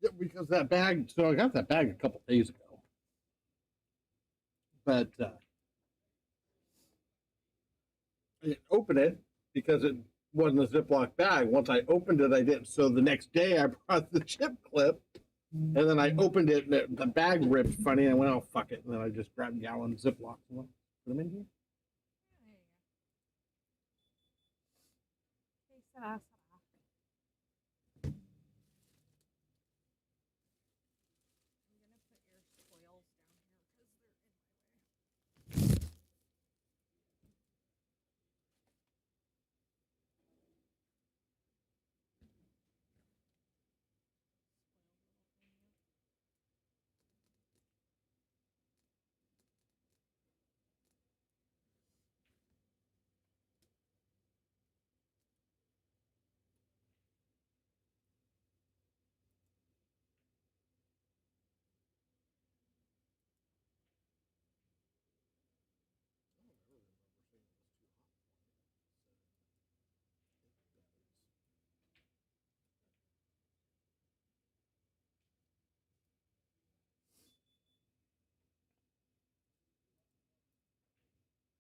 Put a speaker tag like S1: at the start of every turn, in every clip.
S1: Yeah, because that bag. So I got that bag a couple days ago, but I didn't open it because it wasn't a Ziploc bag. Once I opened it, I didn't. So the next day, I brought the chip clip, and then I opened it, and the bag ripped funny. And I went, "Oh fuck it!" And then I just grabbed gallon Ziplocs and put them in here.
S2: There you go. Okay, Sarah.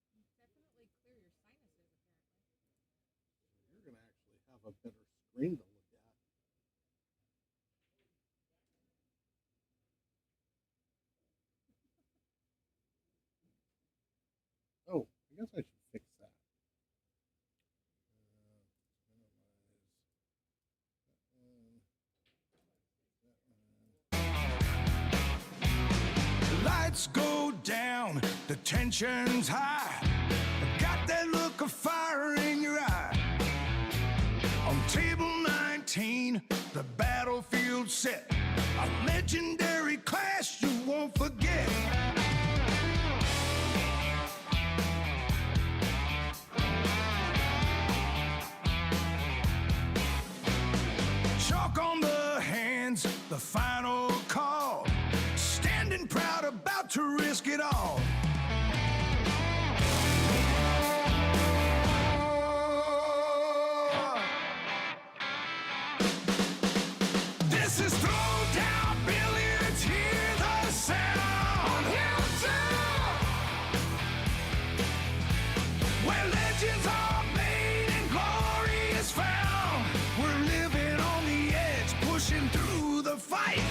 S2: I'm gonna put your spoils down here because they're in my way. Definitely clear your sinuses, apparently.
S1: You're going to actually have a better screen to look at. Oh, I guess I should fix that.
S3: Lights go down, the tension's high. Got that look of fire in your eye. On table 19, the battlefield set. A legendary clash you won't forget. Chalk on the hands, the final call. Standing proud, about to risk it all. This is throwdown billiards, hear the sound. Where legends are made and glory is found. We're living on the edge, pushing through the fight.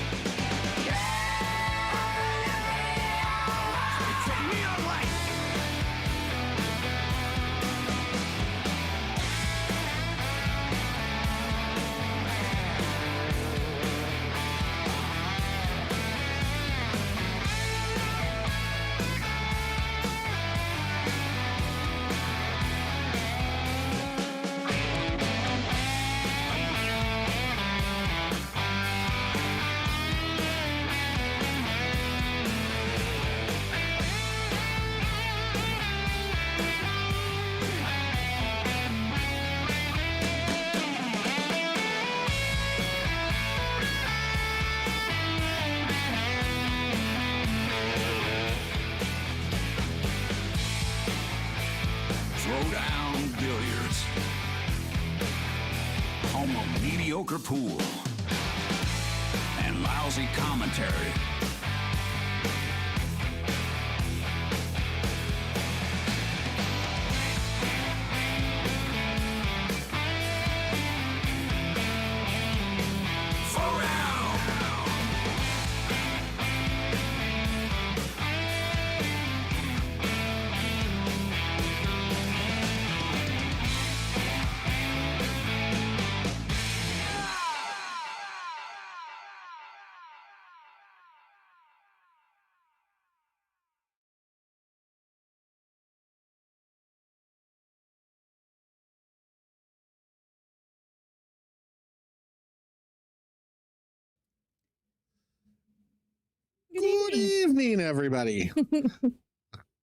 S3: Throwdown billiards, home of mediocre pool and lousy commentary.
S1: Good evening, everybody.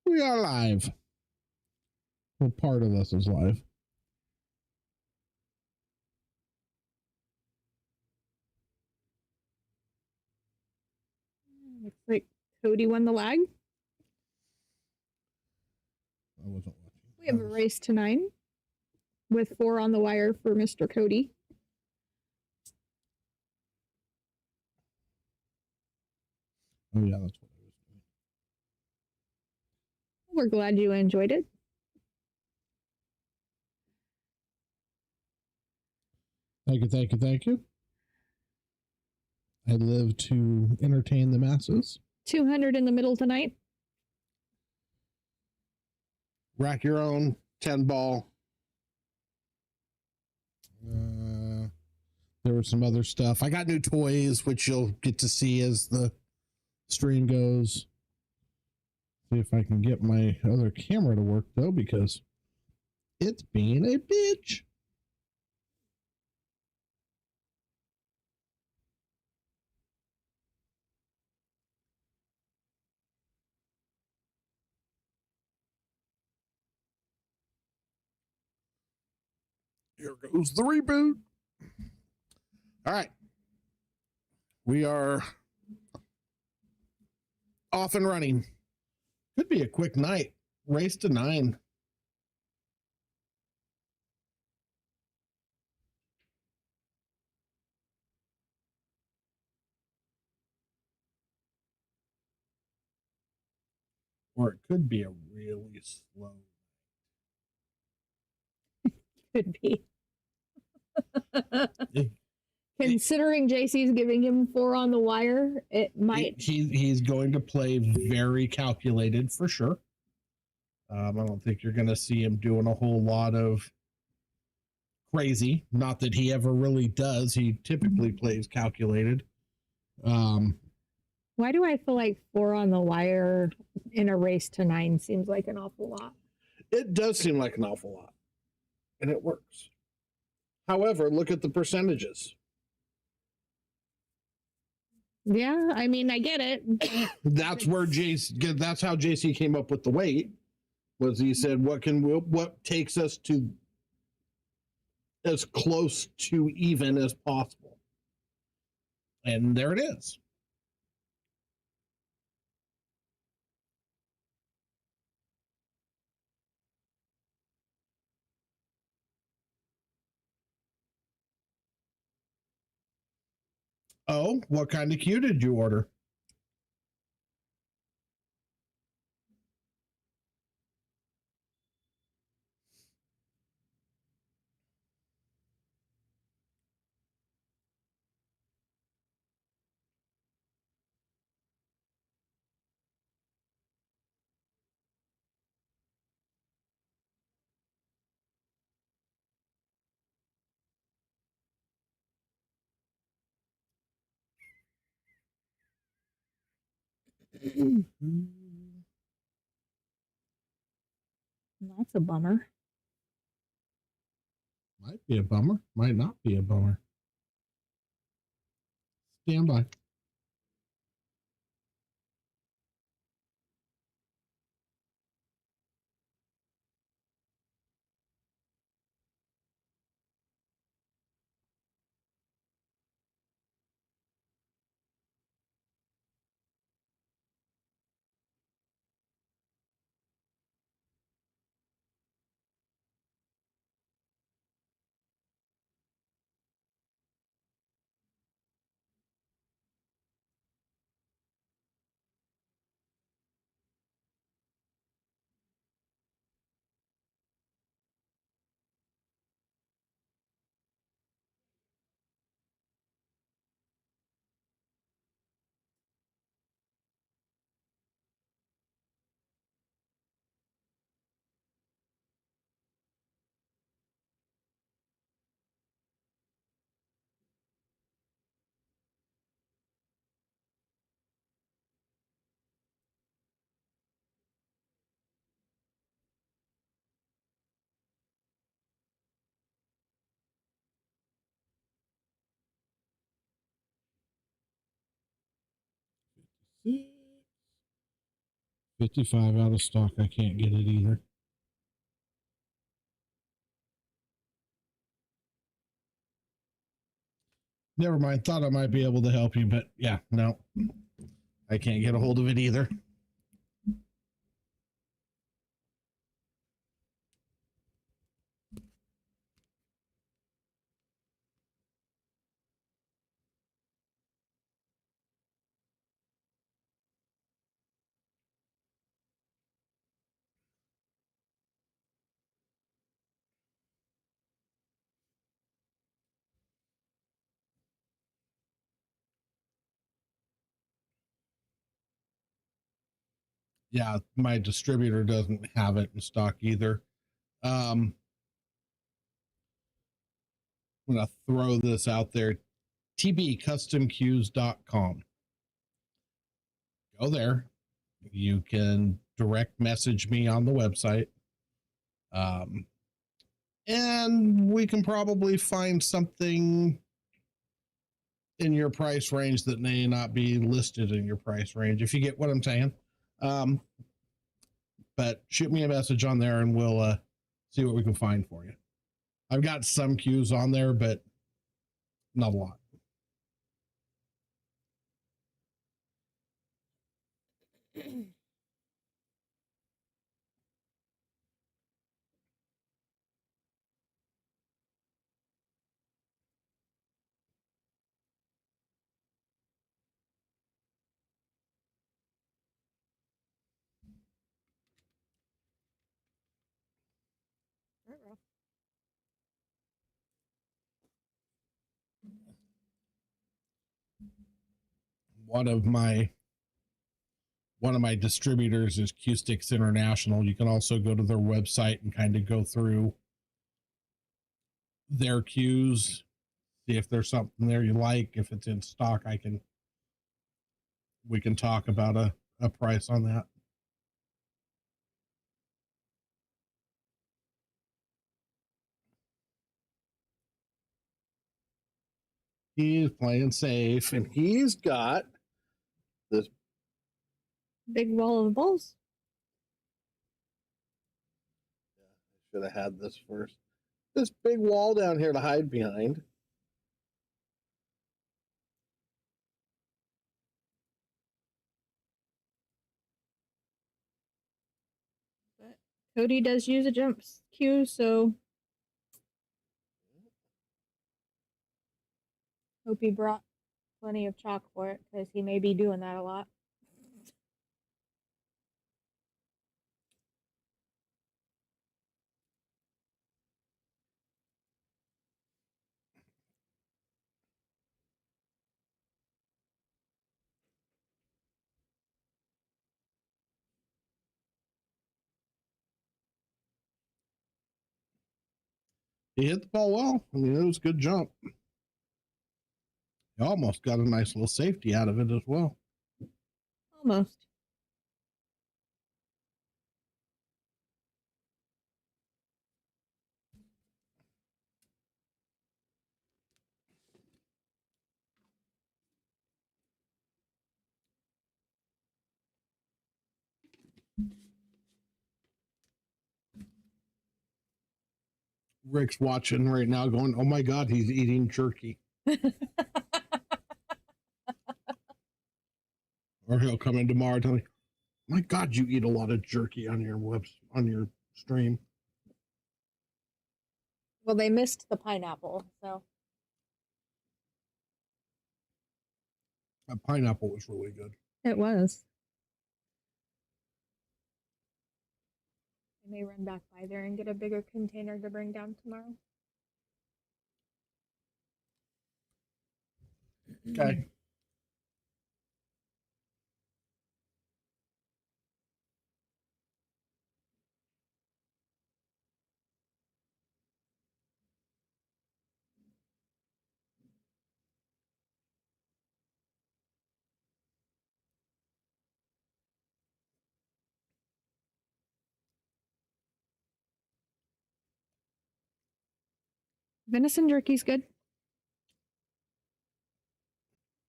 S1: We are live. Well, part of us is live.
S2: Looks like Cody won the lag.
S1: I wasn't watching.
S2: We have a race to 9 with 4 on the wire for Mr. Cody.
S4: Oh yeah, that's what I was doing.
S2: We're glad you enjoyed it.
S4: Thank you, thank you, thank you. I live to entertain the masses.
S2: 200 in the middle tonight.
S1: Rack your own 10 ball.
S4: There was some other stuff. I got new toys, which you'll get to see as the stream goes. See if I can get my other camera to work though, because it's being a bitch. Here goes the reboot. All right. We are off and running. Could be a quick night. Race to 9. Or it could be a really slow.
S2: Could be. Considering JC's giving him 4 on the wire, it might.
S4: He's going to play very calculated for sure. I don't think you're going to see him doing a whole lot of crazy. Not that he ever really does. He typically plays calculated.
S2: Why do I feel like 4 on the wire in a race to 9 seems like an awful lot?
S1: It does seem like an awful lot, and it works. However, look at the percentages.
S2: Yeah, I mean, I get it.
S4: That's where
S1: That's how JC came up with the weight. Was he said, what takes us to as close to even as possible?
S4: And there it is. Oh, what kind of cue did you order?
S2: That's a bummer.
S4: Might be a bummer. Might not be a bummer. Stand by. $56. 55 out of stock. I can't get it either. Never mind. Thought I might be able to help you, but yeah, no. I can't get a hold of it either. Yeah, my distributor doesn't have it in stock either. I'm going to throw this out there. tbcustomcues.com. Go there. You can direct message me on the website. And we can probably find something in your price range that may not be listed in your price range, if you get what I'm saying. But shoot me a message on there and we'll see what we can find for you. I've got some cues on there, but not a lot.
S2: Ruh-roh.
S4: One of my distributors is Q Sticks International. You can also go to their website and kind of go through their cues, see if there's something there you like. If it's in stock, we can talk about a price on that. He's playing safe and he's got this.
S2: Big wall of balls.
S1: Should have had this first. This big wall down here to hide behind.
S2: But Cody does use a jump cue, so hope he brought plenty of chalk for it because he may be doing that a lot.
S4: He hit the ball well. I mean, it was a good jump. He almost got a nice little safety out of it as well.
S2: Almost.
S4: Rick's watching right now going, oh my God, he's eating jerky. Or he'll come in tomorrow and tell me, my God, you eat a lot of jerky on your stream.
S2: Well, they missed the pineapple, so
S4: That pineapple was really good.
S2: it was. I may run back by there and get a bigger container to bring down tomorrow.
S4: Okay.
S2: Venison jerky's good.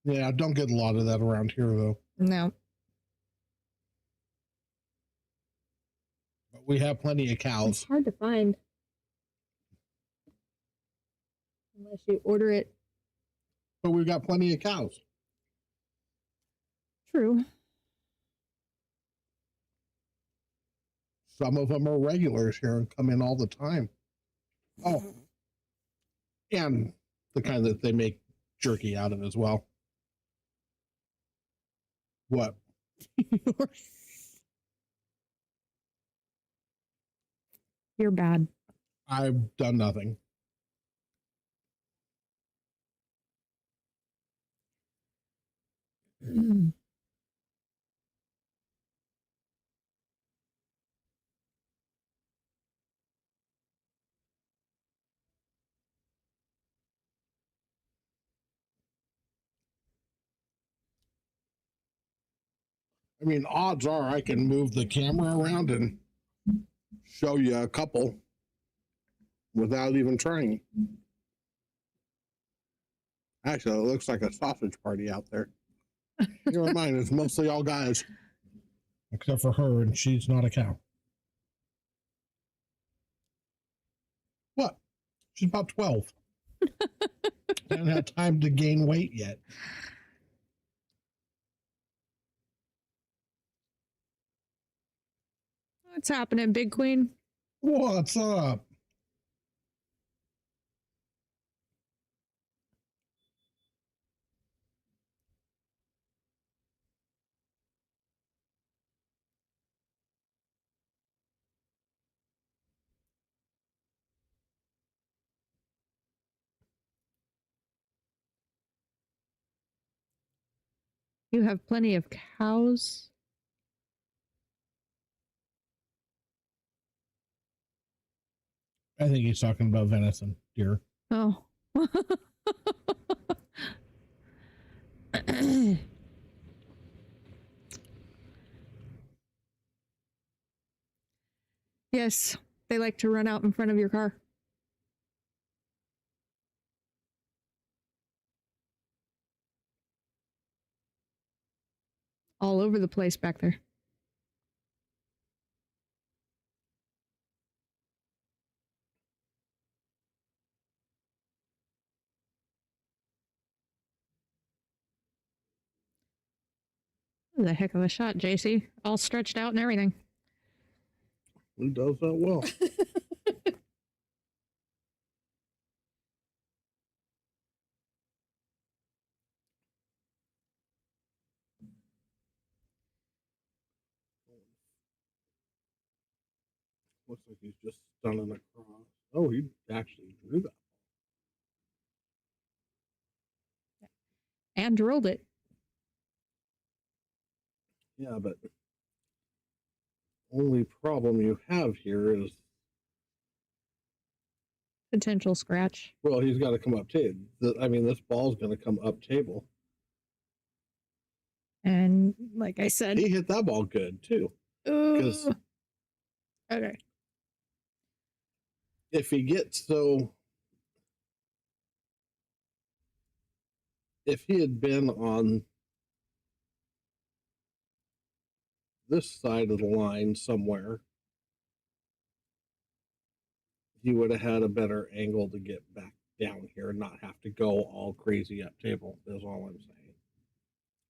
S4: Yeah, don't get a lot of that around here though.
S2: No.
S4: But we have plenty of
S2: It's
S4: cows.
S2: hard to find. Unless you order it.
S4: But we've got plenty of cows.
S2: True.
S4: Some of them are regulars here and come in all the time. Oh, and the kind that they make jerky out of as well. What?
S2: You're bad.
S4: I've done nothing. I mean, odds are I can move the camera around and show you a couple without even trying. Actually, it looks like a sausage party out there. Never mind, it's mostly all guys. Except for her, and she's not a cow. What? She's about 12. Hasn't had time to gain weight yet.
S2: What's happening, Big Queen?
S4: What's up?
S2: You have plenty of cows.
S4: I think he's talking about venison, deer.
S2: Oh. Yes, they like to run out in front of your car. All over the place back there. That was a heck of a shot, JC. All stretched out and everything.
S4: Who does that well? Looks like he's just stunning across. Oh, he actually drew that.
S2: And drilled it.
S4: Yeah, but only problem you have here is,
S2: Potential scratch.
S4: well, he's got to come up table. I mean, this ball's going to come up table.
S2: And like I said,
S4: He hit that ball good too. Because
S2: okay.
S4: if he gets if he had been on this side of the line somewhere, he would have had a better angle to get back down here and not have to go all crazy up table, is all I'm saying.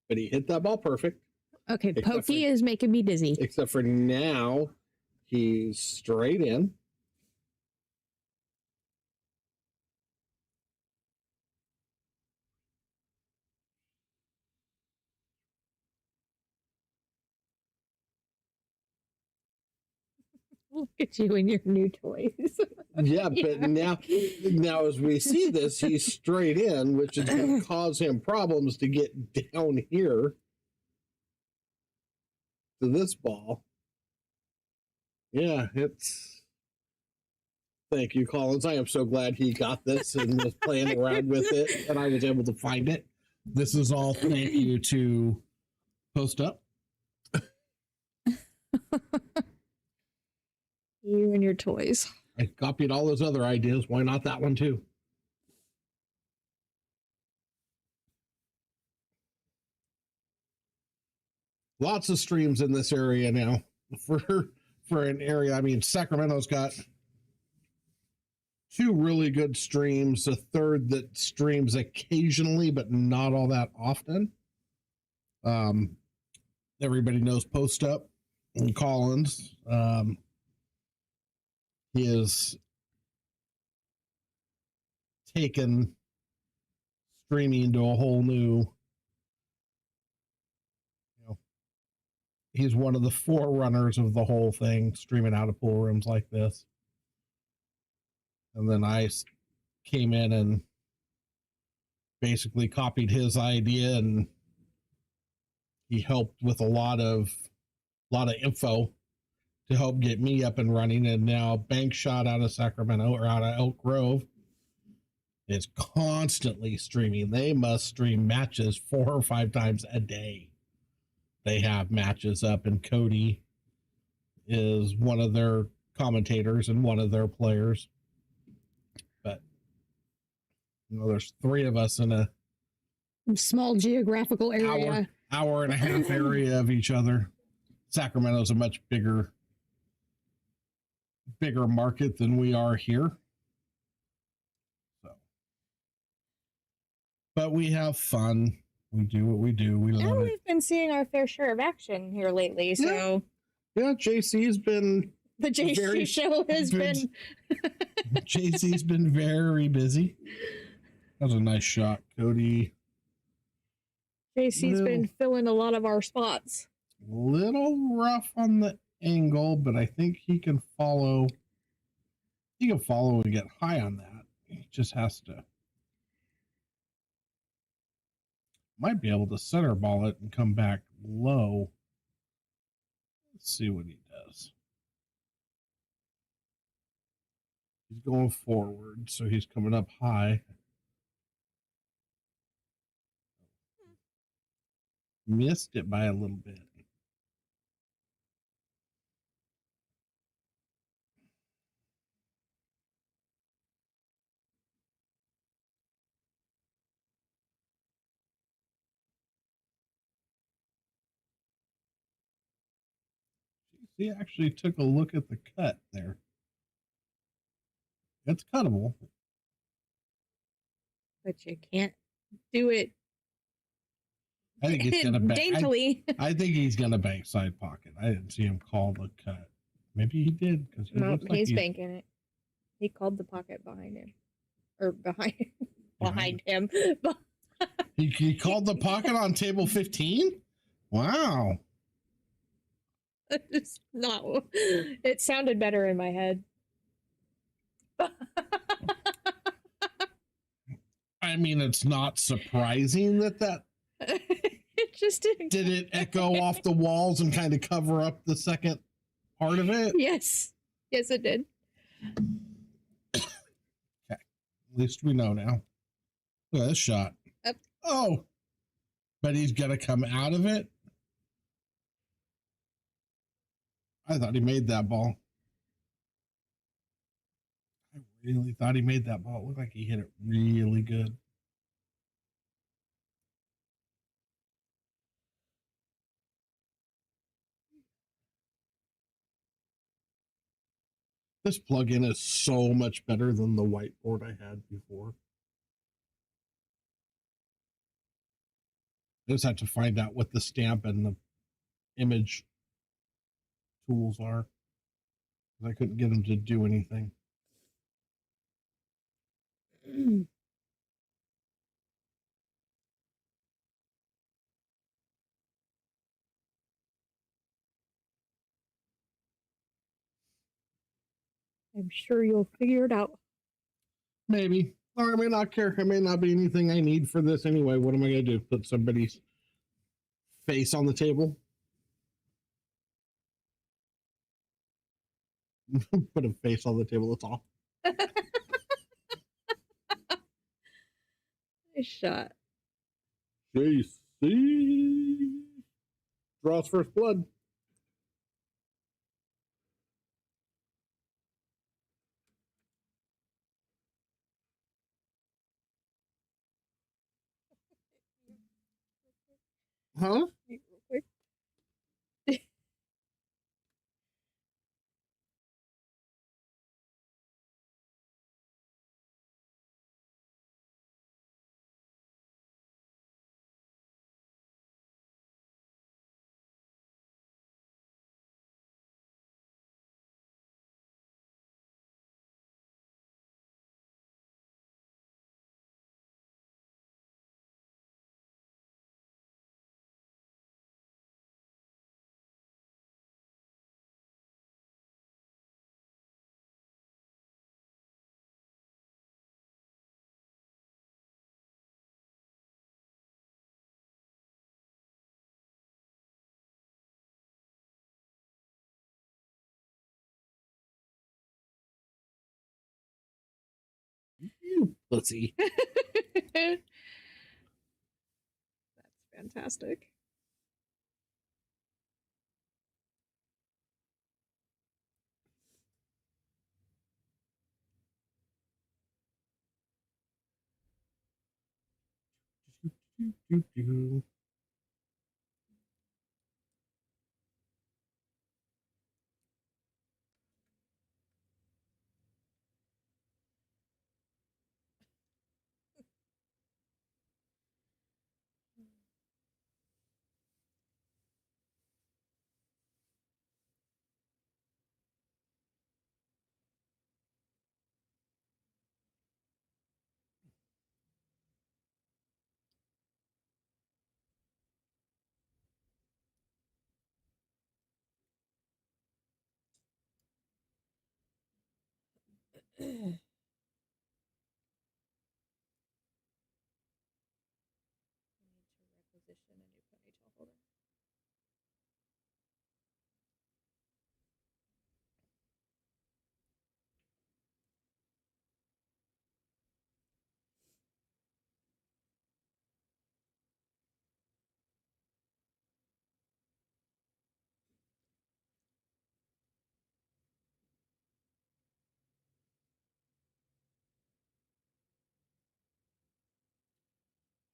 S4: But he hit that ball perfect.
S2: Okay, Pokey is making me dizzy.
S4: Except for now, he's straight in.
S2: Look at you and your new toys.
S4: Yeah, but now as we see this, he's straight in, which is going to cause him problems to get down here to this ball. Yeah, it's. Thank you, Collins. I am so glad he got this and was playing around with it, and I was able to find it. This is all thank you to Post Up.
S2: You and your toys.
S4: I copied all his other ideas. Why not that one too? Lots of streams in this area now for an area. I mean, Sacramento's got 2 really good streams, a third that streams occasionally, but not all that often. Everybody knows Post Up and Collins. He has taken streaming to a whole new, he's one of the forerunners of the whole thing, streaming out of pool rooms like this. And then I came in and basically copied his idea, and he helped with a lot of info to help get me up and running. And now Bank Shot out of Sacramento or out of Elk Grove is constantly streaming. They must stream matches 4 or 5 times a day. they have matches up, and Cody is one of their commentators and one of their players. But there's three of us in a
S2: Small geographical area.
S4: hour and a half area of each other. Sacramento's a much bigger market than we are here. So, but we have fun. We do what we do. We love it.
S2: We've been seeing our fair share of action here lately. So
S4: Yeah, JC's been
S2: the JC show has been
S4: JC's been very busy. That was a nice shot, Cody.
S2: JC's been filling a lot of our spots.
S4: Little rough on the angle, but I think he can follow. He can follow and get high on that. He just has to. Might be able to center ball it and come back low. Let's see what he does. He's going forward, so he's coming up high. Missed it by a little bit. He actually took a look at the cut there. It's cuttable.
S2: But you can't do it
S4: I think he's gonna bank.
S2: daintily.
S4: I think he's gonna bank side pocket. I didn't see him call the cut. Maybe he did because
S2: No, he's banking it. He called the pocket behind him, or behind him.
S4: He called the pocket on table 15. Wow.
S2: It's not. It sounded better in my head.
S4: I mean, it's not surprising that
S2: It just didn't.
S4: did it echo off the walls and kind of cover up the second part of it.
S2: Yes, it did.
S4: Okay, at least we know now. Look at this shot.
S2: Up.
S4: Oh, but he's gonna come out of it. I thought he made that ball. I really thought he made that ball. It looked like he hit it really good. This plugin is so much better than the whiteboard I had before. I just have to find out what the stamp and the image tools are. I couldn't get them to do anything.
S2: I'm sure you'll figure it out.
S4: Maybe. Or I may not care. It may not be anything I need for this anyway. What am I going to do? Put somebody's face on the table? Put a face on the table, that's all.
S2: Nice shot.
S1: JC draws first blood. Huh?
S2: Real quick.
S4: You pussy.
S2: That's fantastic.
S4: Do.
S2: Requisition a new ponytail holder.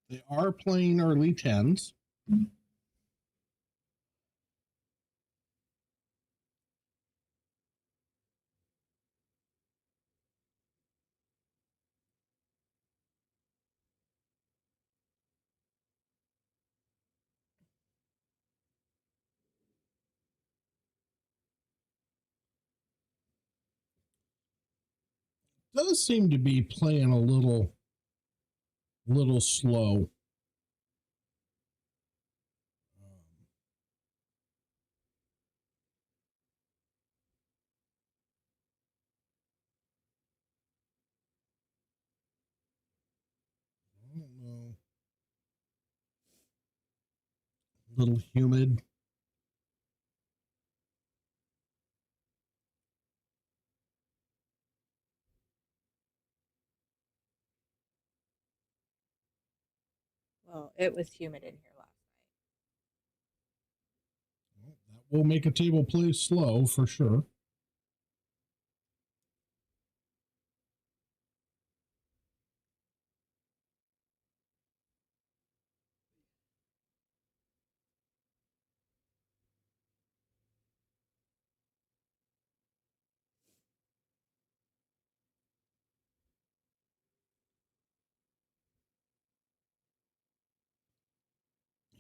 S4: They are playing early tens. Does seem to be playing a little slow. I don't know. A little humid.
S2: Well, it was humid in here last night.
S4: Well, that will make a table play slow for sure.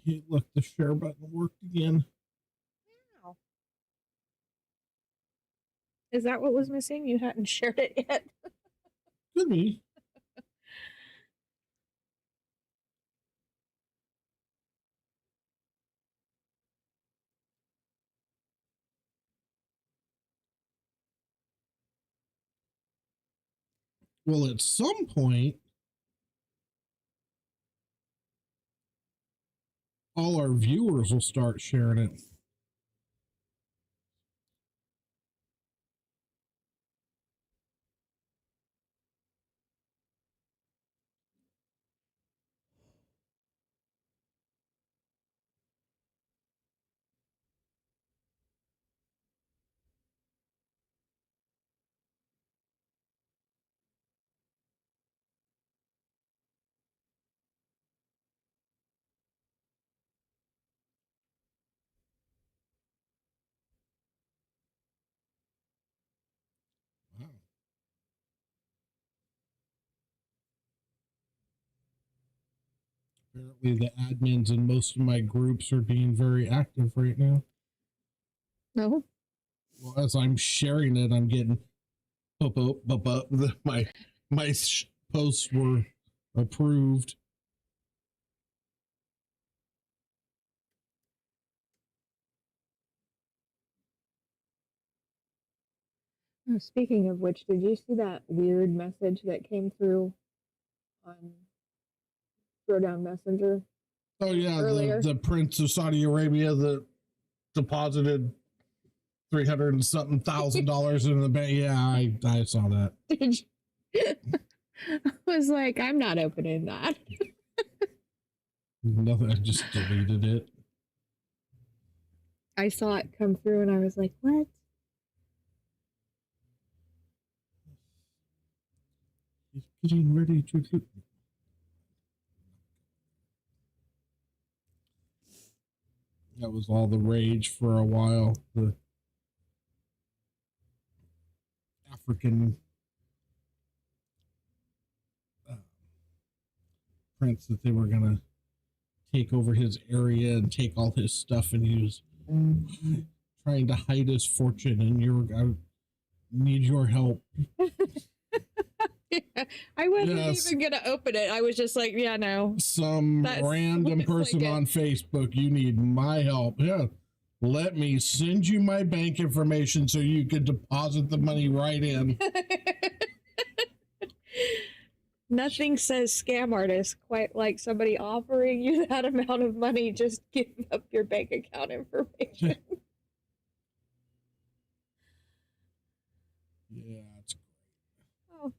S4: Hey, look, the share button worked again.
S2: Wow. Is that what was missing? You hadn't shared it yet.
S4: Could be. Well, at some point, all our viewers will start sharing it. Wow. Apparently, the admins in most of my groups are being very active right now.
S2: No.
S4: Well, as I'm sharing it, I'm getting up. My posts were approved.
S2: Oh, speaking of which, did you see that weird message that came through on Throwdown Messenger
S4: Oh yeah,
S2: earlier?
S4: the Prince of Saudi Arabia that deposited $300 and something thousand in the bank. Yeah, I saw that.
S2: Did you? I was like, I'm not opening that.
S4: Nothing. I just deleted it.
S2: I saw it come through and I was like, what?
S4: He's getting ready to do. That was all the rage for a while. The African prince that they were going to take over his area and take all his stuff, and he was trying to hide his fortune, and I need your help.
S2: I wasn't
S4: Yes.
S2: even gonna open it. I was just like, yeah, no.
S4: Some
S2: That's
S4: random
S2: what
S4: person
S2: it's like
S4: on Facebook, you need my help. Yeah. Let me send you my bank information so you can deposit the money right in.
S2: Nothing says scam artist quite like somebody offering you that amount of money. Just give up your bank account information.
S4: Yeah, it's
S2: Oh,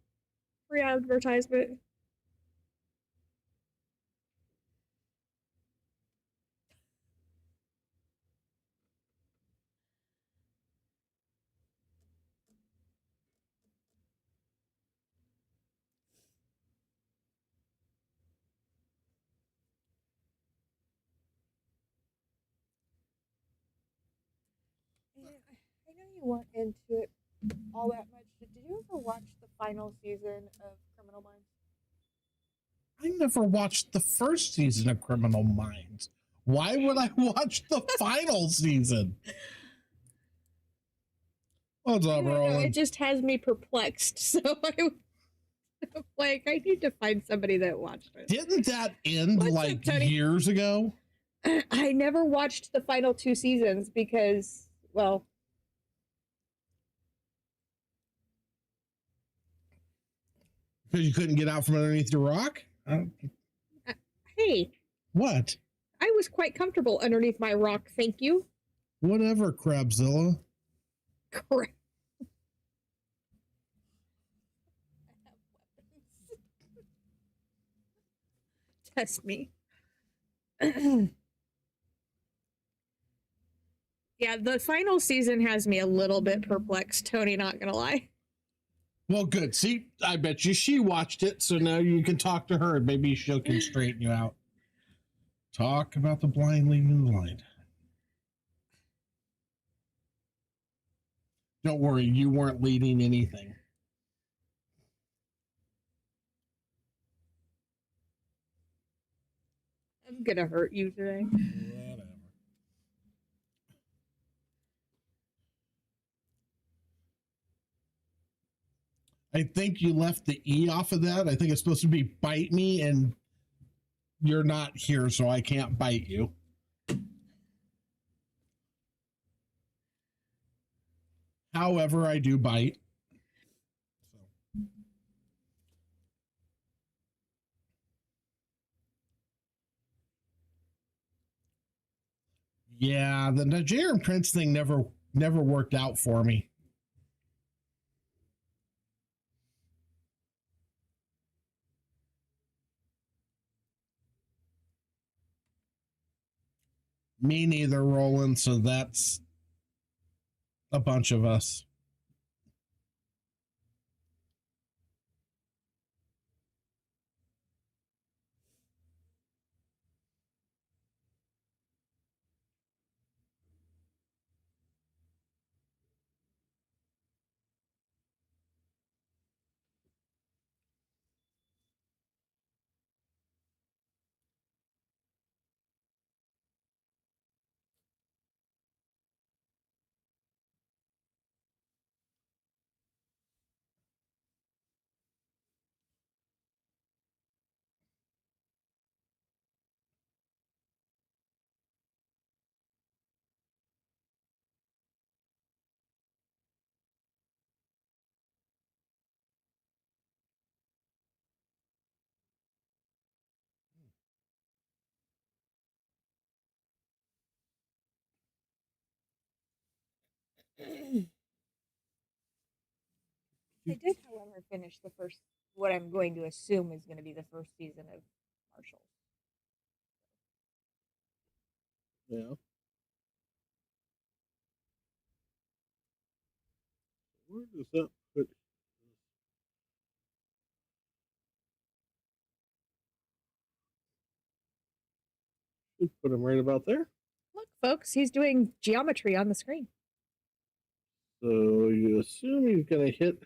S2: free advertisement. I know you weren't into it all that much. Did you ever watch the final season of Criminal Minds?
S4: I never watched the first season of Criminal Minds. Why would I watch the final season? What's up, Roland?
S2: It just has me perplexed. So I'm like, I need to find somebody that watched it.
S4: Didn't that end
S2: What's
S4: like
S2: up, Tony?
S4: years ago?
S2: I never watched the final 2 seasons because, well,
S4: Because you couldn't get out from underneath your rock?
S2: hey,
S4: What?
S2: I was quite comfortable underneath my rock, thank you.
S4: Whatever, Crabzilla.
S2: Correct. Test me. Yeah, the final season has me a little bit perplexed, Tony, not gonna lie.
S4: Well, good. See, I bet you she watched it, so now you can talk to her and maybe she can straighten you out. Talk about the blind leading the blind. Don't worry, you weren't leading anything.
S2: I'm gonna hurt you today.
S4: Whatever. I think you left the E off of that. I think it's supposed to be bite me, and you're not here, so I can't bite you. However, I do bite. So. Yeah, the Nigerian Prince thing never worked out for me. Me neither, Roland. So that's a bunch of us.
S2: I did, however, finish the first, what I'm going to assume is going to be the first season of Marshall.
S1: Yeah. Where does that put? Should put him right about there.
S2: Look, folks. He's doing geometry on the screen.
S1: So you assume he's going to hit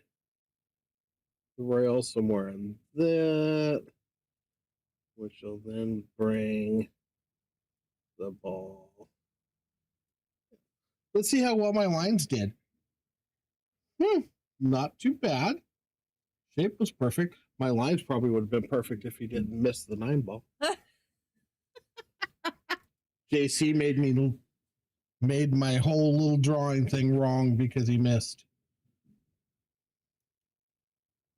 S1: the rail somewhere in that, which will then bring the ball.
S4: Let's see how well my lines did. Not too bad. Shape was perfect.
S1: My lines probably would have been perfect if he didn't miss the 9 ball.
S4: JC made my whole little drawing thing wrong because he missed.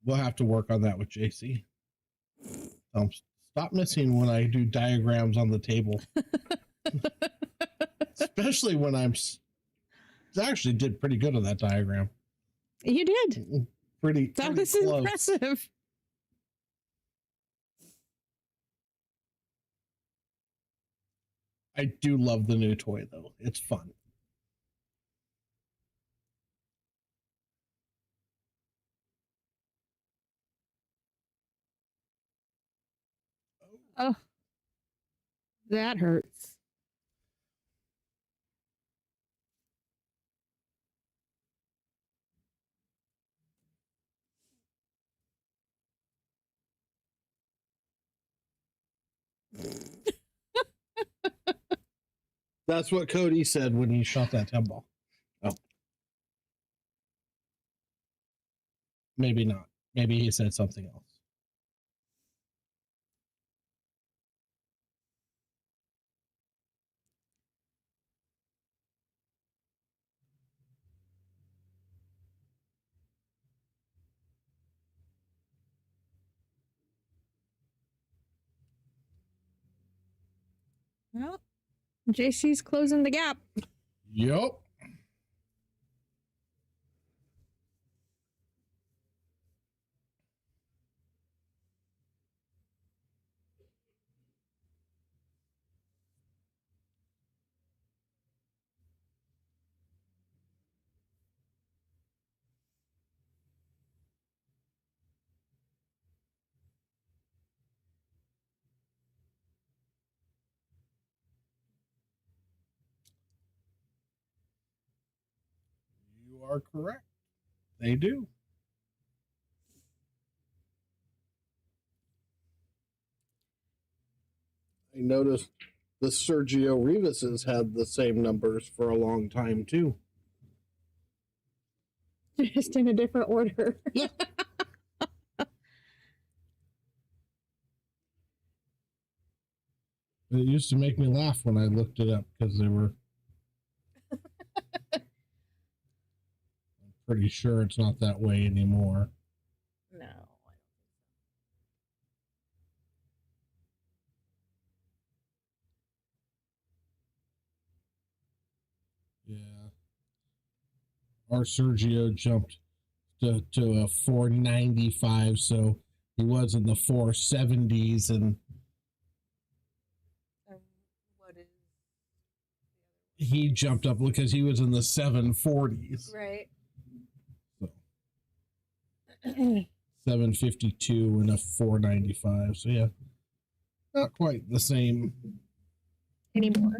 S4: We'll have to work on that with JC. Stop missing when I do diagrams on the table. Especially when I actually did pretty good on that diagram.
S2: You did.
S4: That
S2: was
S4: close.
S2: impressive.
S4: I do love the new toy, though. It's fun.
S2: Oh, that hurts.
S4: That's what Cody said when he shot that 10 ball. Oh. Maybe not. Maybe he said something else.
S2: Well, JC's closing the gap.
S4: Yup. You are correct. They do.
S1: I noticed the Sergio Rivas's had the same numbers for a long time, too.
S2: Just in a different order.
S4: Yeah. It used to make me laugh when I looked it up because they were. I'm pretty sure it's not that way anymore.
S2: No.
S4: Yeah. Our Sergio jumped to a 495, so he was in the 470s, and
S2: What is
S4: he jumped up because he was in the 740s.
S2: right?
S4: So 752 and a 495. So yeah, not quite the same.
S2: Anymore.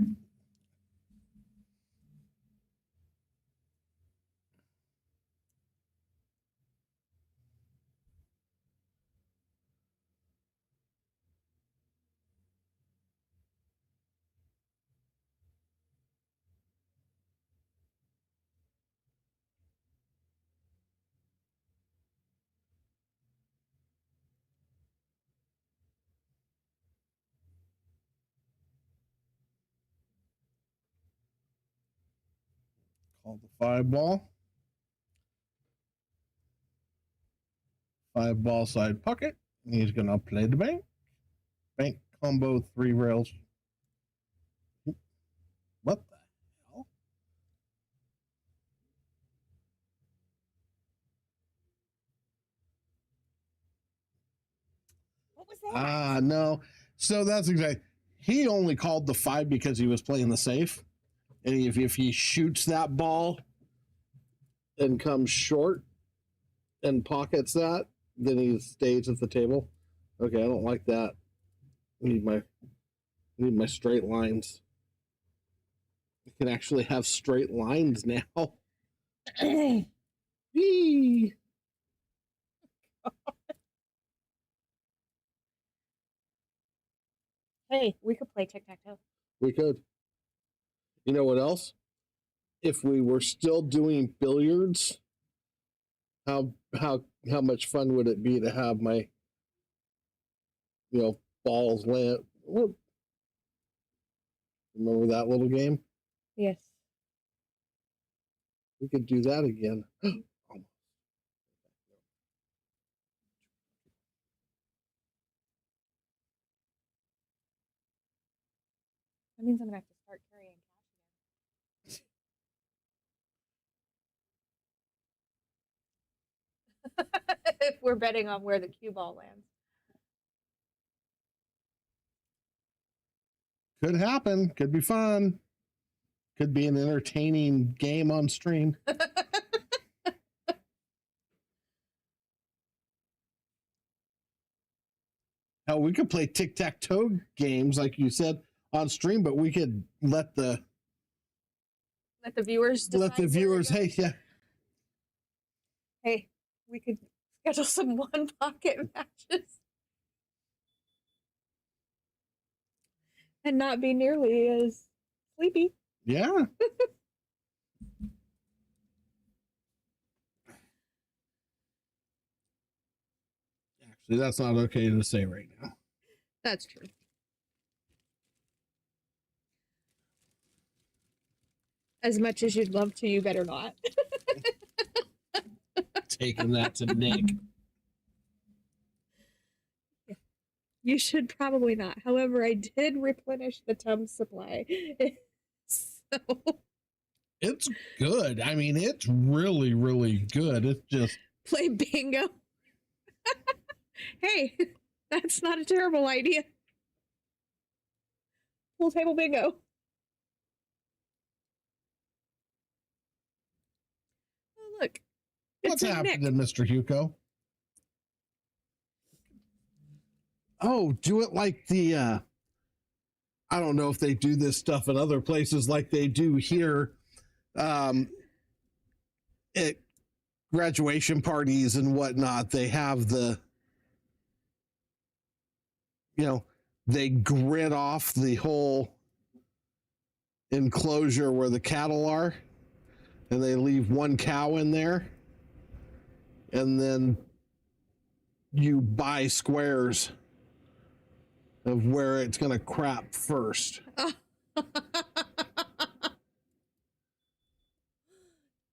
S4: Call the 5 ball. 5 ball side pocket. He's gonna play the bank. Bank combo 3 rails. What the hell?
S2: What was that?
S4: No. So that's exactly. He only called the 5 because he was playing the safe. And if he shoots that ball
S1: And comes short and pockets that, then he stays at the table. Okay, I don't like that. I need my straight lines. It can actually have straight lines now.
S2: Hey,
S1: Whee!
S2: we could play tic-tac-toe.
S1: We could. You know what else? If we were still doing billiards, how much fun would it be to have my balls land? Whoop. Remember that little game?
S2: Yes.
S1: We could do that again.
S2: That means I'm gonna have to start carrying cash. If we're betting on where the cue ball lands.
S4: Could happen. Could be fun. Could be an entertaining game on stream. Hell, we could play tic-tac-toe games, like you said, on stream, but we could let the
S2: viewers decide
S4: let the viewers. Hey, yeah,
S2: Hey, we could schedule some one pocket matches. And not be nearly as sleepy.
S4: yeah. Actually, that's not okay to say right now.
S2: That's true. As much as you'd love to, you better not.
S4: Taking that to Nick.
S2: You should probably not. However, I did replenish the Tums supply. So
S4: It's good. I mean, it's really, really good. It's just
S2: play bingo. Hey, that's not a terrible idea. Pool table bingo. Oh, look.
S4: what's
S2: It's
S4: happening,
S2: Nick.
S4: Mr. Hugo? Oh, do it like the I don't know if they do this stuff in other places like they do here. At graduation parties and whatnot, they have they grid off the whole enclosure where the cattle are, and they leave one cow in there, and then you buy squares of where it's going to crap first.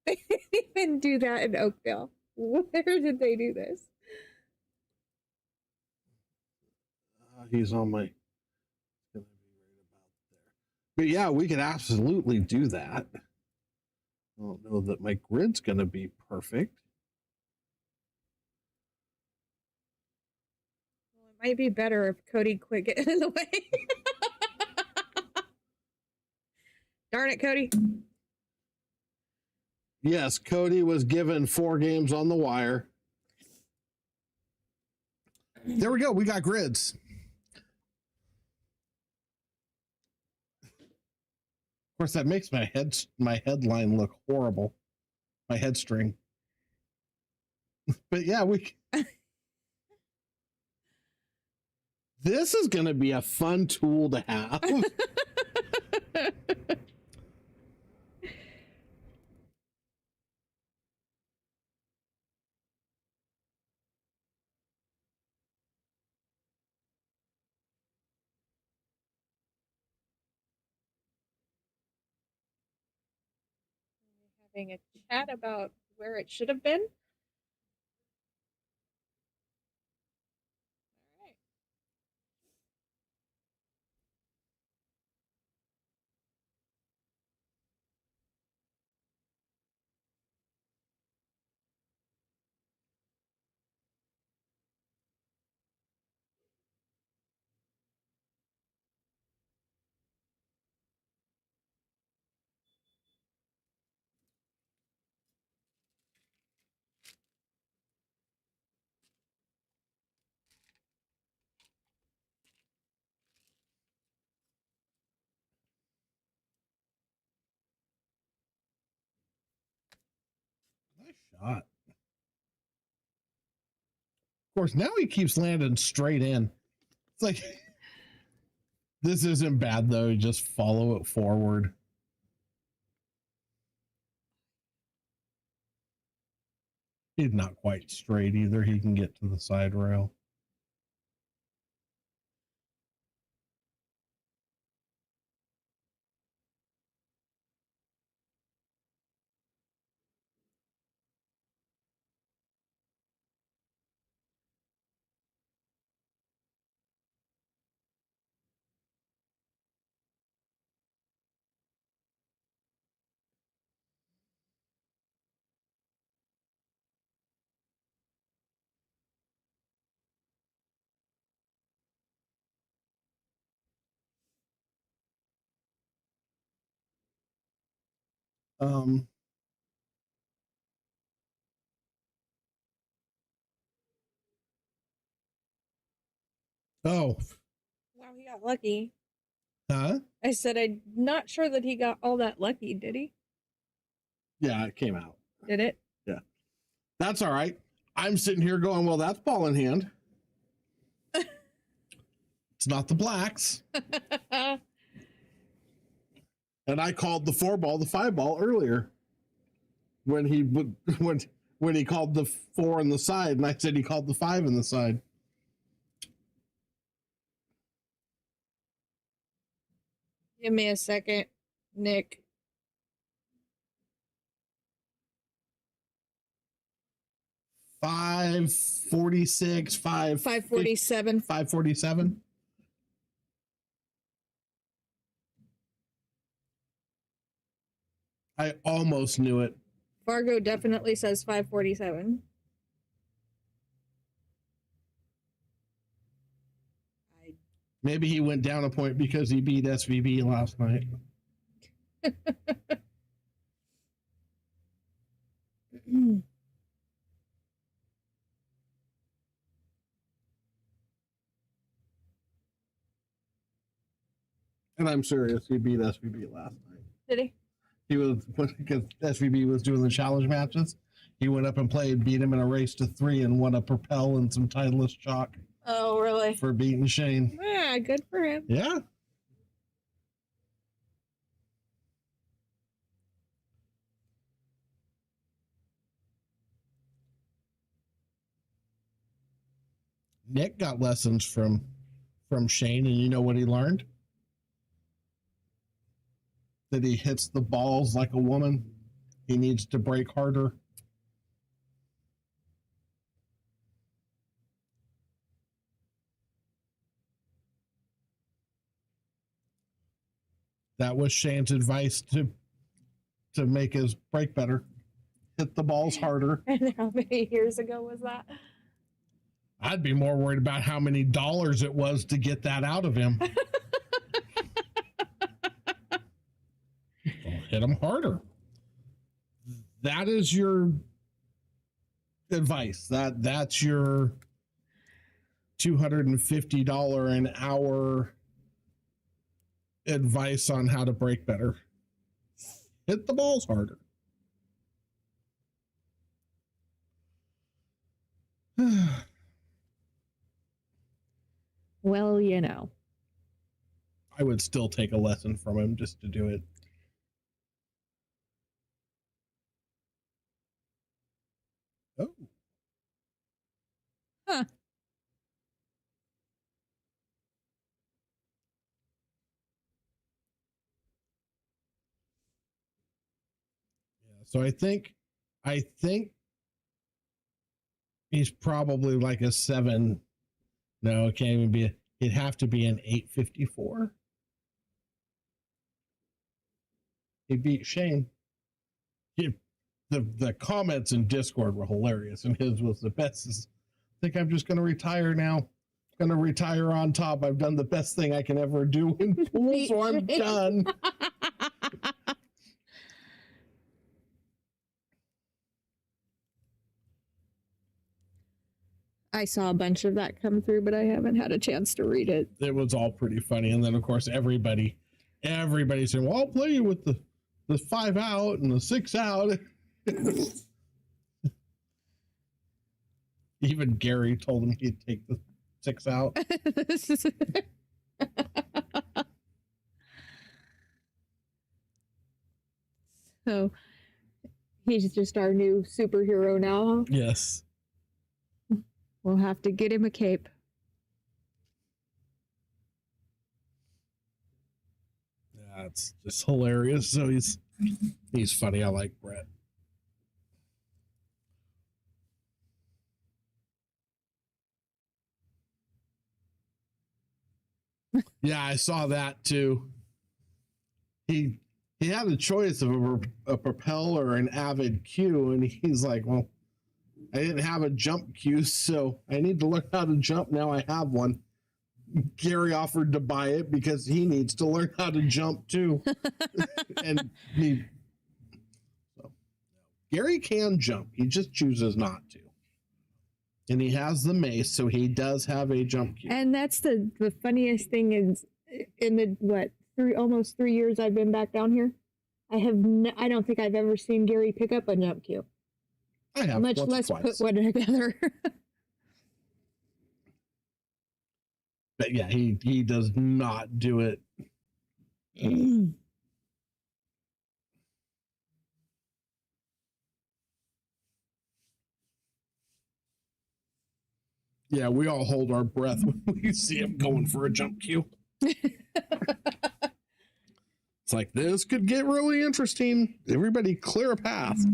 S2: They didn't even do that in Oakville. Where did they do this?
S1: He's on my. But yeah, we could absolutely do that. I don't know that my grid's going to be perfect.
S2: Well, it might be better if Cody quit getting in the way. Darn it, Cody.
S1: Yes, Cody was given 4 games on the wire.
S4: There we go. We got grids. Of course, that makes my headline look horrible. My head string. But yeah,
S1: This is going to be a fun tool to have.
S2: Having a chat about where it should have been. All right.
S4: shot. Of course, now he keeps landing straight in. It's like, this isn't bad though. Just follow it forward. He's not quite straight either. He can get to the side rail. Um, oh,
S2: Wow, he got lucky.
S4: huh?
S2: I said I'm not sure that he got all that lucky, did he?
S4: Yeah, it came out.
S2: Did it?
S4: Yeah. That's all right. I'm sitting here going, well, that's ball in hand. It's not the blacks. And I called the 4 ball the 5 ball earlier when he when he called the 4 in the side, and I said he called the 5 in the side.
S2: Give me a second, Nick.
S4: $546,
S2: 547.
S4: 547. I almost knew it.
S2: Fargo definitely says 547.
S4: Maybe he went down a point because he beat SVB last night. And I'm serious, he beat SVB last night.
S2: Did he?
S4: He was, because SVB was doing the challenge matches. He went up and played, beat him in a race to 3, and won a Propel and some Titleist chalk
S2: Oh, really?
S4: for beating Shane.
S2: Yeah, good for him.
S4: Yeah. Nick got lessons from Shane, and you know what he learned? That he hits the balls like a woman. He needs to break harder. That was Shane's advice to make his break better. Hit the balls harder.
S2: And how many years ago was that?
S4: I'd be more worried about how many dollars it was to get that out of him. Hit him harder. That is your advice. That's your $250 an hour advice on how to break better. Hit the balls harder.
S2: Well, you know.
S4: I would still take a lesson from him just to do it. Oh.
S2: Huh.
S4: Yeah, so I think he's probably like a 7. No, it can't even be. It'd have to be an 854. He beat Shane. The comments in Discord were hilarious, and his was the best. I think I'm just going to retire now. Going to retire on top. I've done the best thing I can ever do in pool, so I'm done.
S2: I saw a bunch of that come through, but I haven't had a chance to read it.
S4: It was all pretty funny, and then of course everybody said, "Well, I'll play you with the 5 out and the 6 out." Even Gary told him he'd take the 6 out.
S2: So he's just our new superhero now.
S4: Yes.
S2: We'll have to get him a cape.
S4: Yeah, it's just hilarious. So he's funny. I like Brett. Yeah, I saw that too. He had a choice of a Propel or an Avid Q, and he's like, well, I didn't have a jump cue, so I need to learn how to jump. Now I have one. Gary offered to buy it because he needs to learn how to jump too. And so Gary can jump. He just chooses not to. And he has the mace, so he does have a jump cue.
S2: And that's the funniest thing is in the almost 3 years I've been back down here, I don't think I've ever seen Gary pick up a jump cue.
S4: I have,
S2: much less put one together.
S4: But yeah, he does not do it. Yeah, we all hold our breath when we see him going for a jump cue. It's like, this could get really interesting. Everybody clear a path.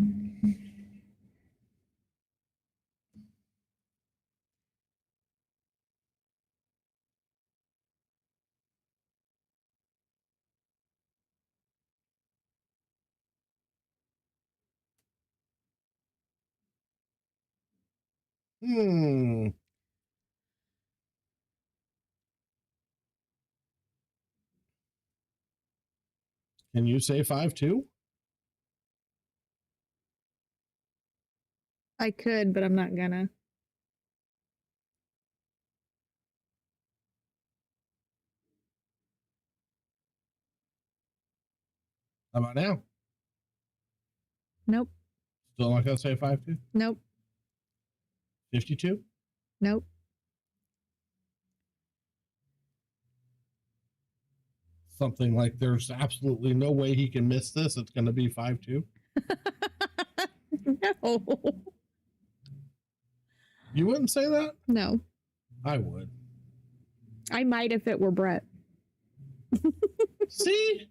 S4: Can you say 5-2?
S2: I could, but I'm not gonna.
S4: How about now?
S2: Nope.
S4: Still not gonna say 5-2?
S2: Nope.
S4: 52?
S2: Nope.
S4: Something like there's absolutely no way he can miss this. It's gonna be 5-2.
S2: No.
S4: You wouldn't say that?
S2: No.
S4: I would.
S2: I might if it were Brett.
S4: See?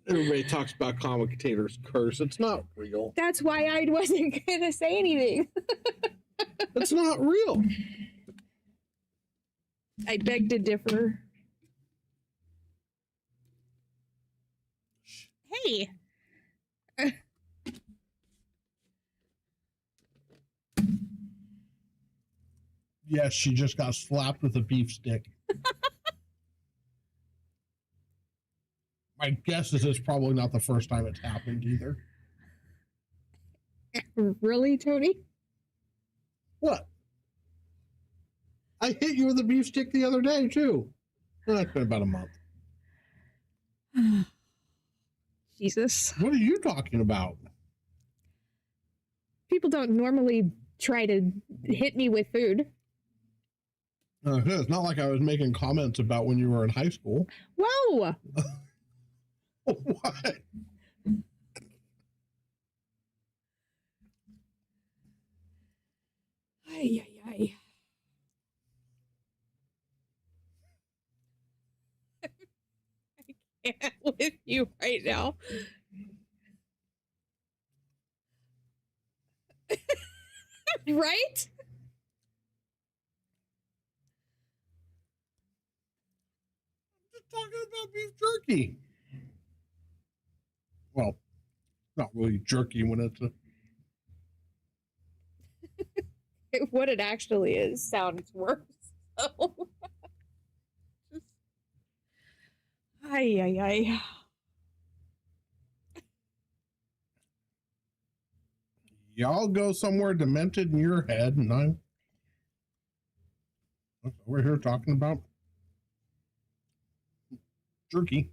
S1: Everybody talks about commentators curse. It's not real.
S2: That's why I wasn't gonna say anything.
S1: It's not real.
S2: I beg to differ. Hey.
S4: Yes, she just got slapped with a beef stick. My guess is it's probably not the first time it's happened either.
S2: Really, Tony?
S4: What? I hit you with a beef stick the other day, too. Well, that's been about a month.
S2: Jesus.
S4: What are you talking about?
S2: People don't normally try to hit me with food.
S4: It's not like I was making comments about when you were in high school.
S2: Whoa!
S4: What?
S2: Ay, ay, ay. I can't with you right now. Right?
S4: Just talking about beef jerky. Well, not really jerky when it's a...
S2: What it actually is sounds worse. So. Just... Ay, ay, ay.
S4: Y'all go somewhere demented in your head, and I'm over here talking about jerky.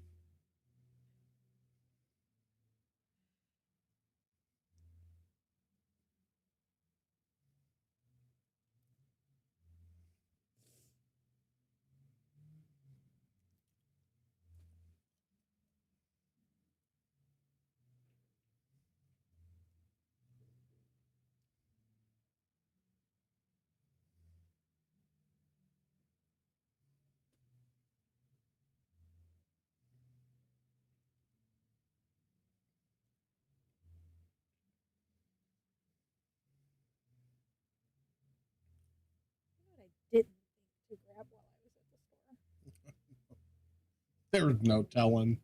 S4: There's no telling.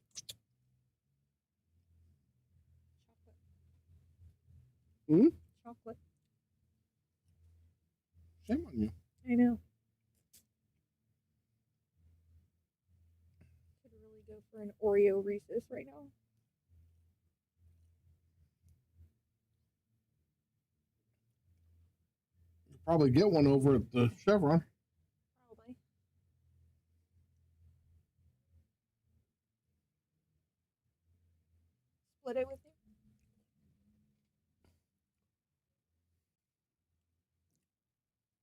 S4: Hmm?
S2: Chocolate.
S4: Shame on you.
S2: I know. Could really go for an Oreo Reese's right now.
S4: Probably get one over at the Chevron.
S2: Probably. Split it with you.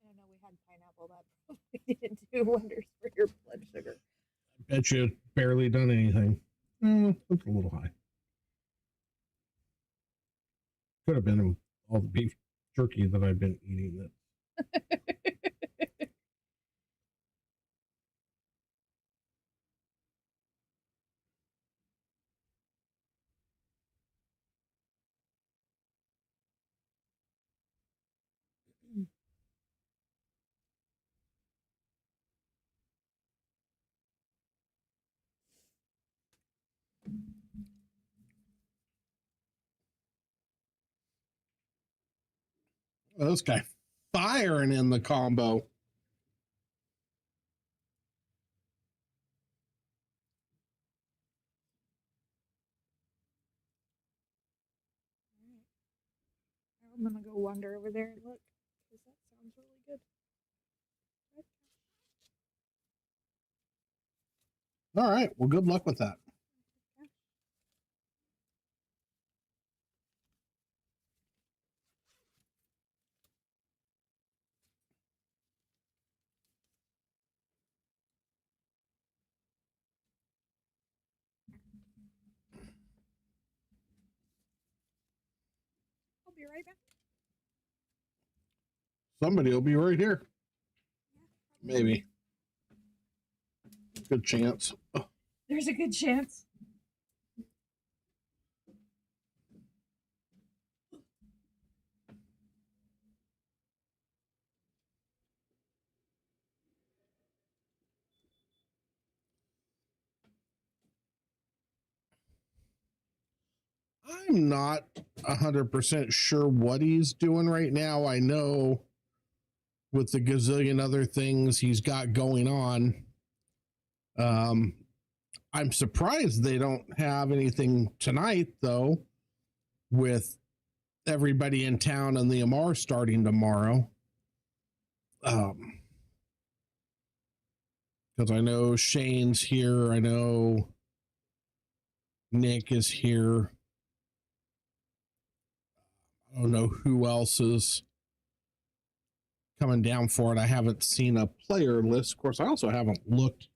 S2: I know we had pineapple. That probably didn't do wonders for your blood sugar.
S4: I bet you barely done anything. That's a little high. Could have been all the beef jerky that I've been eating. That this guy firing in the combo.
S2: I'm gonna go wander over there and look because that sounds really good.
S4: All right. Well, good luck with that.
S2: I'll be right back.
S4: Somebody will be right here. Maybe. Good chance. Oh,
S2: There's a good chance.
S4: I'm not 100% sure what he's doing right now. I know with the gazillion other things he's got going on. I'm surprised they don't have anything tonight, though, with everybody in town and the MR starting tomorrow. Because I know Shane's here. I know Nick is here. I don't know who else is coming down for it. I haven't seen a player list. Of course, I also haven't looked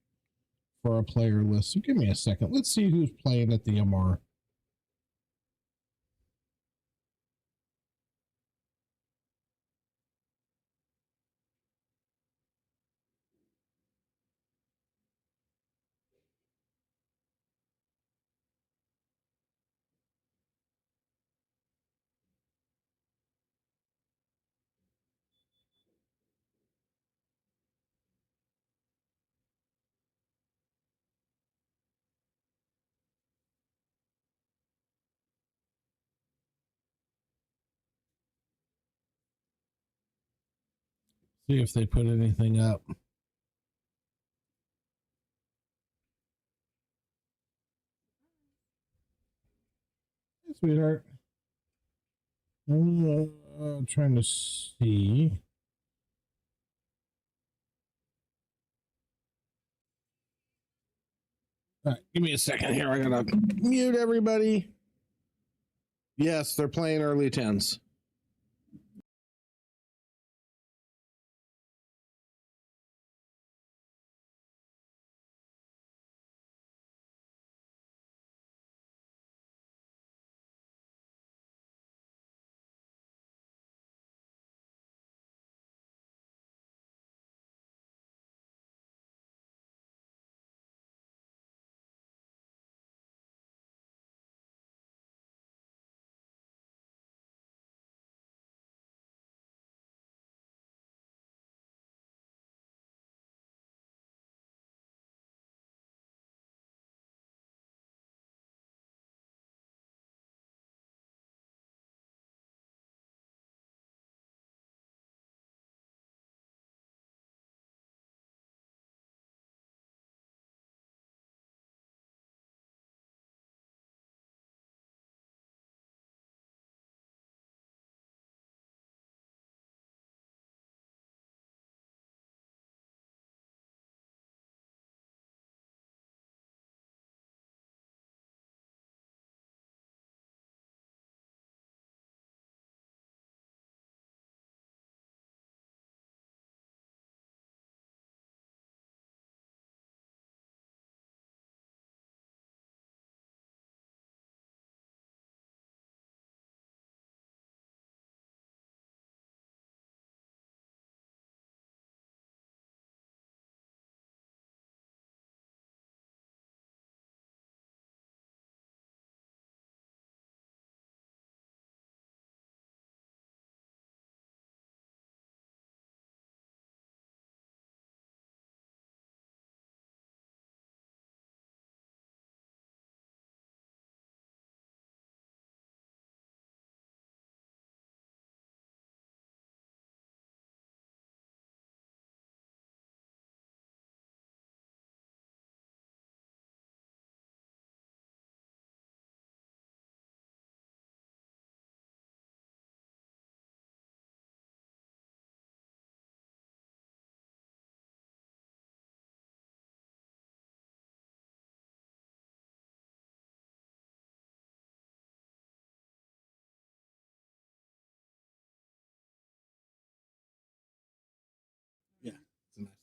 S4: for a player list. So give me a second. Let's see who's playing at the MR. See if they put anything up. Hey, sweetheart. I'm trying to see. All right, give me a second here. I gotta mute everybody. Yes, they're playing early 10s.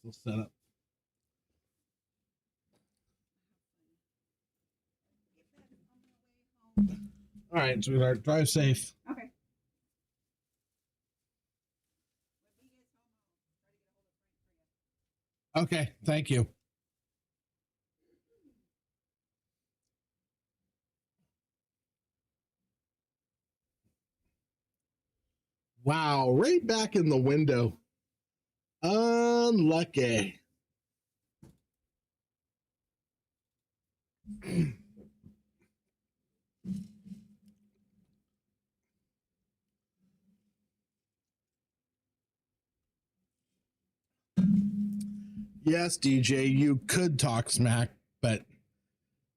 S4: Still set up. All right, sweetheart. Drive safe.
S5: Okay.
S4: Okay, thank you. Wow, right back in the window. Unlucky. Yes, DJ, you could talk smack, but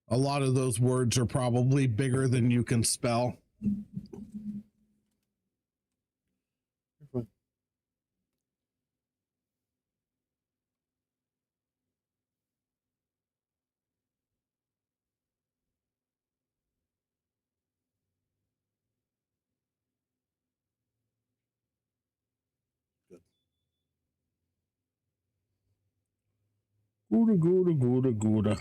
S4: a lot of those words are probably bigger than you can spell. Gouda, gouda, gouda, gouda.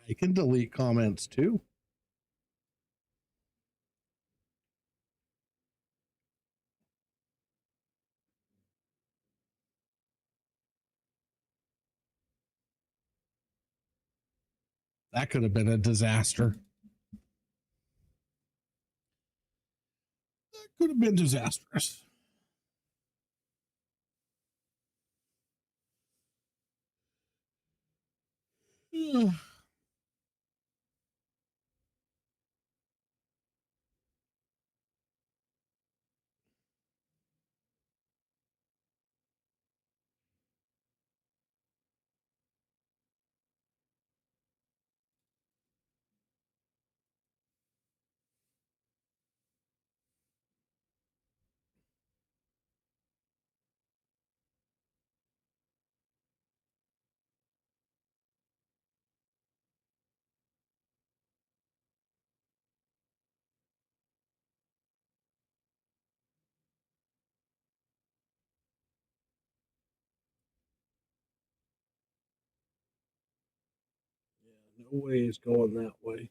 S4: I can delete comments too. That could have been a disaster. That could have been disastrous. No way it's going that way.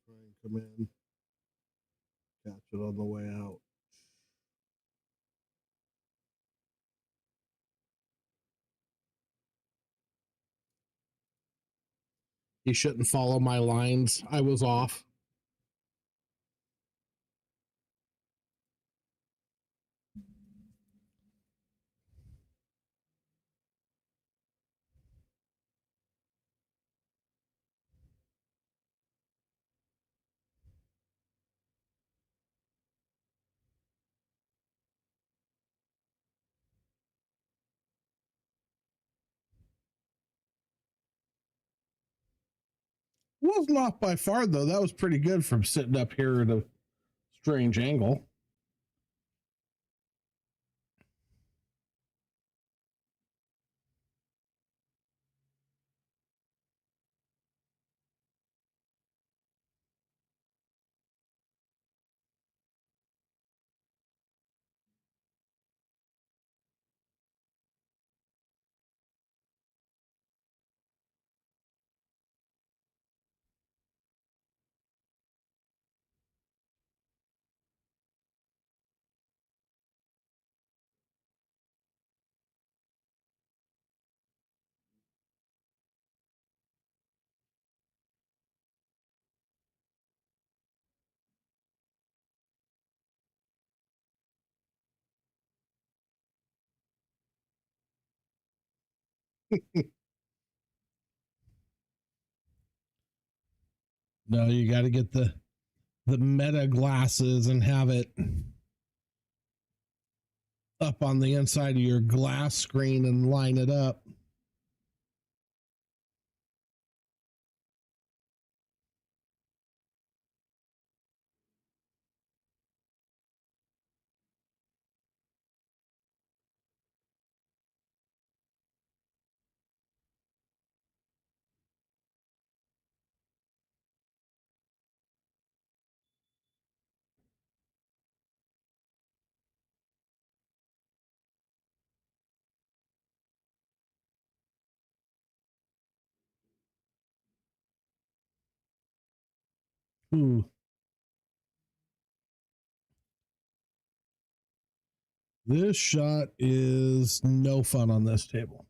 S4: Try and come in, catch it on the way out. You shouldn't follow my lines. I was off. Was not by far though. That was pretty good from sitting up here at a strange angle. No, you got to get the meta glasses and have it up on the inside of your glass screen and line it up. Ooh. This shot is no fun on this table.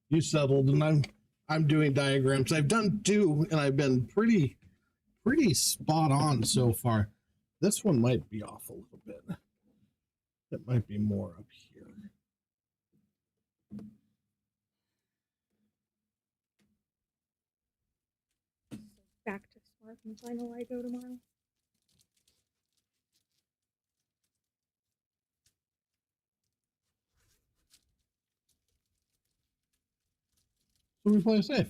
S4: You settled, and I'm doing diagrams. I've done two, and I've been pretty spot on so far. This one might be off a little bit. It might be more up here.
S2: Back to Smart and Final I go tomorrow.
S4: So we play safe.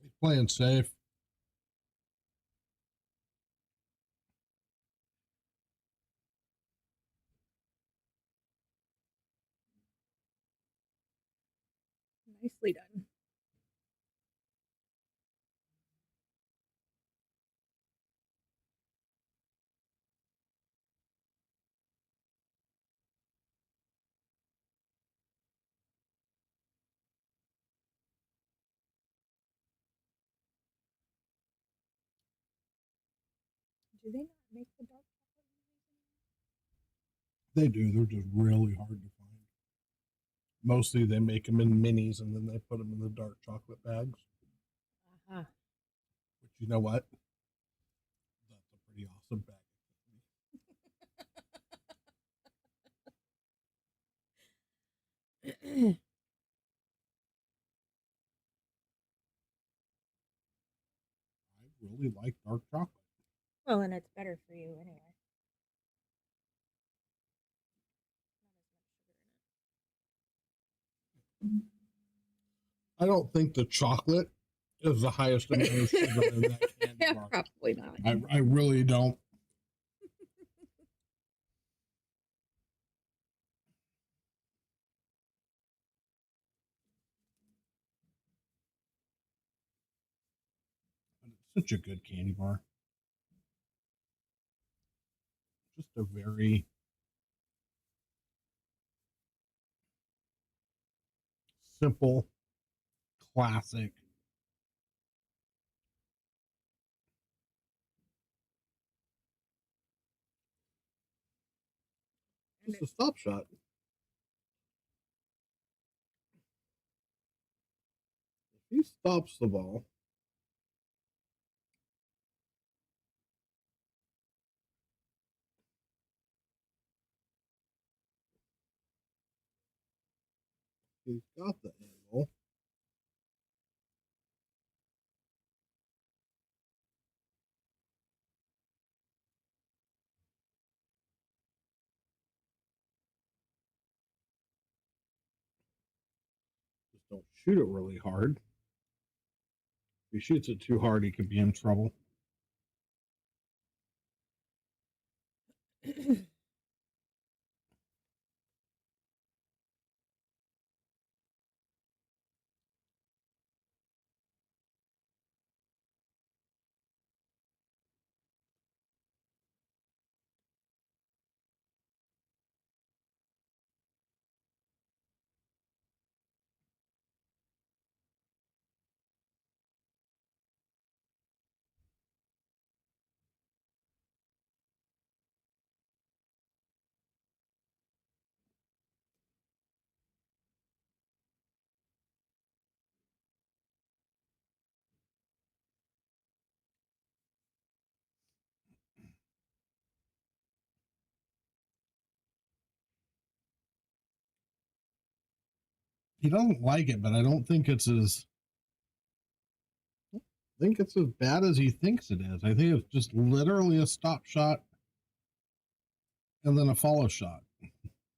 S4: He's playing safe.
S2: Nicely done. Do they not make the dark chocolate
S4: They do. They're just really hard to find. Mostly they make them in minis and then they put them in the dark chocolate bags.
S2: Uh-huh.
S4: But you know what? That's a pretty awesome bag. I really like dark chocolate.
S2: Well, and it's better for you anyway.
S4: I don't think the chocolate is the highest amount of sugar in that candy
S2: Yeah,
S4: bar.
S2: probably not.
S4: I really don't. But it's Such a good candy bar. Just a very simple, classic.
S1: Just a stop shot. If he stops the ball, he's got the angle. Just don't shoot it really hard. If he shoots it too hard, he could be in trouble. He doesn't like it, but I don't think it's as bad as he thinks it is. I think it's just literally a stop shot and then a follow shot.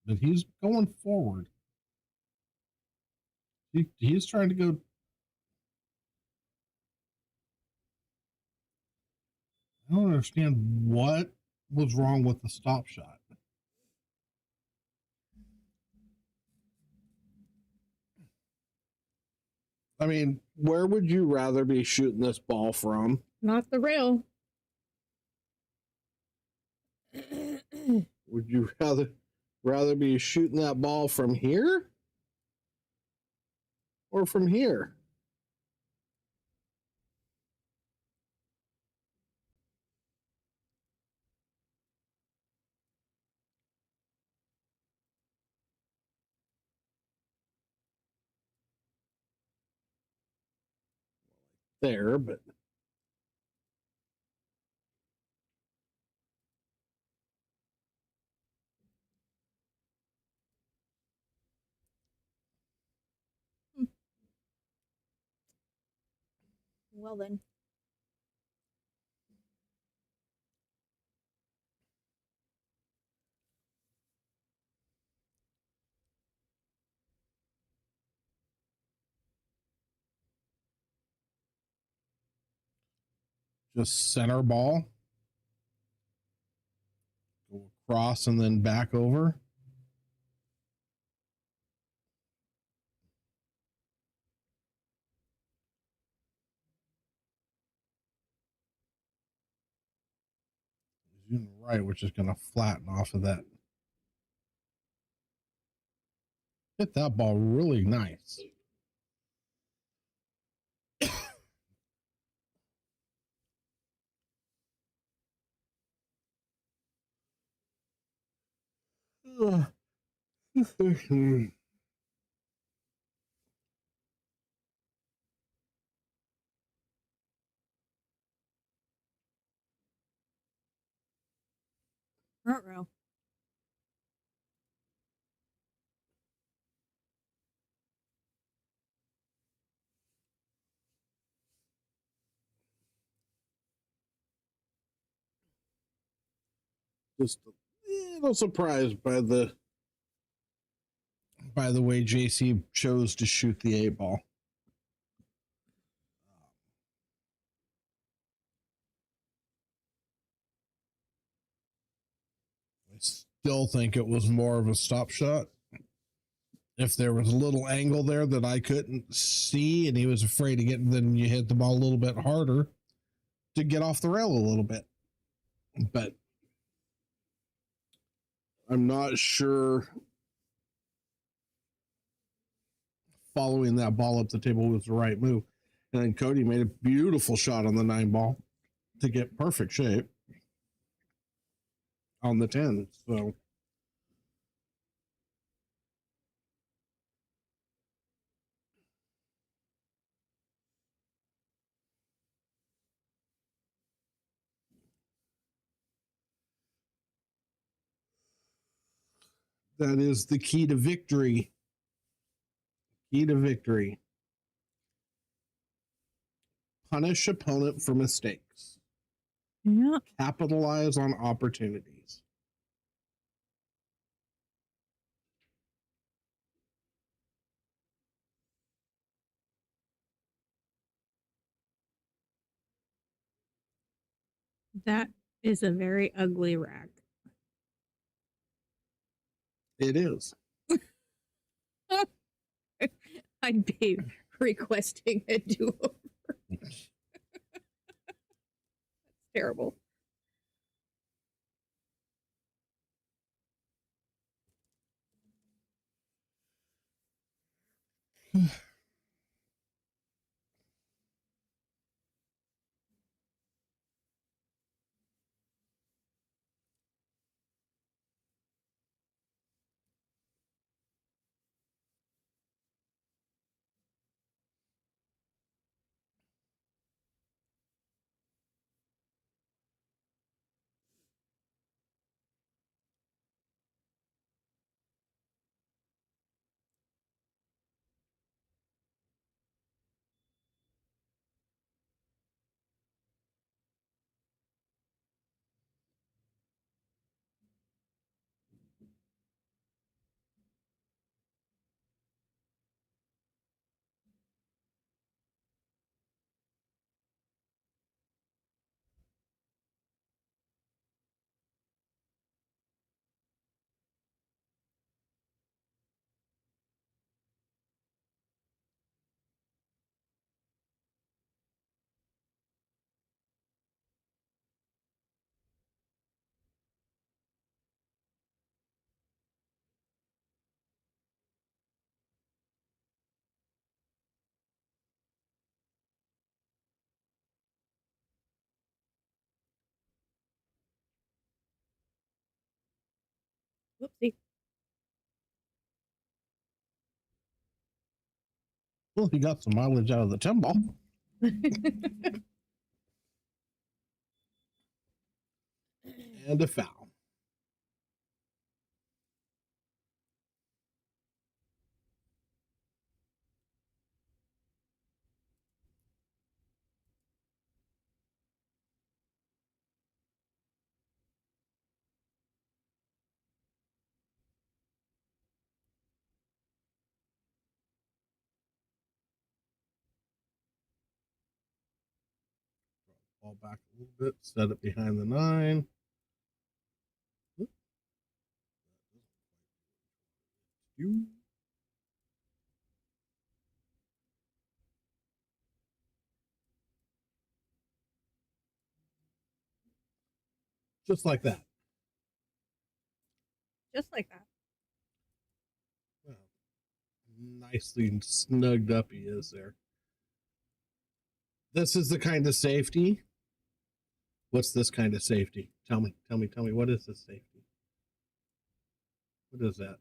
S1: But he's going forward. He's trying to go. I don't understand what was wrong with the stop shot. I mean, where would you rather be shooting this ball from?
S2: Not the rail.
S1: Would you rather be shooting that ball from here or from here? There, but
S2: Well then.
S4: Just center ball. Go across and then back over. Using the right, which is going to flatten off of that. Hit that ball really nice.
S2: Front row.
S1: just a little surprised by the
S4: way JC chose to shoot the 8-ball. I still think it was more of a stop shot. If there was a little angle there that I couldn't see and he was afraid of getting, then you hit the ball a little bit harder. to get off the rail a little bit. But I'm not sure following that ball up the table was the right move. And then Cody made a beautiful shot on the 9 ball to get perfect shape on the 10. So that is the key to victory. Key to victory. Punish opponent for mistakes.
S2: Yeah.
S4: Capitalize on opportunities.
S5: That is a very ugly rack.
S4: It is.
S5: I'd be requesting a do-over. That's terrible. Whoopsie.
S4: Well, he got some mileage out of the 10 ball. And a foul. Ball back a little bit, set it behind the 9. Just like that.
S5: Just like that.
S4: Well, nicely snugged up he is there. This is the kind of safety. What's this kind of safety? Tell me. What is this safety? What is that?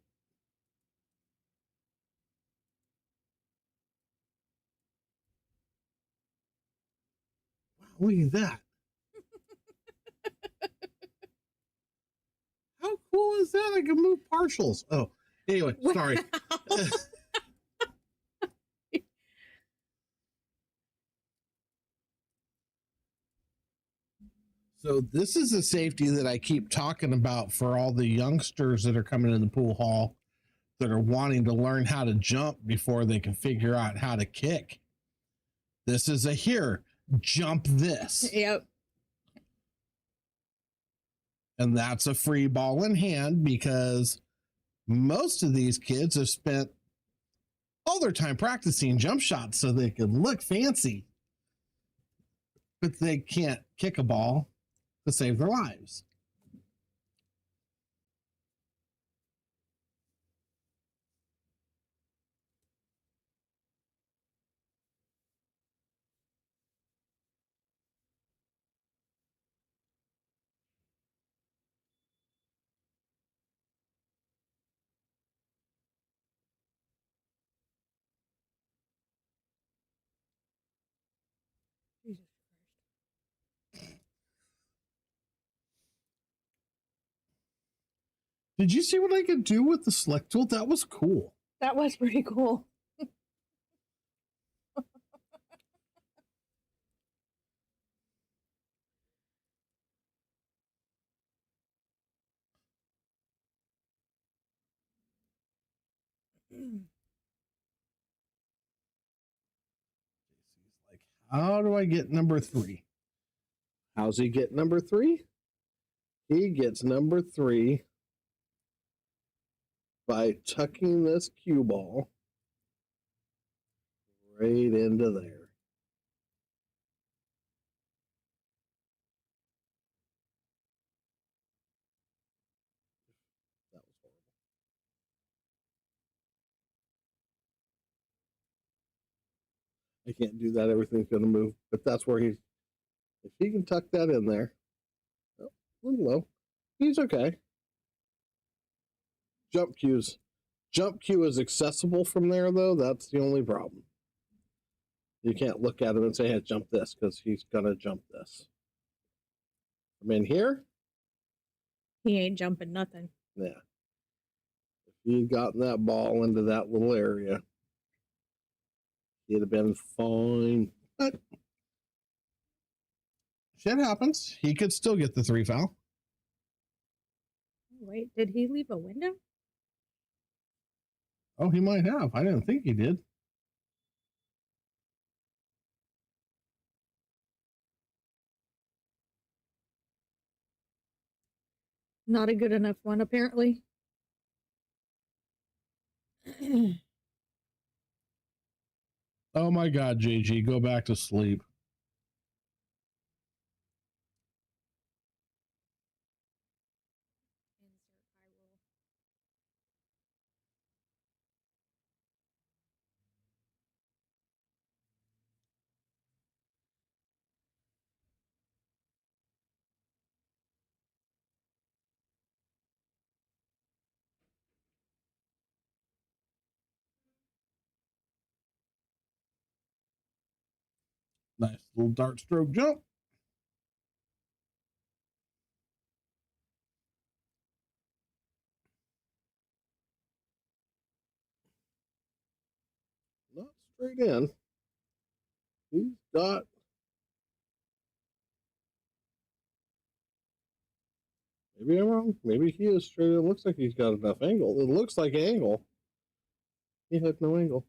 S4: Wow, look at that. How cool is that? I can move partials. Oh, anyway, sorry. So this is a safety that I keep talking about for all the youngsters that are coming in the pool hall that are wanting to learn how to jump before they can figure out how to kick. This is a here, jump this.
S5: Yep.
S4: And that's a free ball in hand because most of these kids have spent all their time practicing jump shots so they can look fancy. but they can't kick a ball to save their lives.
S5: Jesus
S4: Did you see what I could do with the select tool? That was cool.
S2: That was pretty cool.
S4: Like, how do I get number 3?
S1: How's he get number 3? He gets number 3 by tucking this cue ball right into there. That was horrible. I can't do that. Everything's going to move. But that's where if he can tuck that in there, oh, a little low, he's okay. Jump cues. Jump cue is accessible from there, though. That's the only problem. You can't look at him and say, hey, jump this, because he's going to jump this. From in here,
S5: He ain't jumping nothing.
S1: yeah. If he'd gotten that ball into that little area, he'd have been fine. But
S4: shit happens. He could still get the 3 foul.
S5: Wait, did he leave a window?
S4: Oh, he might have. I didn't think he did.
S2: Not a good enough one, apparently.
S4: Oh my God, JG, go back to sleep. Nice little dart stroke jump.
S1: Not straight in. He's got. Maybe I'm wrong. Maybe he is straight in. It looks like he's got enough angle. It looks like angle. He had no angle.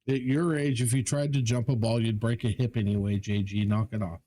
S4: At your age, if you tried to jump a ball, you'd break a hip anyway, JG. Knock it off.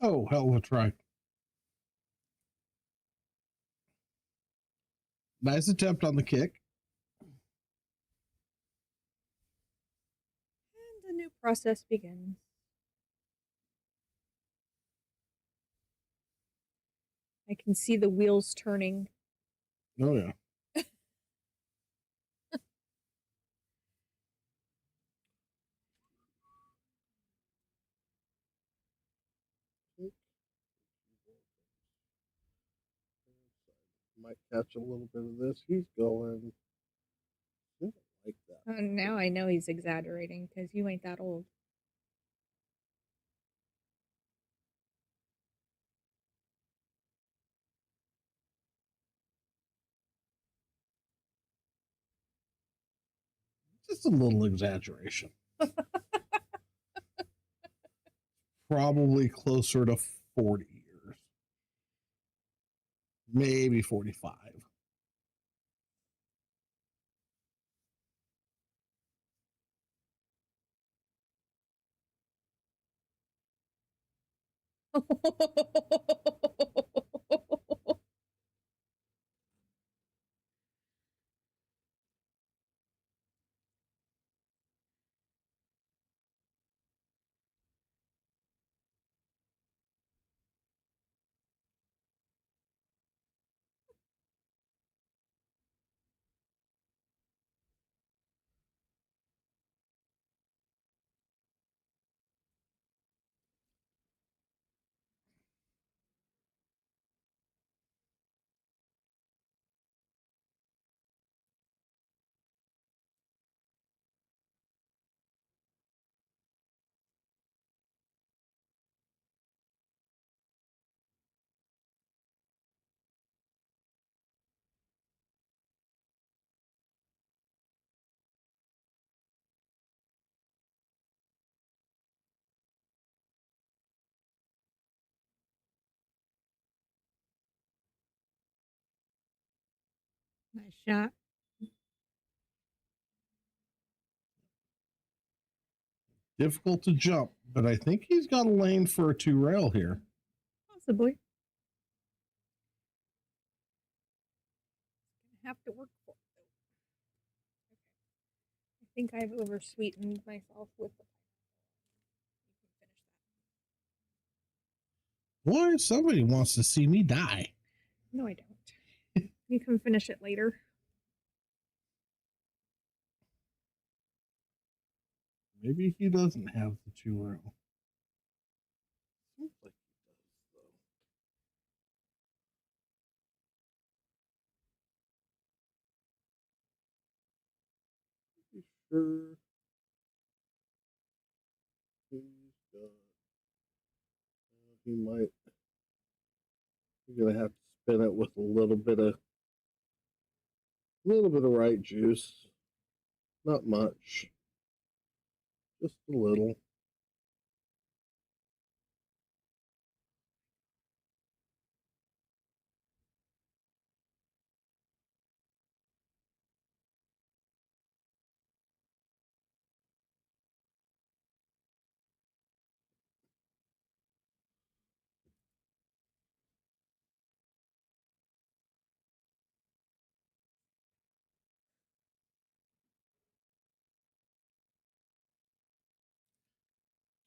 S4: Oh, hell of a try. Nice attempt on the kick.
S5: And the new process begins. I can see the wheels turning.
S4: Oh, yeah.
S1: Might catch a little bit of this. He's going. I don't like that.
S5: Now I know he's exaggerating because you ain't that old.
S4: Just a little exaggeration. Probably closer to 40 years. Maybe 45.
S5: Nice shot.
S4: Difficult to jump, but I think he's got a lane for a 2-rail here.
S5: Possibly. Have to work for it though. Okay. I think I've oversweetened myself with the pineapple. You can finish that.
S4: Boy, somebody wants to see me die.
S5: No, I don't. You can finish it later.
S4: Maybe he doesn't have the 2-rail. Seems like he does, though.
S1: Sure. He's got. He might. You're gonna have to spin it with a little bit of right juice. Not much. Just a little.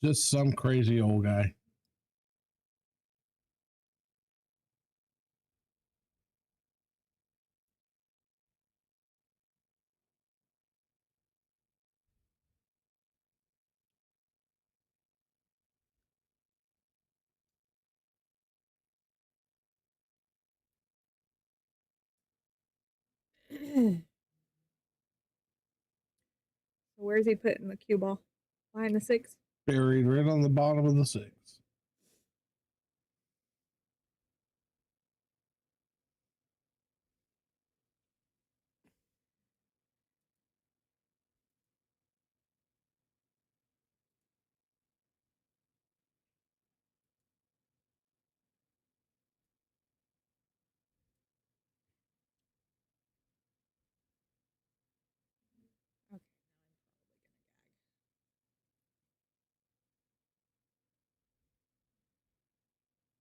S4: Just some crazy old guy.
S5: So where's he putting the cue ball? Behind the 6?
S4: Buried right on the bottom of the 6.
S5: Okay.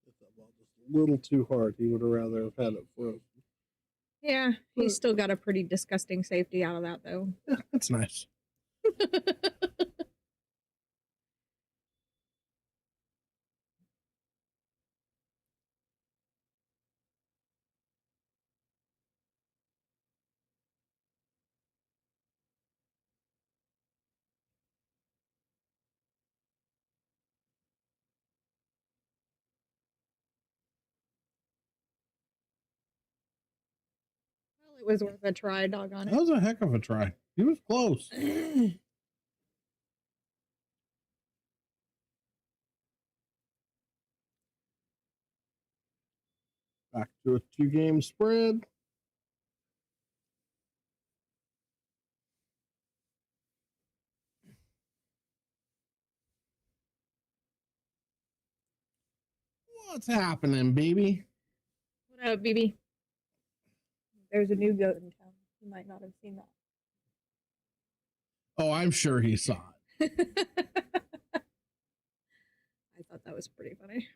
S1: Hit that ball just a little too hard. He would have rather have had it frozen.
S5: Yeah, he's still got a pretty disgusting safety out of that though.
S4: Yeah, that's nice.
S5: It was worth a try, doggone
S4: That was a heck of a try. He was close.
S5: it.
S4: Back to a 2-game spread. What's happening, baby?
S5: What up, BB? There's a new goat in town. You might not have seen that.
S4: Oh, I'm sure he saw it.
S5: I thought that was pretty funny.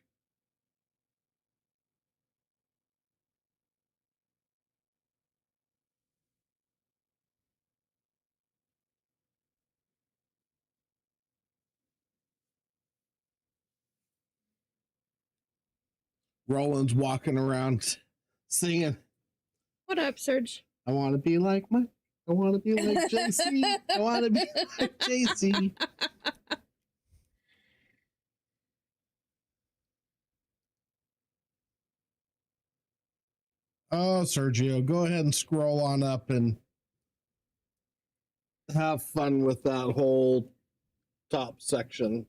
S4: Roland's walking around singing,
S5: What up, Serge?
S4: I want to be like Mike. I want to be like JC. I want to be like JC. Oh, Sergio, go ahead and scroll on up and
S1: Have fun with that whole top section.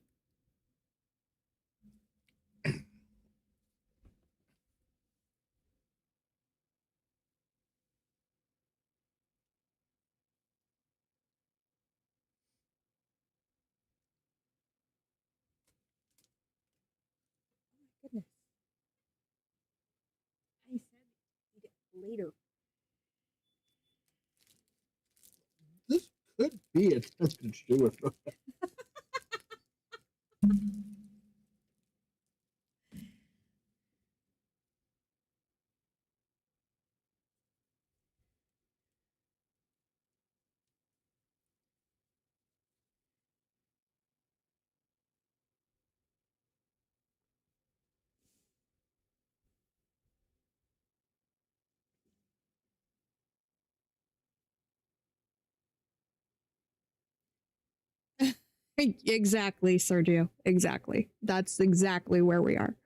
S5: Goodness. I said eat it later.
S1: This could be attempted suicide.
S5: Exactly, Sergio. Exactly. That's exactly where we are.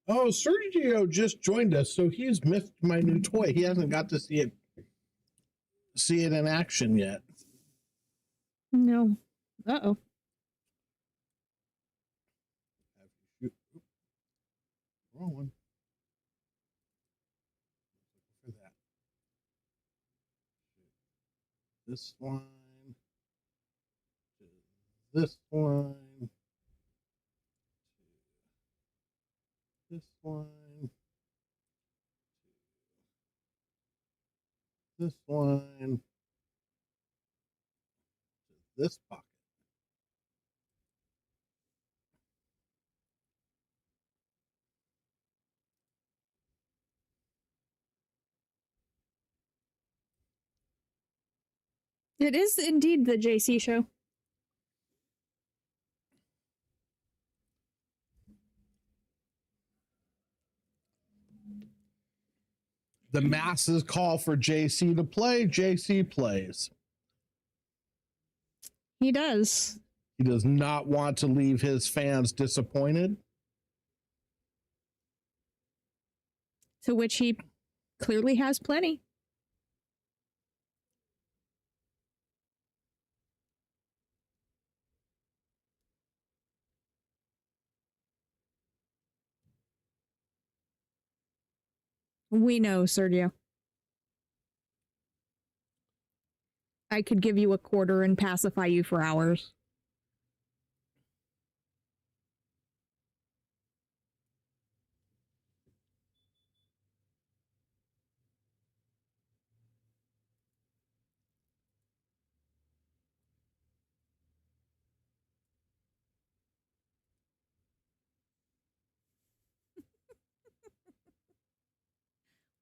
S4: Oh, Sergio just joined us, so he's missed my new toy. He hasn't got to see it in action yet.
S5: No. Uh-oh.
S4: Wrong one. For that. This line. This line. This line. This line. This pocket.
S5: It is indeed the JC show.
S4: The masses call for JC to play. JC plays.
S5: He does.
S4: He does not want to leave his fans disappointed.
S5: To which he clearly has plenty. We know, Sergio. I could give you a quarter and pacify you for hours.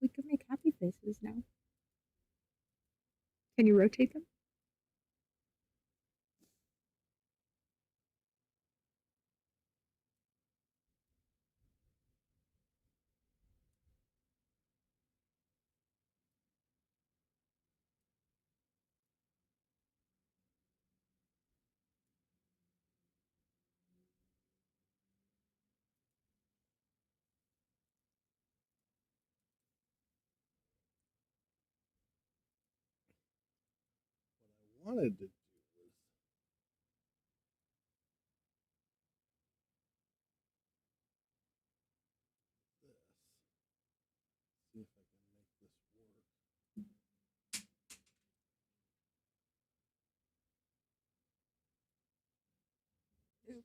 S5: We could make happy faces now. Can you rotate them?
S1: wanted to do was this. See if I can make this work.
S5: Oops.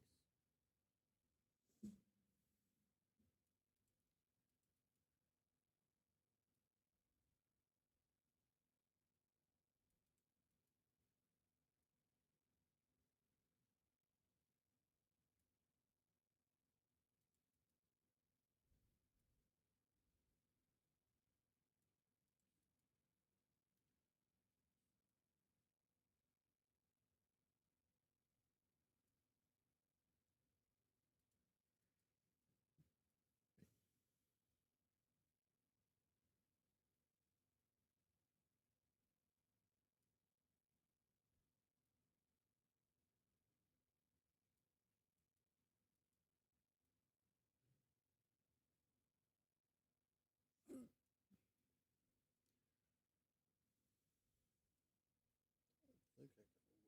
S1: I think I can rotate it though.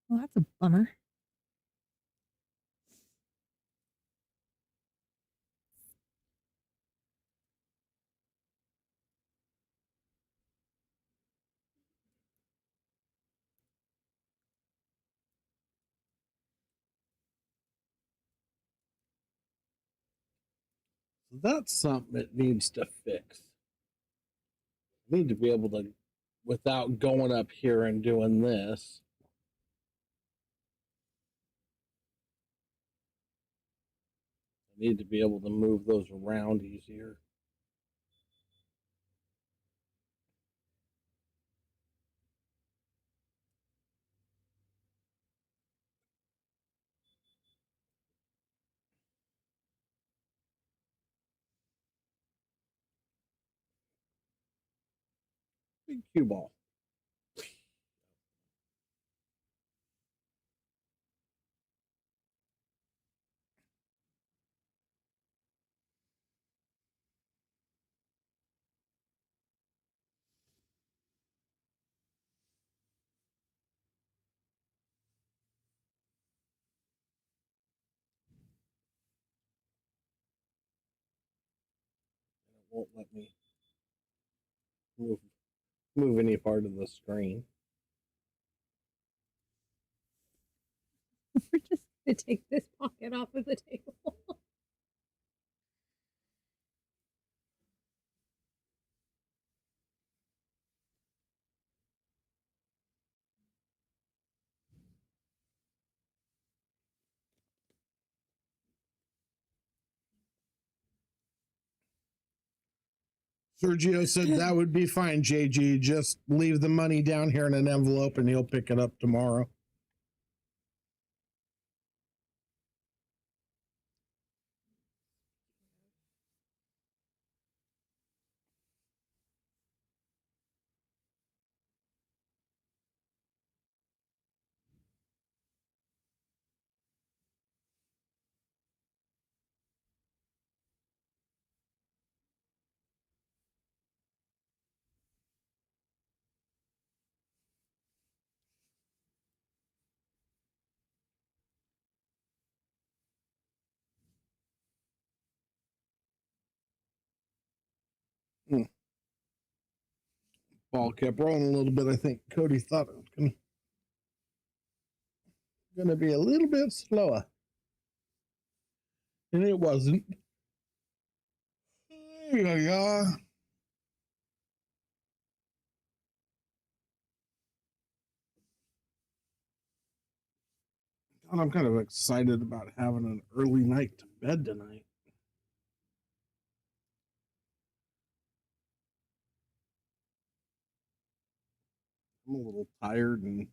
S5: Well, that's a bummer.
S1: So that's something it needs to fix. I need to be able to, without going up here and doing this. I need to be able to move those around easier. Big cue ball. And it won't let me move any part of the screen.
S5: We're just gonna take this pocket off of the table.
S4: Sergio said that would be fine, JG. Just leave the money down here in an envelope and he'll pick it up tomorrow. Ball kept rolling a little bit. I think Cody thought it was gonna be a little bit slower. And it wasn't. Yeah. God, I'm kind of excited about having an early night to bed tonight. I'm a little tired and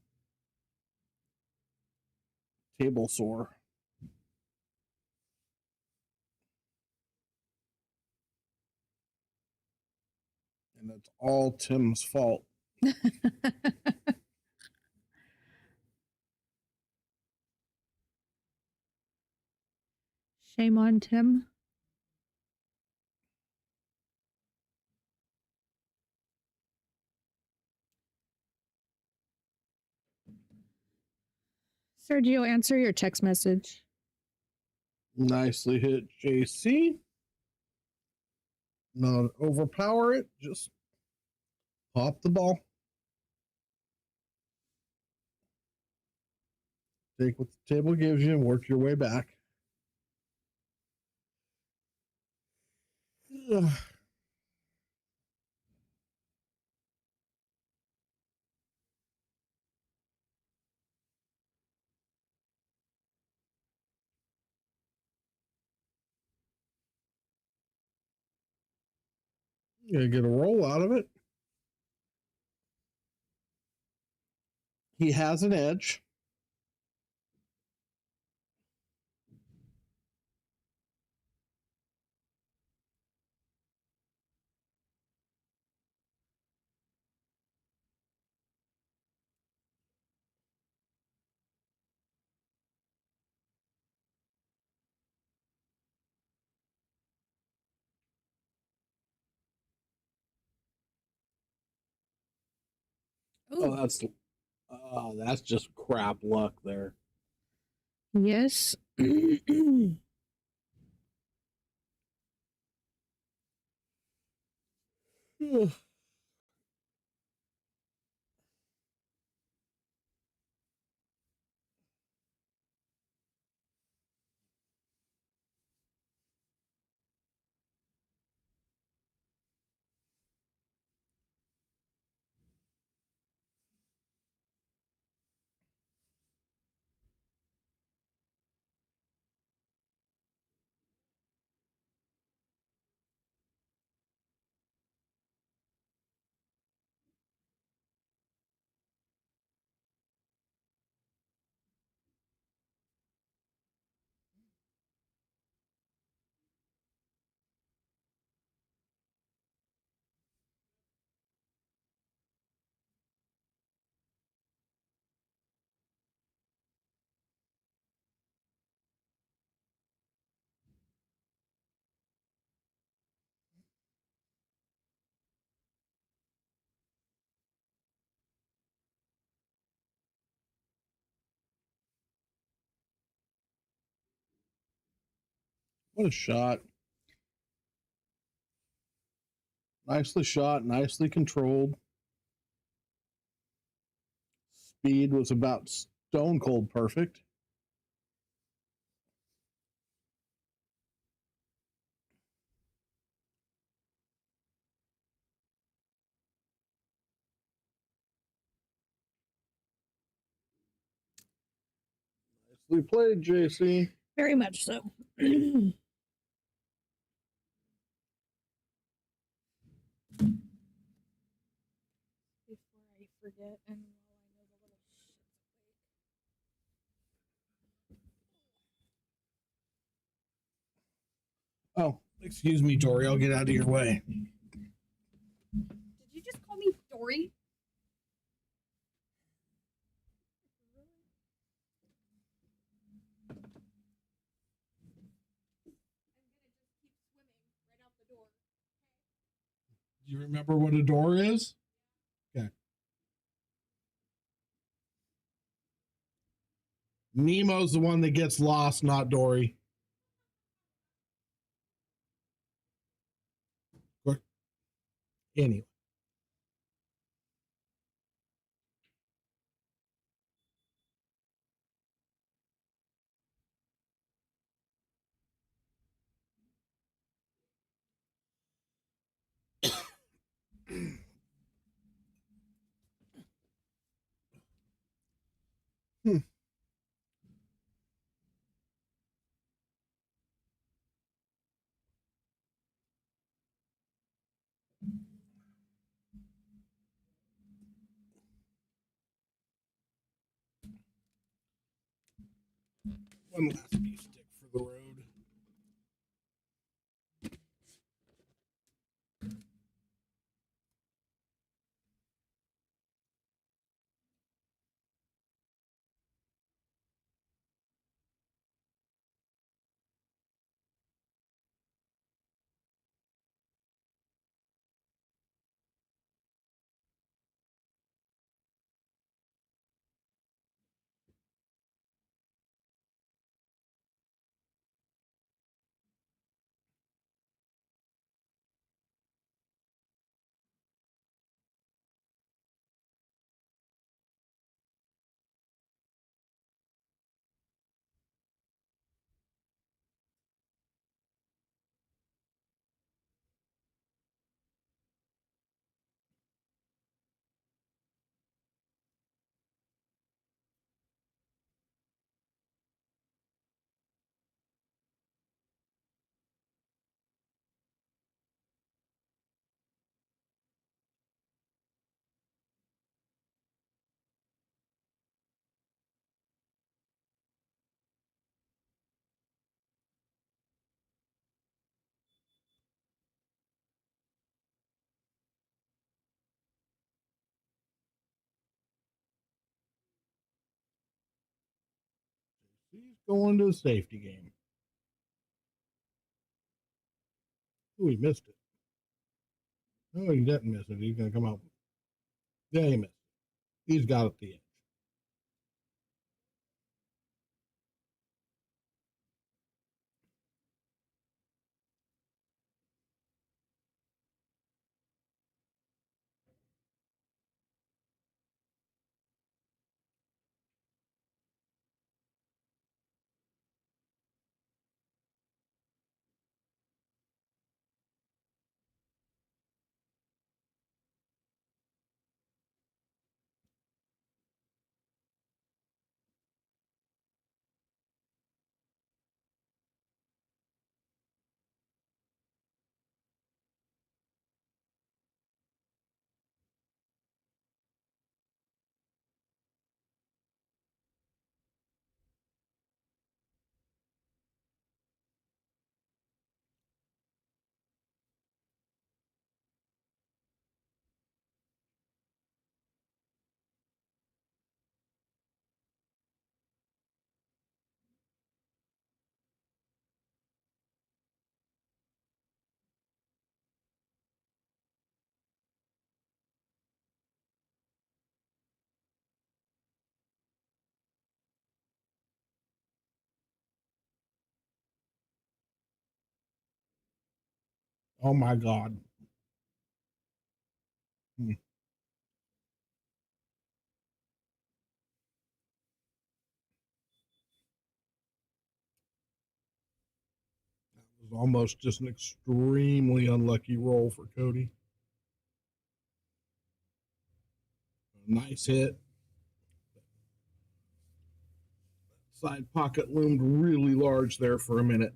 S4: table sore. And it's all Tim's fault.
S5: Shame on Tim. Sergio, answer your text message.
S4: Nicely hit, JC. Not overpower it, just pop the ball. Take what the table gives you and work your way back. Ugh. You're gonna get a roll out of it. He has an edge.
S5: Ooh.
S4: That's just crap luck there.
S5: Yes.
S4: Ugh. What a shot. Nicely shot, nicely controlled. Speed was about stone cold perfect. Nicely played, JC.
S5: Very much so. Before I forget, and while I know the little shit's
S4: Oh, excuse me, Dory. I'll get out of your way.
S5: awake. Did you just call me Dory?
S4: Do you remember what a door is? Okay. Nemo's the one that gets lost, not Dory. Anyway. Hmm. One last beef stick for the road.
S1: He's going to the safety game. Oh, he missed it. No, he didn't miss it. He's going to come out. Yeah, he missed it. He's got it at the edge. Oh my God. That was almost just an extremely unlucky roll for Cody. Nice hit. Side pocket loomed really large there for a minute.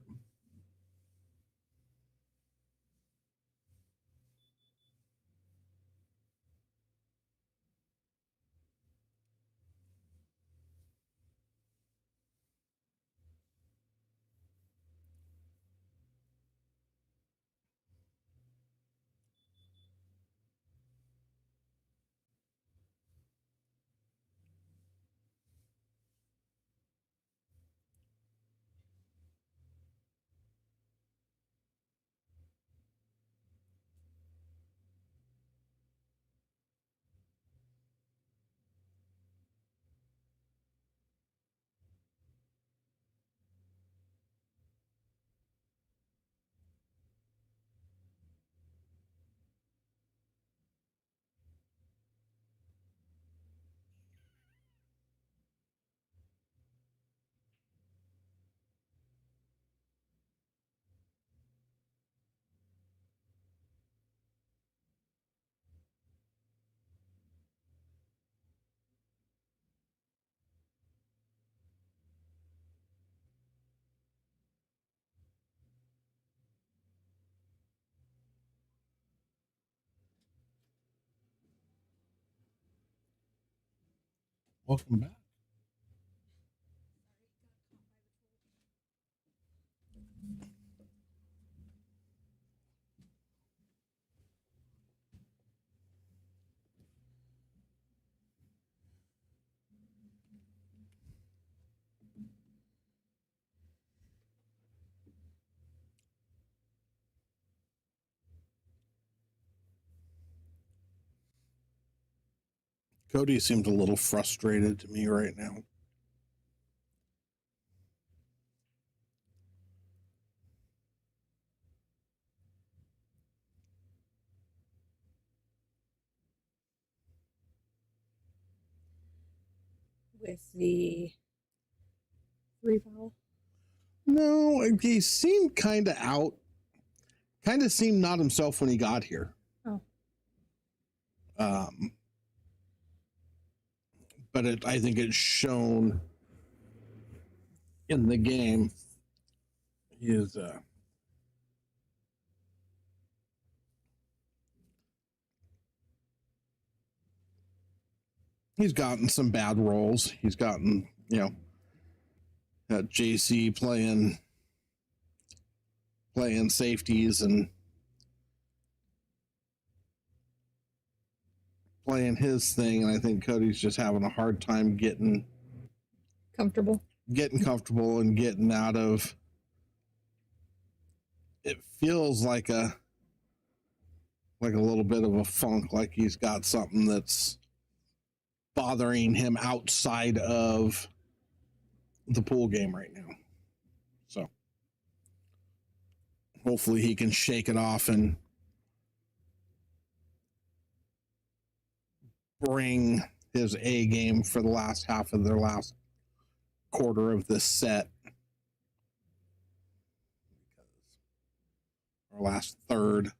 S1: Welcome back. Cody seems a little frustrated to me right now.
S5: With the 3 foul.
S4: No, he seemed kind of out. Kind of seemed not himself when he got here.
S5: Oh.
S4: But I think it's shown in the game. He's gotten some bad roles. He's gotten, JC playing safeties and playing his thing, and I think Cody's just having a hard time getting
S5: Comfortable.
S4: getting comfortable and getting out of. It feels like a little bit of a funk, like he's got something that's bothering him outside of the pool game right now. So hopefully he can shake it off and bring his A game for the last half of their last quarter of this set. Our last third.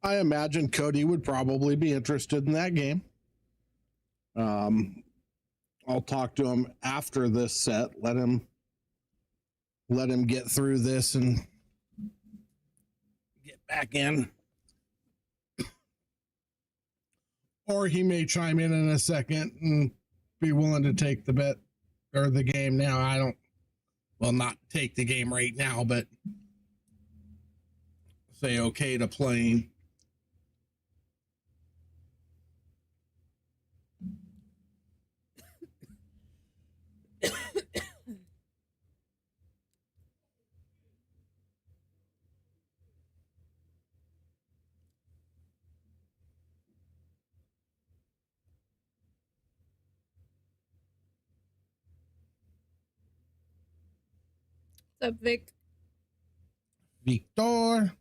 S4: I imagine Cody would probably be interested in that game. I'll talk to him after this set. Let him get through this and get back in. Or he may chime in a second and be willing to take the bet or the game now. Not take the game right now, but say okay to playing.
S5: What's up, Vic?
S4: Victor.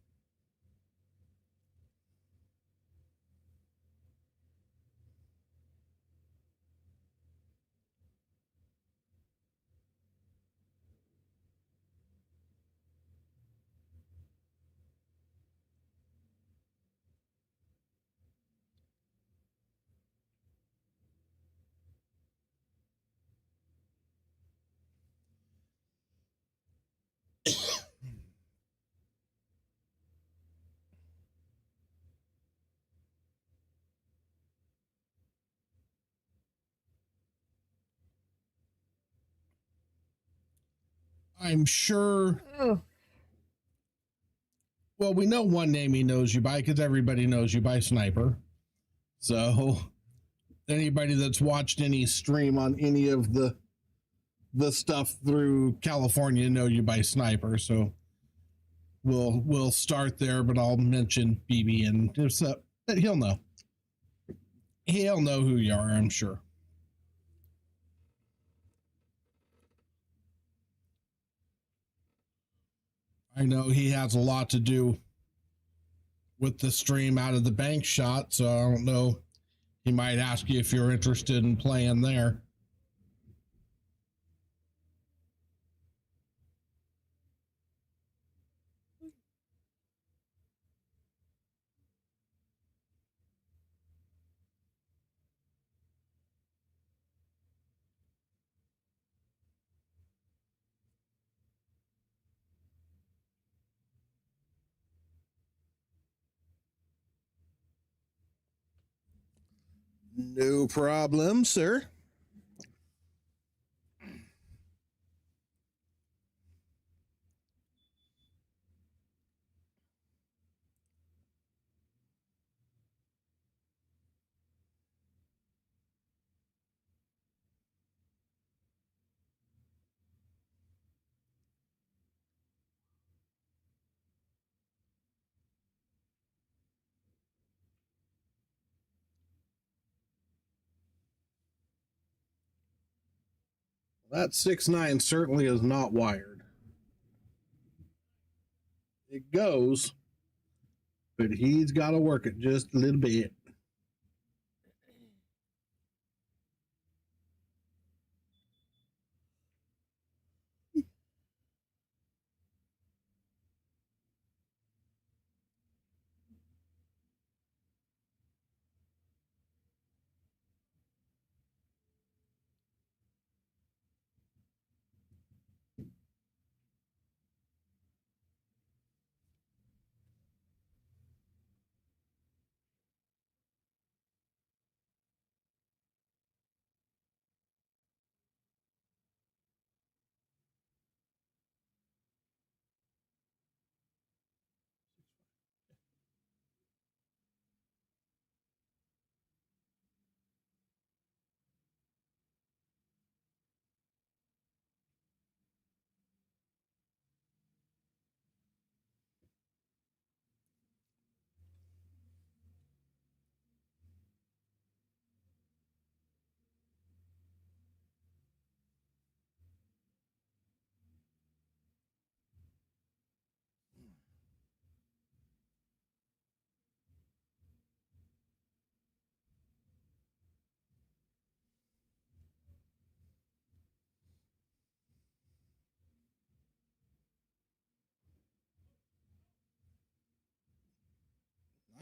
S4: I'm sure.
S5: Oh,
S4: Well, we know one name he knows you by because everybody knows you by Sniper. So anybody that's watched any stream on any of the stuff through California know you by Sniper. So we'll start there, but I'll mention BB and just but he'll know. He'll know who you are, I'm sure. I know he has a lot to do with the stream out of the bank shot, so I don't know. He might ask you if you're interested in playing there. No problem, sir. That 6'9" certainly is not wired. it goes, but he's got to work it just a little bit.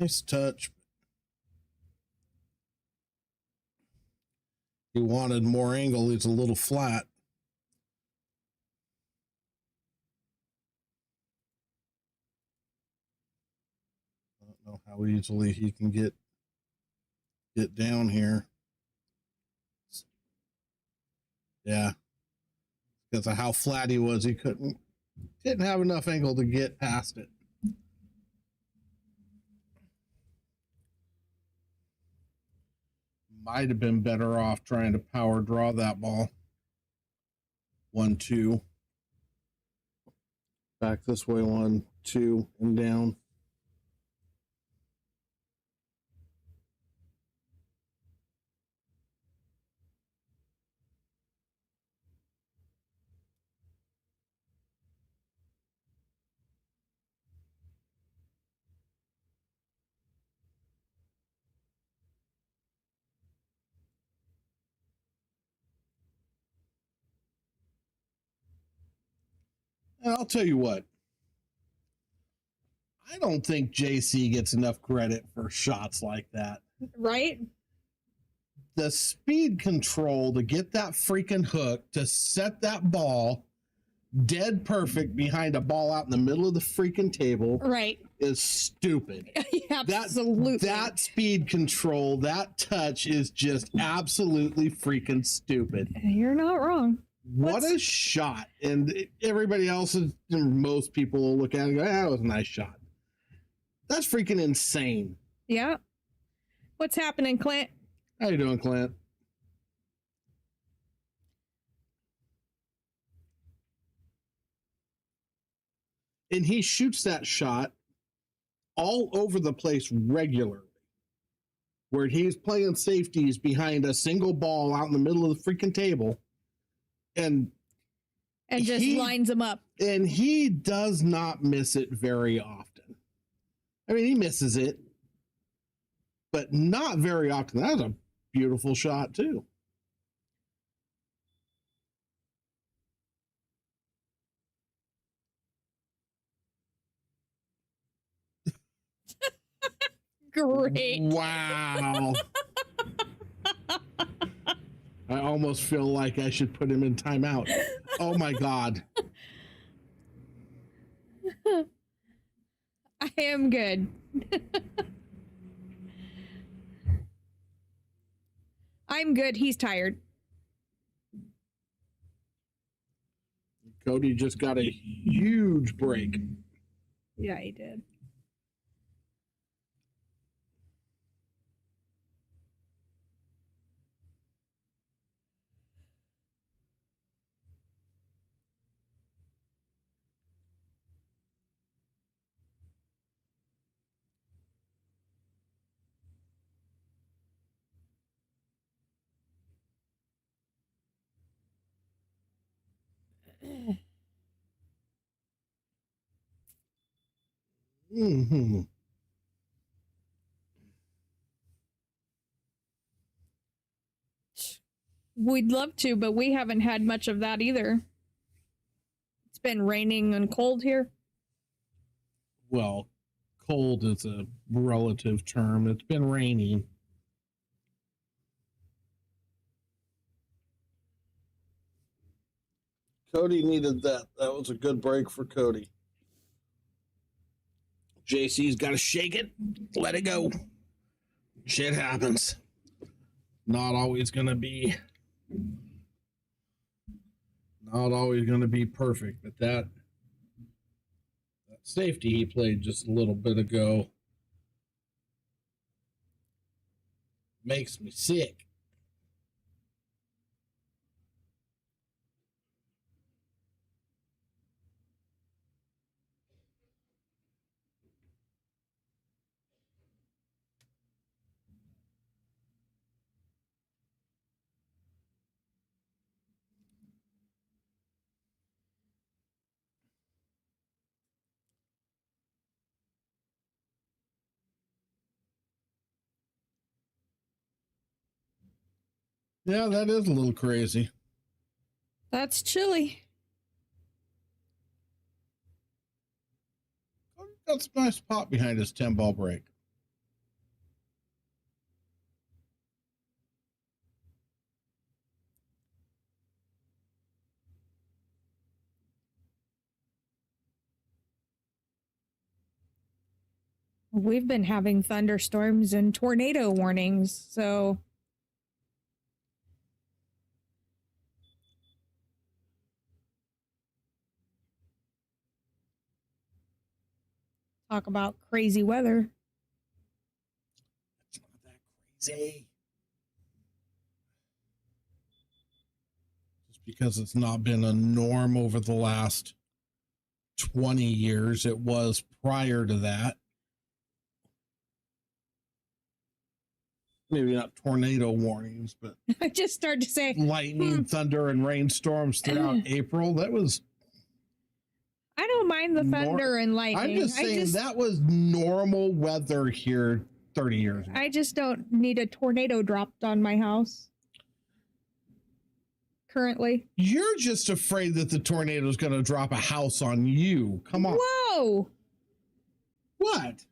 S4: Nice touch. He wanted more angle. He's a little flat. I don't know how easily he can get down here. Yeah. Because of how flat he was, he didn't have enough angle to get past it. Might have been better off trying to power draw that ball. 1-2. Back this way, 1-2, and down. And I'll tell you what, I don't think JC gets enough credit for shots like that.
S5: Right?
S4: The speed control to get that freaking hook, to set that ball dead perfect behind a ball out in the middle of the freaking table,
S5: Right.
S4: is stupid.
S5: Absolutely.
S4: That speed control, that touch is just absolutely freaking stupid.
S5: You're not wrong.
S4: What a shot. And everybody else, most people will look at it and go, that was a nice shot. That's freaking insane.
S5: Yeah. What's happening, Clint?
S4: How you doing, Clint? And he shoots that shot all over the place regularly, where he's playing safeties behind a single ball out in the middle of the freaking table. And
S5: just lines them up.
S4: And he does not miss it very often. I mean, he misses it, but not very often. That was a beautiful shot, too.
S5: Great.
S4: Wow. I almost feel like I should put him in timeout. Oh, my God.
S5: I am good. I'm good. He's tired.
S4: Cody just got a huge break.
S5: Yeah, he did.
S4: Mm-hmm.
S5: We'd love to, but we haven't had much of that either. It's been raining and cold here.
S4: Well, cold is a relative term. It's been raining.
S1: Cody needed that. That was a good break for Cody.
S4: JC's got to shake it, let it go. Shit happens. Not always going to be perfect, but that safety he played just a little bit ago makes me sick. Yeah, that is a little crazy.
S5: That's chilly.
S4: Got some nice pop behind his 10-ball break.
S5: We've been having thunderstorms and tornado warnings, so talk about crazy weather.
S4: It's not that crazy. Just because it's not been a norm over the last 20 years, it was prior to that. Maybe not tornado warnings, but
S5: I just started to say,
S4: lightning, thunder, and rainstorms throughout April. That was,
S5: I don't mind the thunder and lightning.
S4: I'm just saying that was normal weather here 30 years ago.
S5: I just don't need a tornado dropped on my house. Currently.
S4: You're just afraid that the tornado is going to drop a house on you. Come on.
S5: Whoa!
S4: What?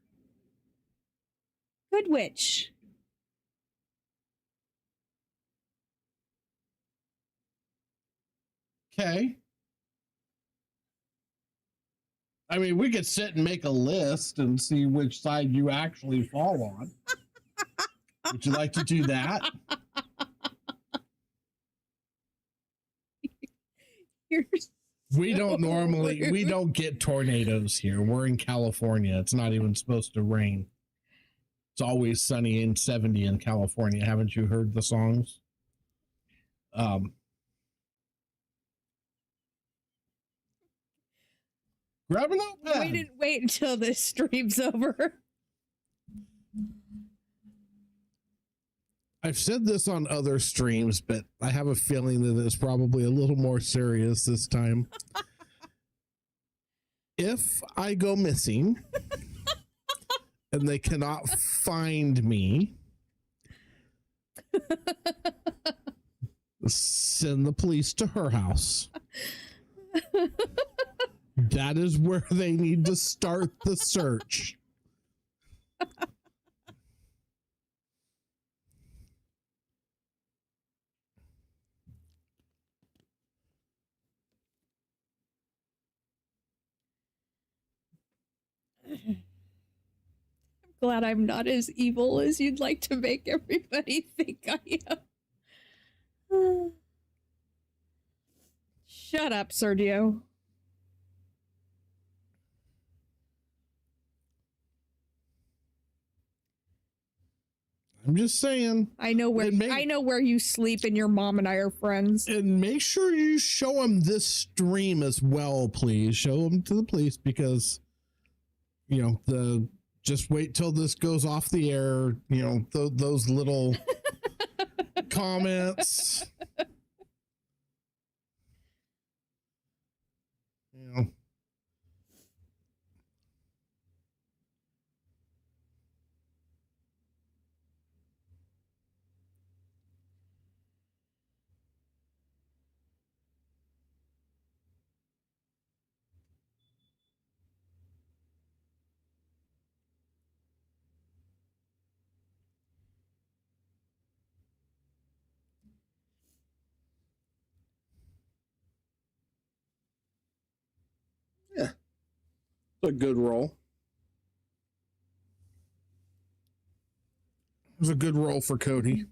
S5: Good witch.
S4: Okay. I mean, we could sit and make a list and see which side you actually fall on. Would you like to do that? We don't get tornadoes here. We're in California. It's not even supposed to rain. It's always sunny and 70 in California. Haven't you heard the songs? Grab a notepad.
S5: Wait until this stream's over.
S4: I've said this on other streams, but I have a feeling that it's probably a little more serious this time. If I go missing and they cannot find me, send the police to her house. That is where they need to start the search.
S5: I'm glad I'm not as evil as you'd like to make everybody think I am. Shut up, Sergio.
S4: I'm just saying.
S5: I know where you sleep, and your mom and I are friends.
S4: And make sure you show them this stream as well, please. Show them to the police because, just wait till this goes off the air. Those little comments. It's a good roll. It was a good roll for Cody.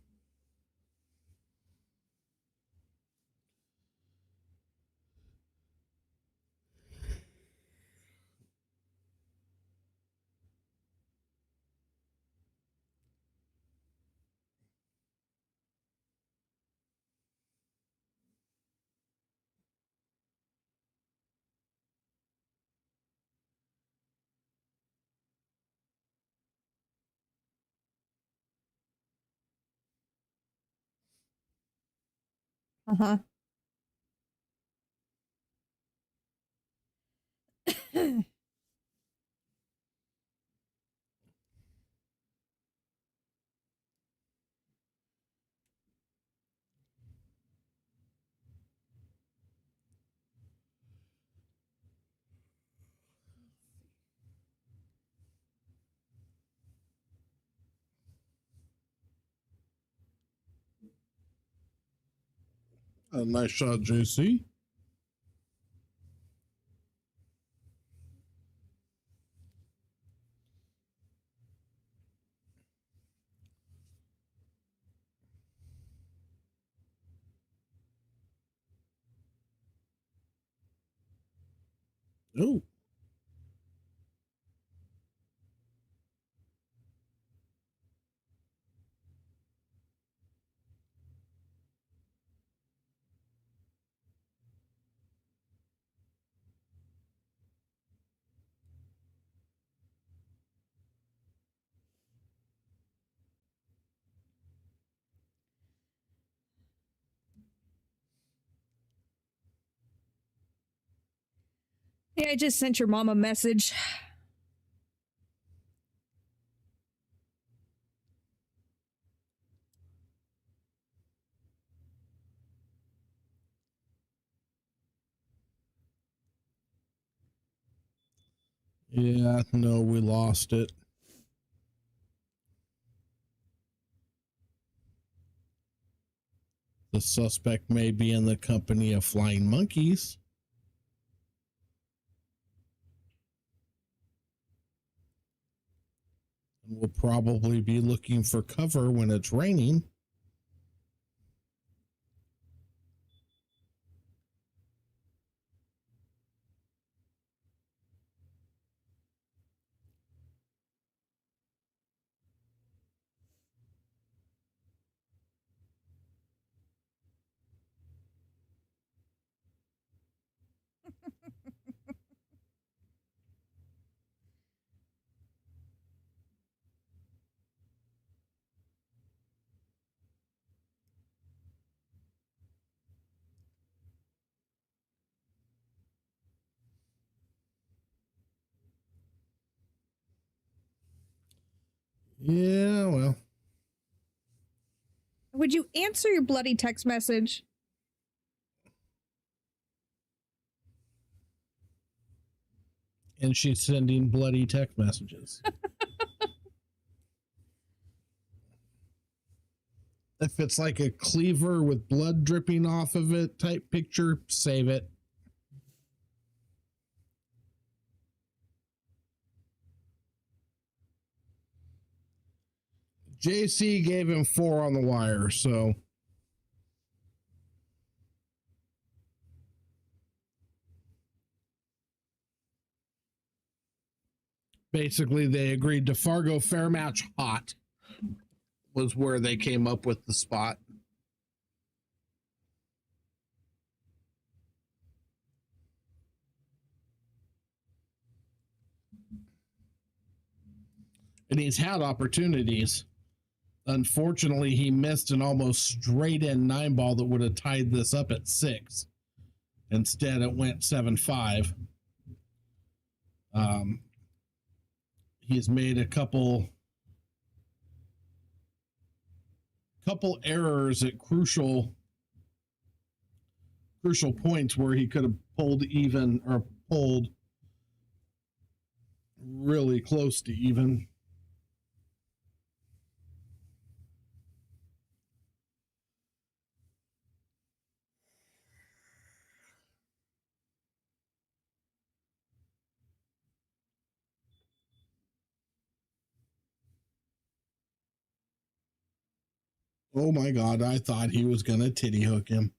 S5: Uh-huh.
S4: A nice shot, JC. Oh.
S5: Yeah, I just sent your mom a message.
S4: Yeah, no, we lost it. The suspect may be in the company of flying monkeys. And will probably be looking for cover when it's raining. Yeah, well.
S5: Would you answer your bloody text message?
S4: And she's sending bloody text messages. If it's like a cleaver with blood dripping off of it type picture, save it. JC gave him 4 on the wire, so basically they agreed to Fargo fair match hot was where they came up with the spot. And he's had opportunities. Unfortunately, he missed an almost straight in 9 ball that would have tied this up at 6. Instead, it went 7-5. He's made a couple errors at crucial points where he could have pulled even or pulled really close to even. Oh my God, I thought he was going to titty hook him.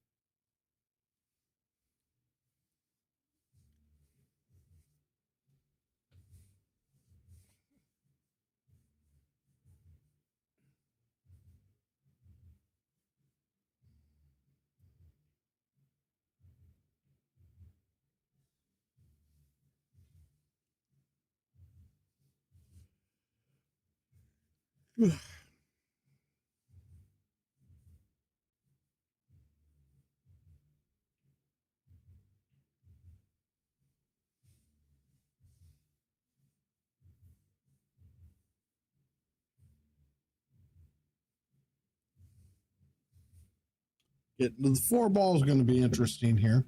S4: The 4 ball is going to be interesting here.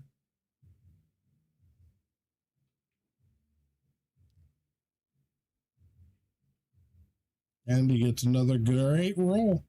S4: And he gets another great roll.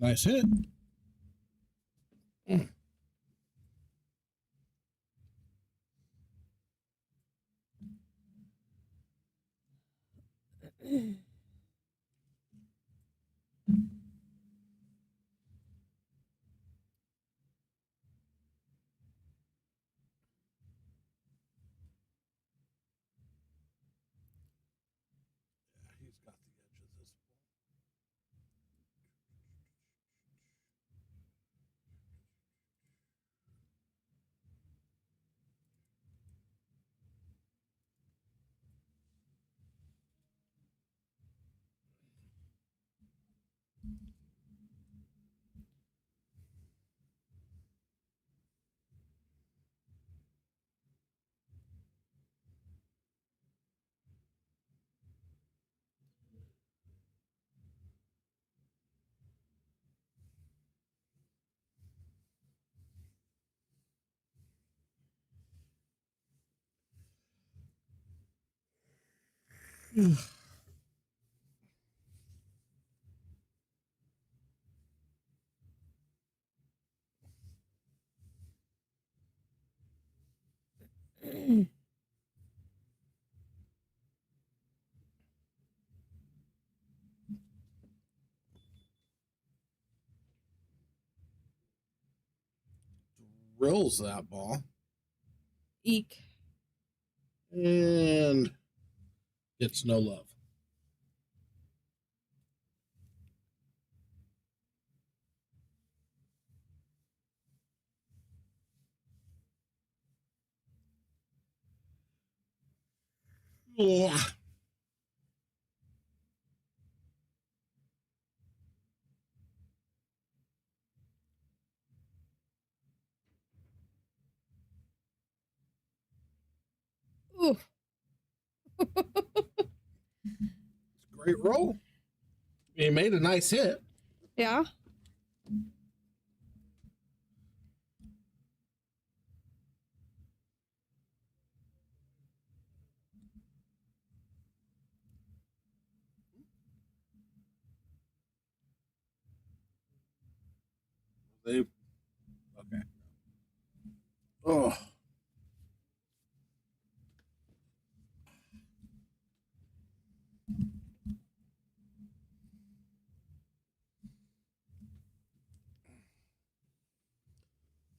S4: Nice hit. He's got the edge of this. Drills that ball.
S5: Eek.
S4: And gets no love. Yeah.
S5: Ooh.
S4: Great roll. He made a nice hit.
S5: Yeah.
S4: They okay. Oh.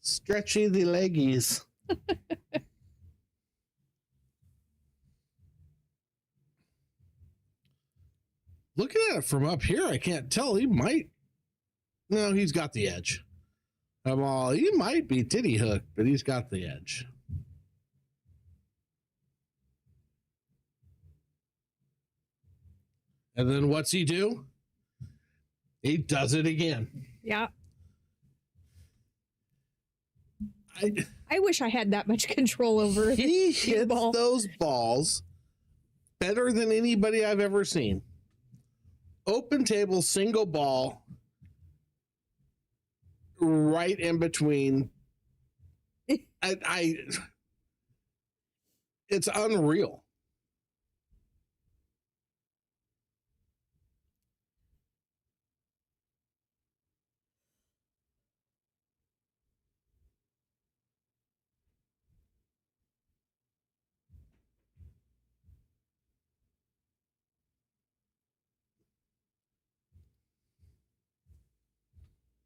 S4: Stretchy the leggies. Looking at it from up here, I can't tell. He might. No, he's got the edge. He might be titty hooked, but he's got the edge. And then what's he do? He does it again.
S5: Yeah.
S4: I
S5: I wish I had that much control over
S4: He
S5: the
S4: hits
S5: ball.
S4: those balls better than anybody I've ever seen. Open table, single ball, right in between. It's unreal.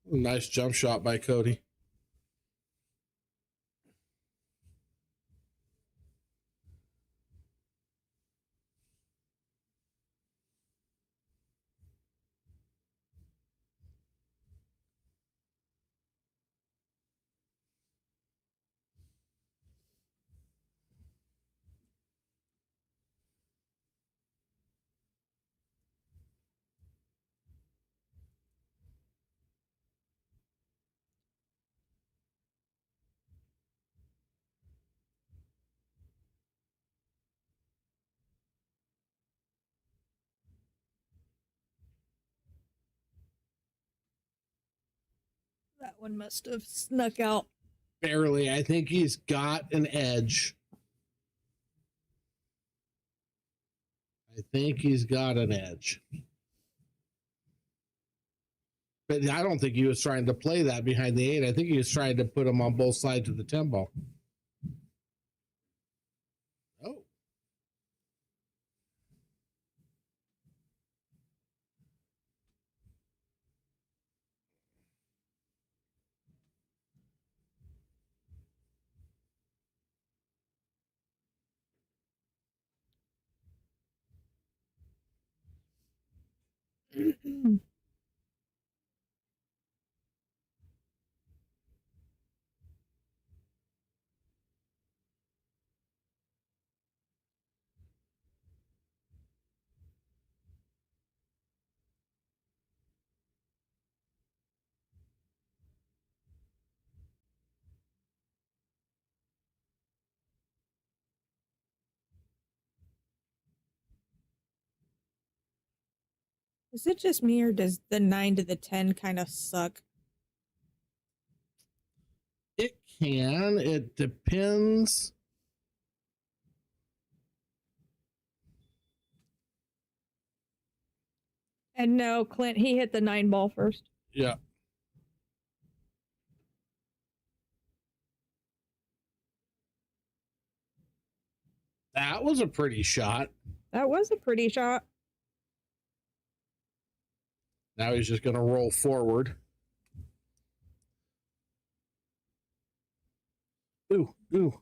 S4: Nice jump shot by Cody.
S5: That one must have snuck out.
S4: Barely. I think he's got an edge. But I don't think he was trying to play that behind the 8. I think he was trying to put him on both sides of the 10 ball. Oh.
S5: Is it just me, or does the 9 to the 10 kind of suck?
S4: It can. It depends.
S5: And no, Clint, he hit the 9 ball first.
S4: Yeah. That was a pretty shot.
S5: That was a pretty shot.
S4: Now he's just going to roll forward. Ooh, ooh.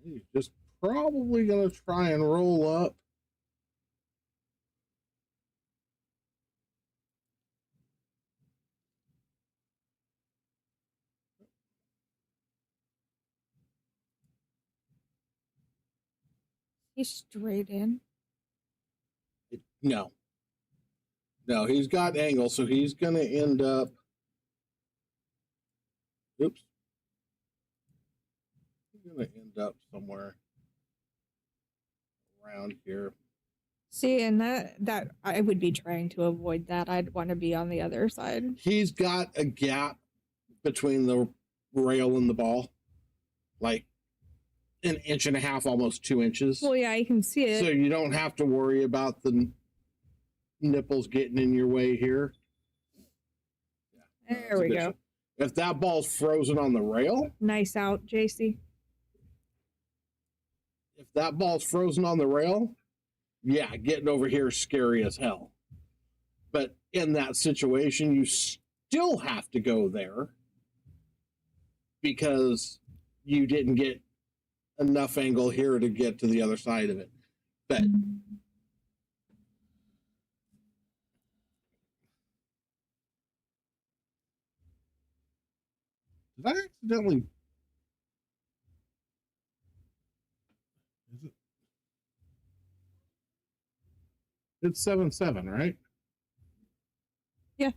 S4: He's just probably going to try and roll up.
S5: He's straight in.
S4: No. No, he's got angle, so he's going to end up. Oops. He's going to end up somewhere around here.
S5: See, and that I would be trying to avoid that. I'd want to be on the other side.
S4: He's got a gap between the rail and the ball, like an inch and a half, almost 2 inches.
S5: Well, yeah, you can see it.
S4: So you don't have to worry about the nipples getting in your way here.
S5: Yeah, there we go.
S4: Shot. If that ball's frozen on the rail.
S5: Nice out, JC.
S4: If that ball's frozen on the rail, yeah, getting over here is scary as hell. But in that situation, you still have to go there because you didn't get enough angle here to get to the other side of it. But Did I accidentally? Is it? It's 7-7, right?
S5: Yeah.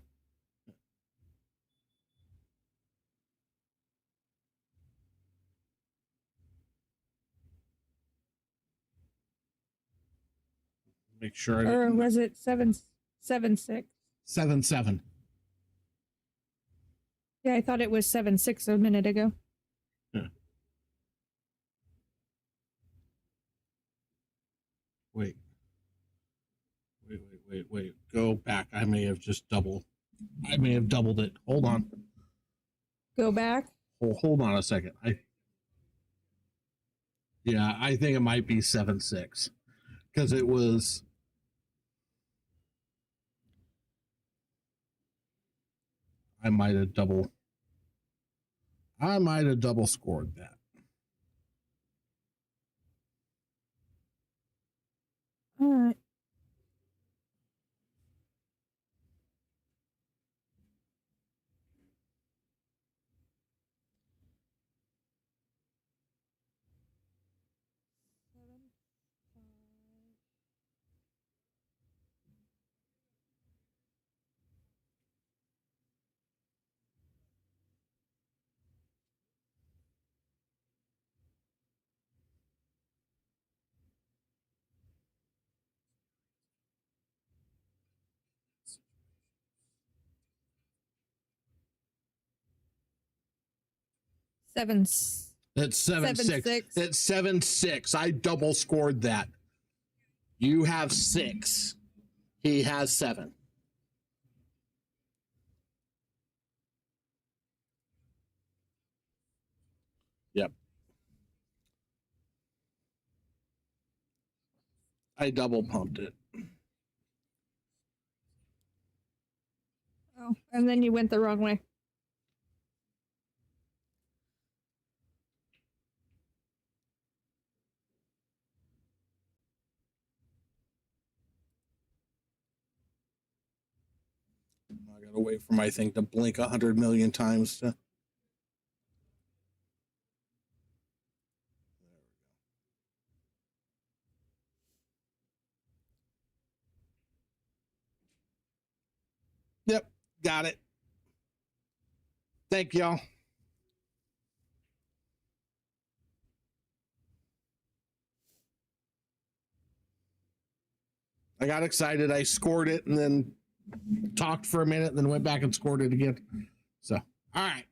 S4: Make sure.
S5: Or was it 7-7-6?
S4: 7-7.
S5: Yeah, I thought it was 7-6 a minute ago.
S4: Yeah. Wait. Go back. I may have doubled it. Hold on.
S5: Go back.
S4: Hold on a second. I think it might be 7-6 because it was. I might have double scored that.
S5: All right. Seven.
S4: That's 7-6.
S5: 7-6.
S4: That's 7-6. I double scored that. You have 6. He has 7. Yep. I double pumped it.
S5: Oh, and then you went the wrong way.
S4: I gotta wait for my thing to blink 100 million times to. Yep, got it. Thank y'all. I got excited. I scored it and then talked for a minute and then went back and scored it again. So, all right.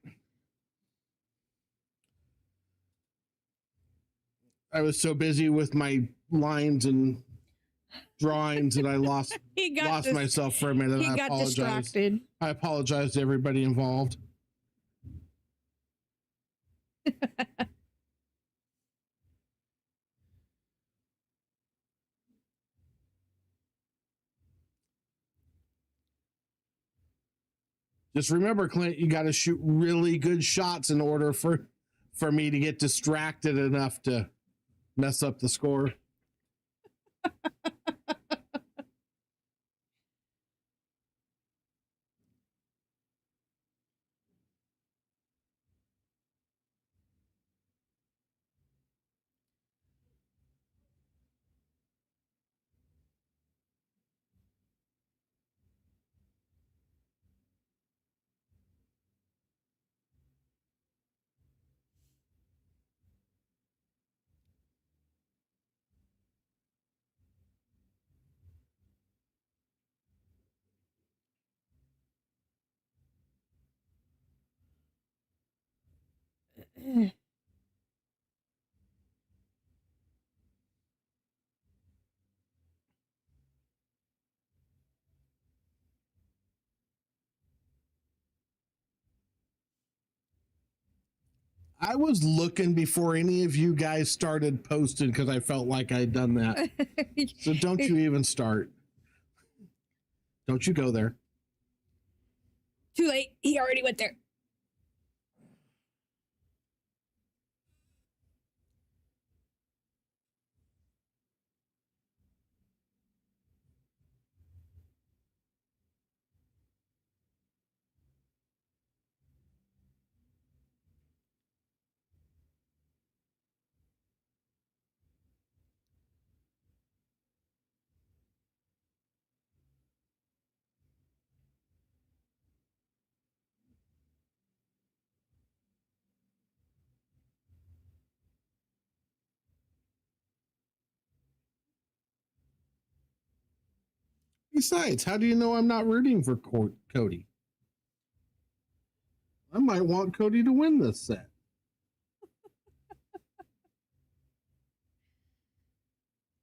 S4: I was so busy with my lines and drawings that I lost myself for a minute.
S5: He got distracted.
S4: I apologize to everybody involved. Just remember, Clint, you got to shoot really good shots in order for me to get distracted enough to mess up the score. I was looking before any of you guys started posting because I felt like I'd done that. So don't you even start. Don't you go there.
S5: Too late. He already went there.
S4: Besides, how do you know I'm not rooting for Cody? I might want Cody to win this set.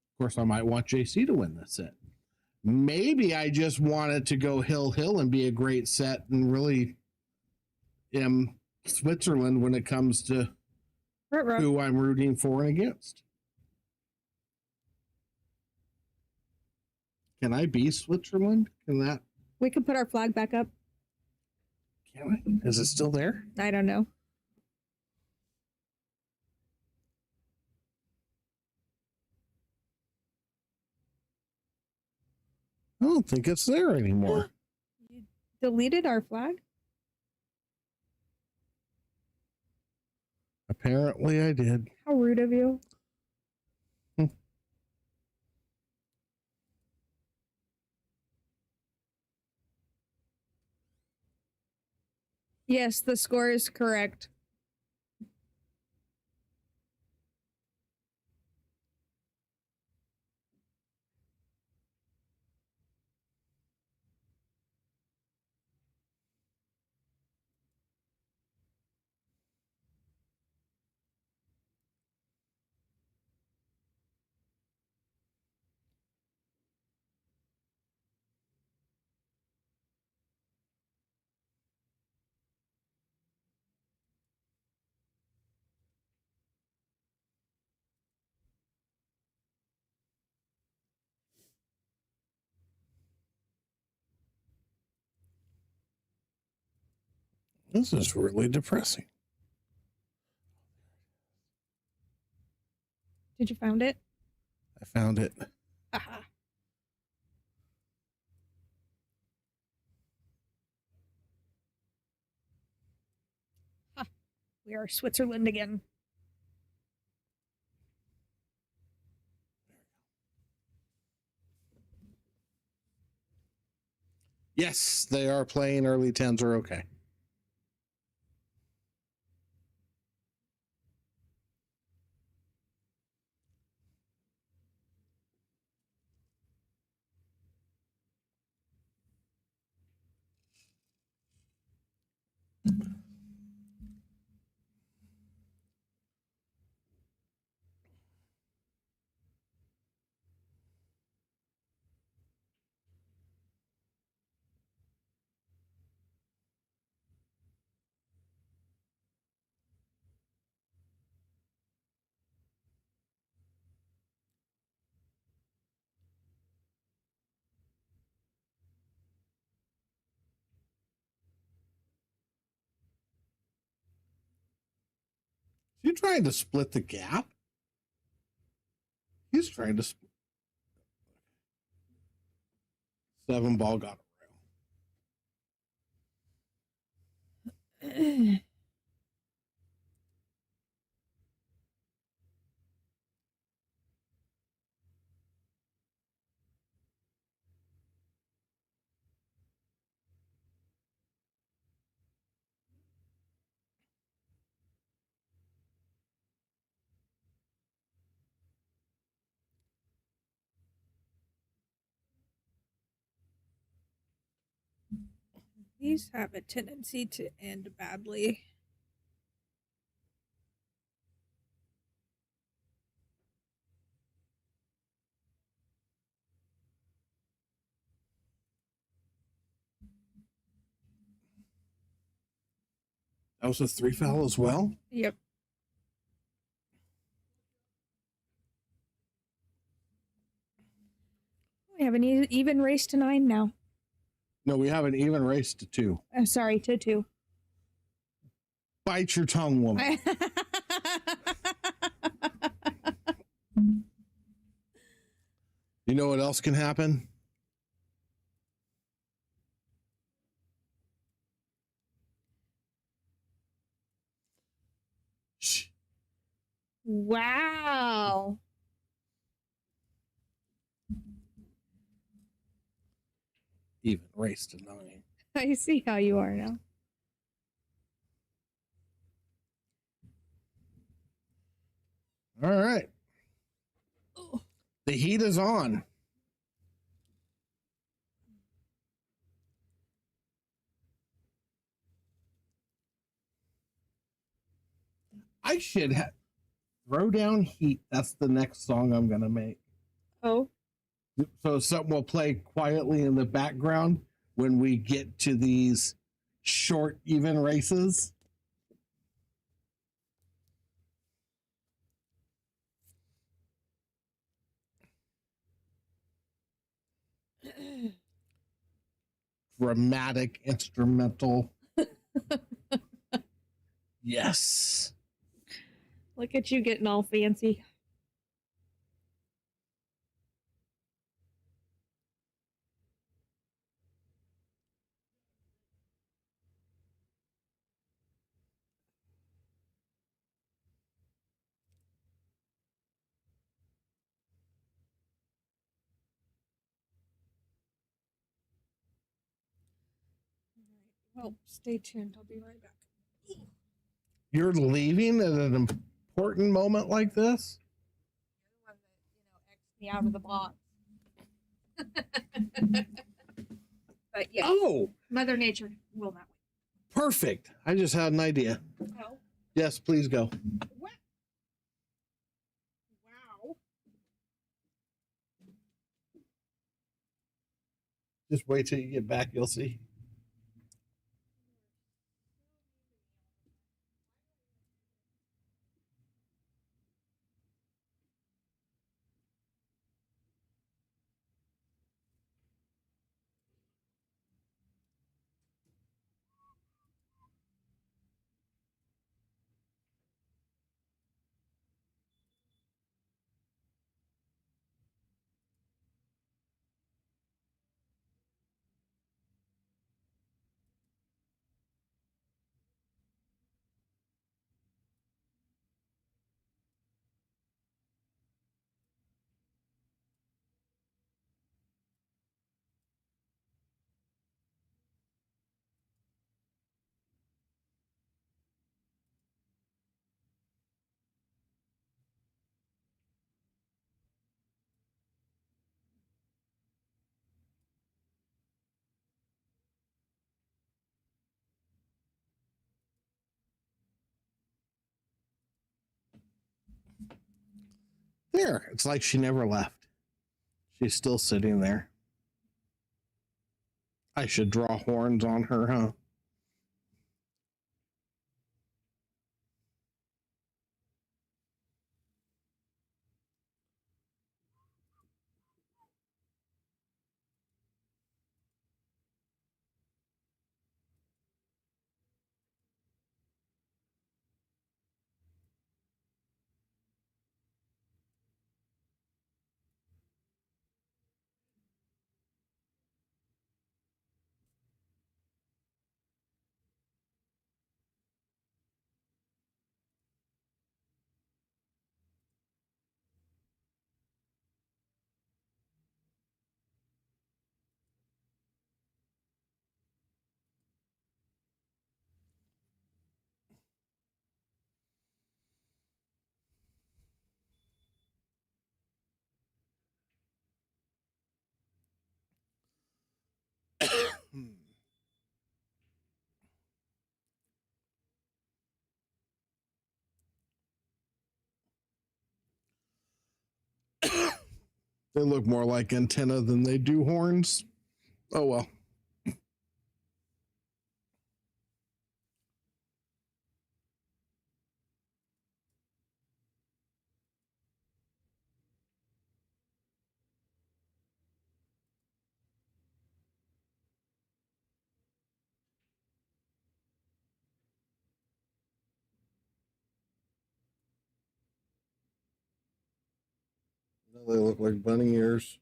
S4: Of course, I might want JC to win this set. Maybe I just want it to go hill and be a great set and really am Switzerland when it comes to who I'm rooting for and against. Can I be Switzerland? Can that?
S5: We could put our flag back up.
S4: Can I? Is it still there?
S5: I don't know.
S4: I don't think it's there anymore.
S5: You deleted our flag?
S4: Apparently I did.
S5: How rude of you. Yes, the score is correct.
S4: This is really depressing.
S5: Did you find it?
S4: I found it.
S5: Aha. Ha. We are Switzerland again.
S4: Yes, they are playing. Early 10s are okay. You trying to split the gap? He's trying to. 7 ball got a rail.
S5: These have a tendency to end badly.
S4: That was a 3 foul as well?
S5: Yep. We have an even race to 9 now.
S4: No, we have an even race to 2.
S5: Sorry, to 2.
S4: Bite your tongue, woman. You know what else can happen? Shh.
S5: Wow.
S4: Even race to 9.
S5: I see how you are now.
S4: All right.
S5: Oh.
S4: The heat is on. I should have throw down heat. That's the next song I'm gonna make.
S2: Oh,
S4: So something will play quietly in the background when we get to these short, even races. Dramatic instrumental. Yes.
S2: look at you getting all fancy.
S5: Well, stay tuned. I'll be right back.
S4: You're leaving at an important moment like this?
S5: Me out of the box. But yeah,
S4: Oh,
S5: Mother Nature will not
S4: perfect. I just had an idea.
S5: win. Oh,
S4: Yes, please go.
S5: wow. Wow.
S4: Just wait till you get back, you'll see. There. It's like she never left. She's still sitting there. I should draw horns on her, huh? They look more like antenna than they do horns. Oh well. They look like bunny ears.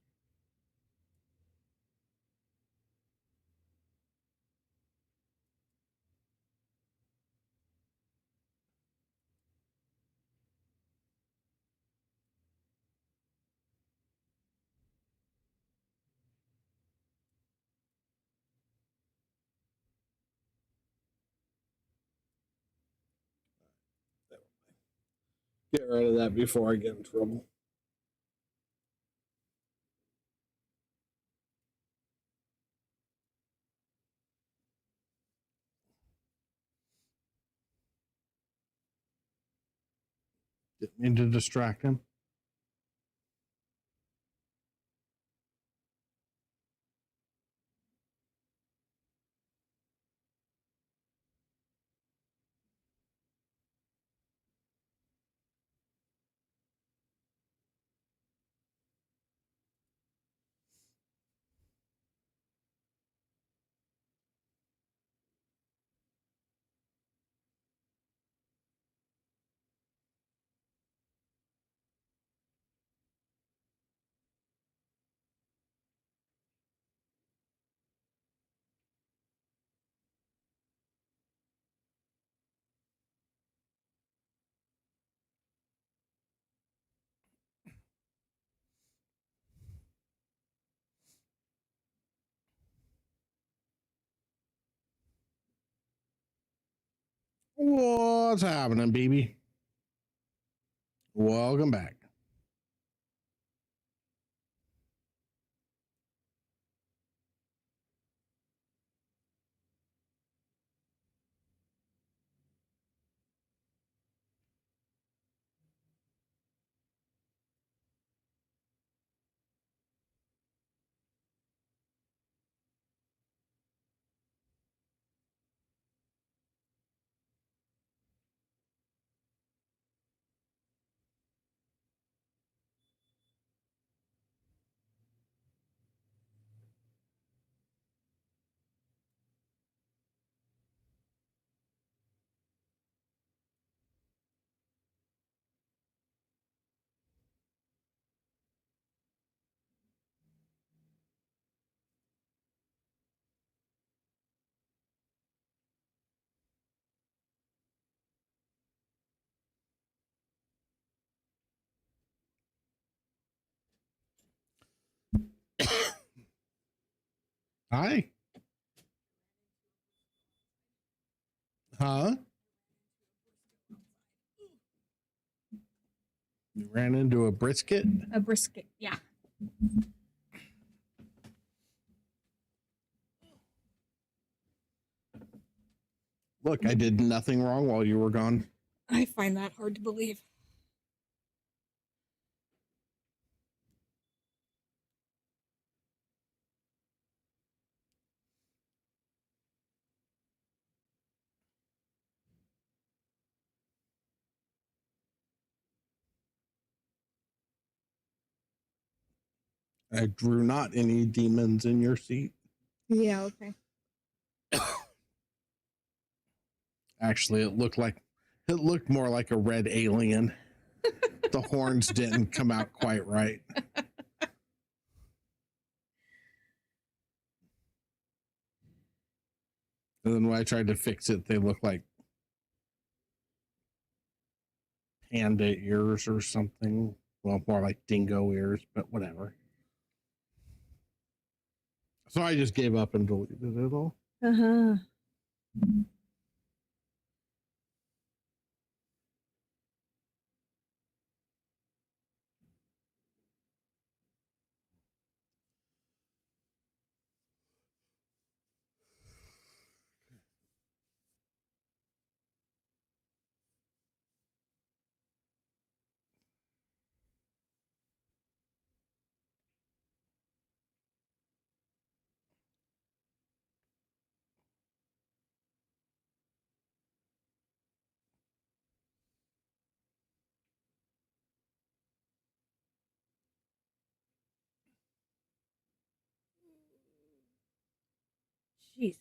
S4: Get rid of that before I get in trouble. Didn't mean to distract him. What's happening, baby? Welcome back. Hi. Huh? You ran into a brisket?
S5: A brisket, yeah.
S4: Look, I did nothing wrong while you were gone.
S5: I find that hard to believe.
S4: I drew not any demons in your seat.
S5: Yeah, okay.
S4: Actually, it looked more like a red alien. The horns didn't come out quite right. And then when I tried to fix it, they looked like panda ears or something. Well, more like dingo ears, but whatever. So I just gave up and deleted it all.
S2: Uh-huh. Jesus.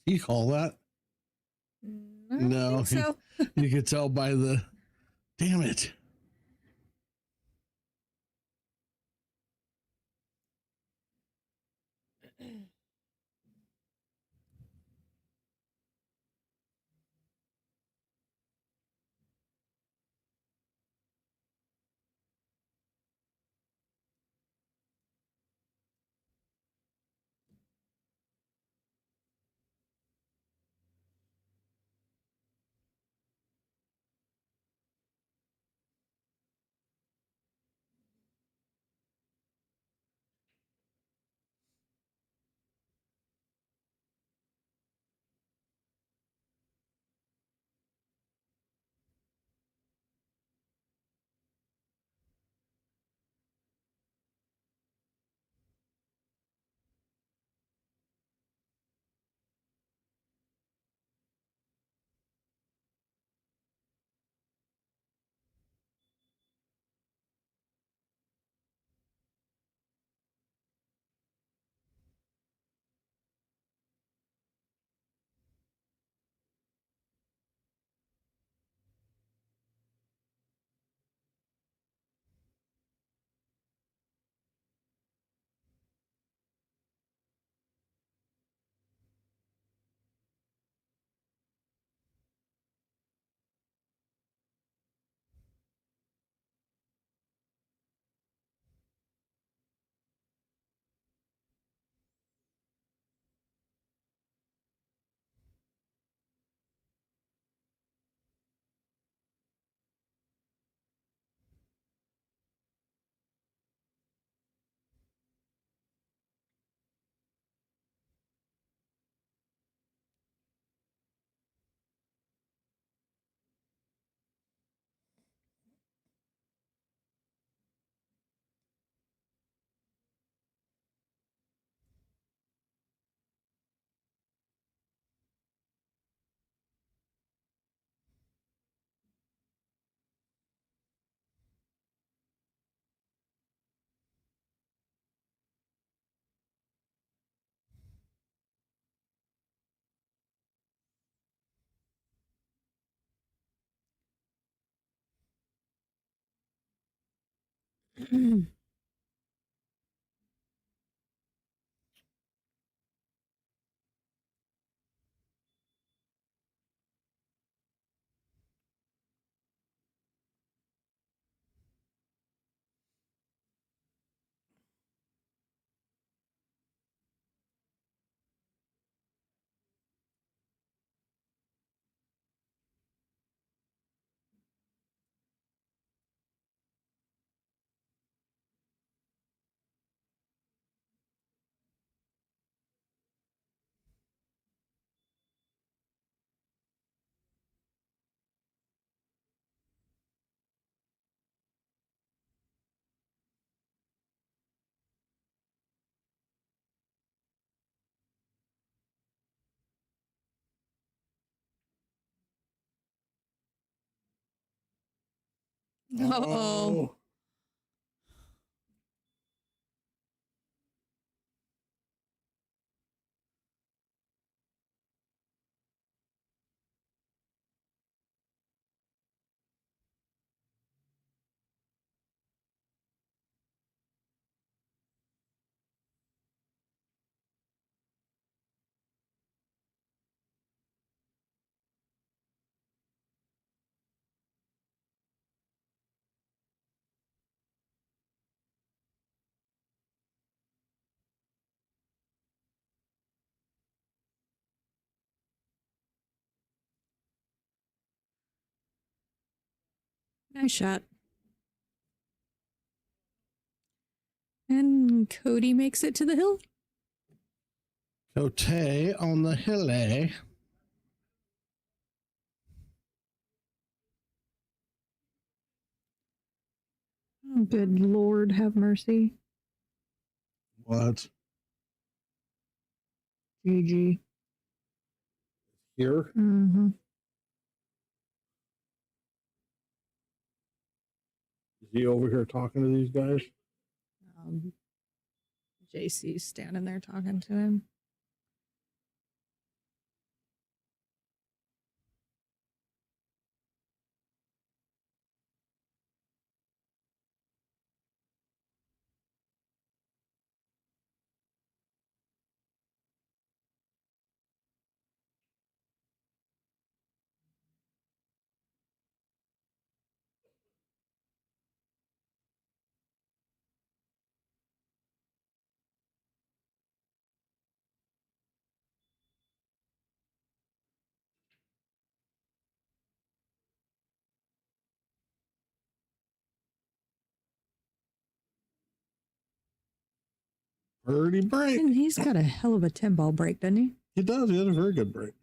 S4: You call that?
S5: I don't
S4: No,
S5: think so.
S4: You could tell by the. Damn it.
S5: Uh-oh. Nice shot. And Cody makes it to the hill.
S4: Cote on the hill.
S2: Oh, good Lord, have mercy.
S4: What?
S2: GG.
S1: Here.
S2: Mm-hmm.
S1: Is he over here talking to these guys?
S5: JC's standing there talking to him.
S4: Birdie break.
S6: And he's got a hell of a 10 ball break, doesn't he?
S4: He does. He has a very good break.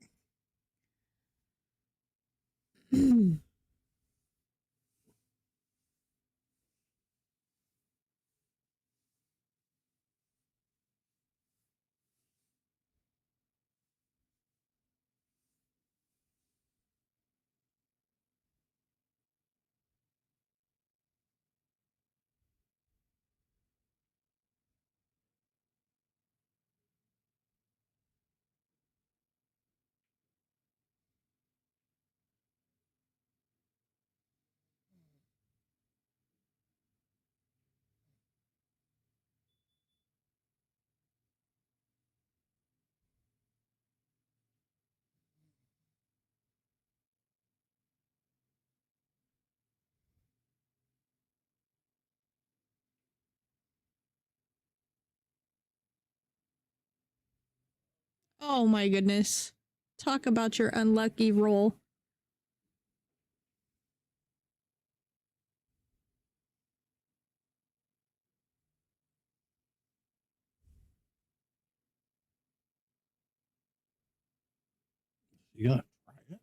S5: Oh my goodness. Talk about your unlucky roll.
S4: You gotta try it.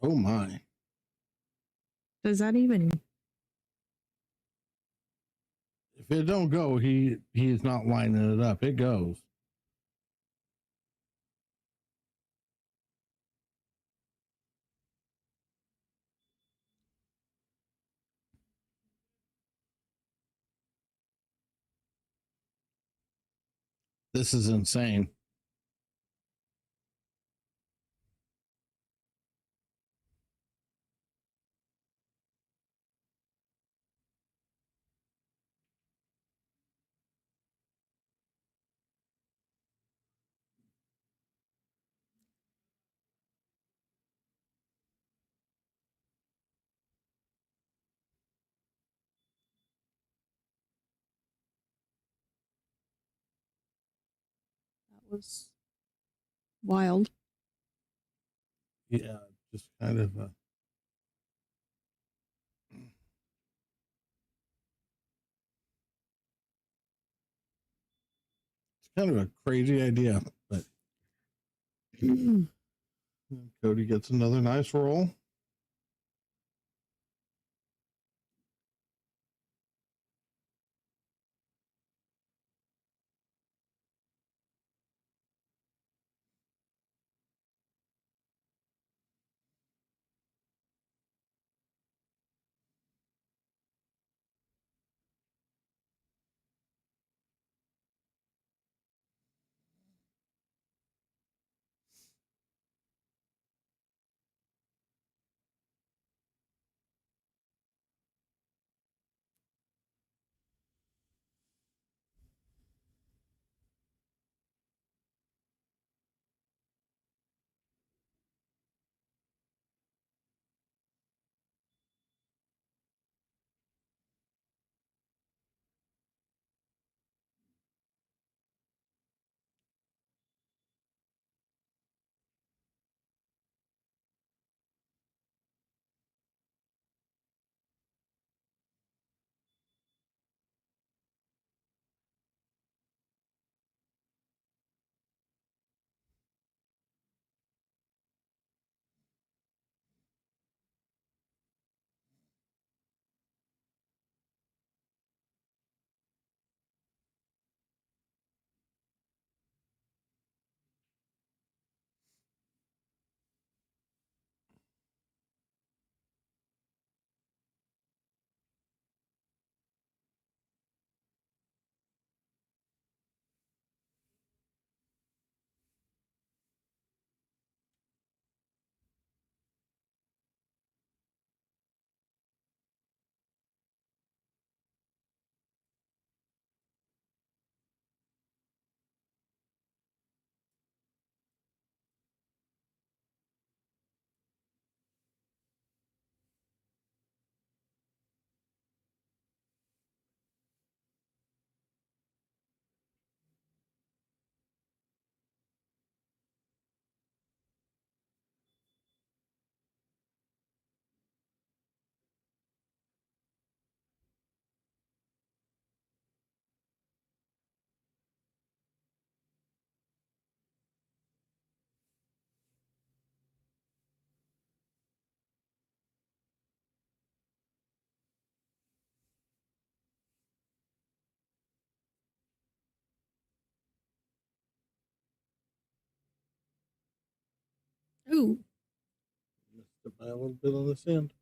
S4: Oh my.
S6: Does that even?
S4: If it don't go, he's not lining it up. It goes. This is insane.
S6: That was wild.
S4: Yeah, just kind of it's kind of a crazy idea, but Cody gets another nice roll.
S5: Ooh.
S1: Missed it by a little bit on this end.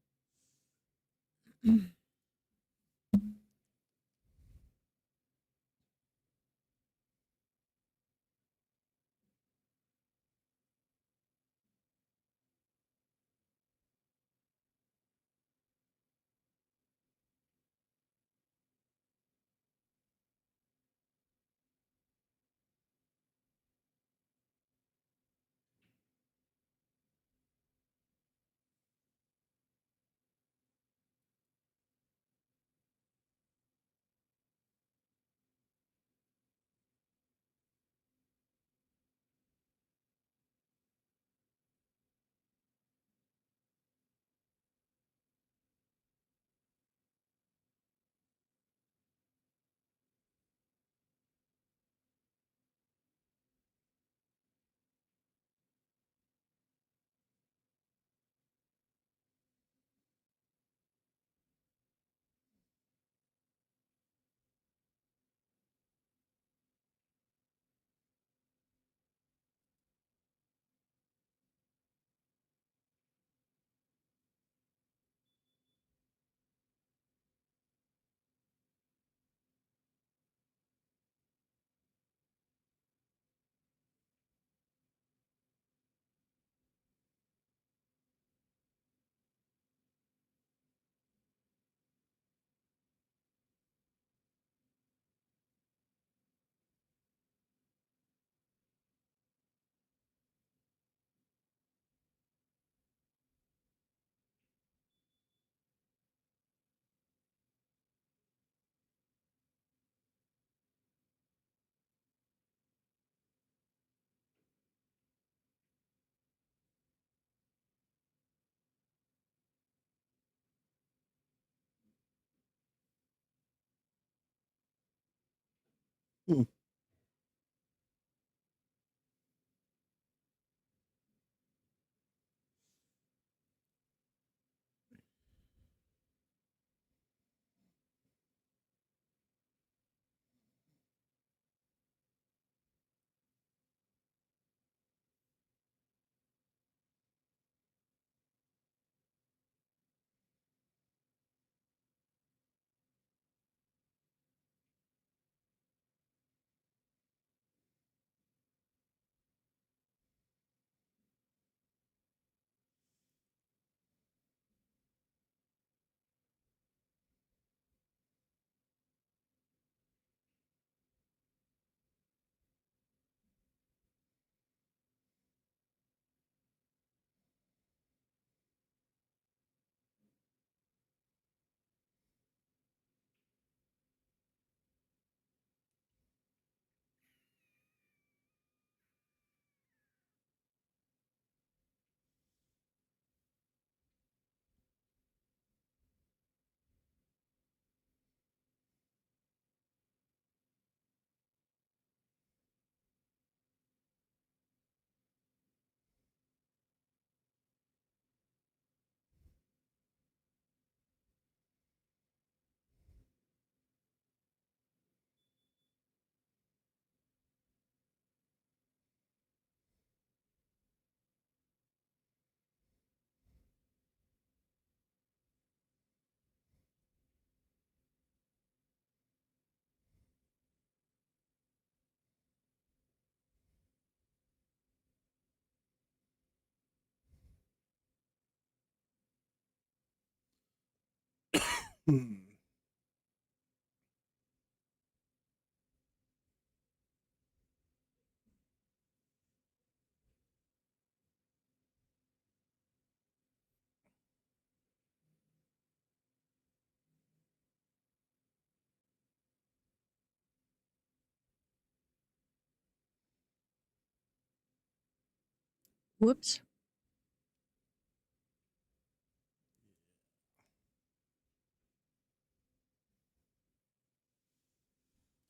S6: Whoops.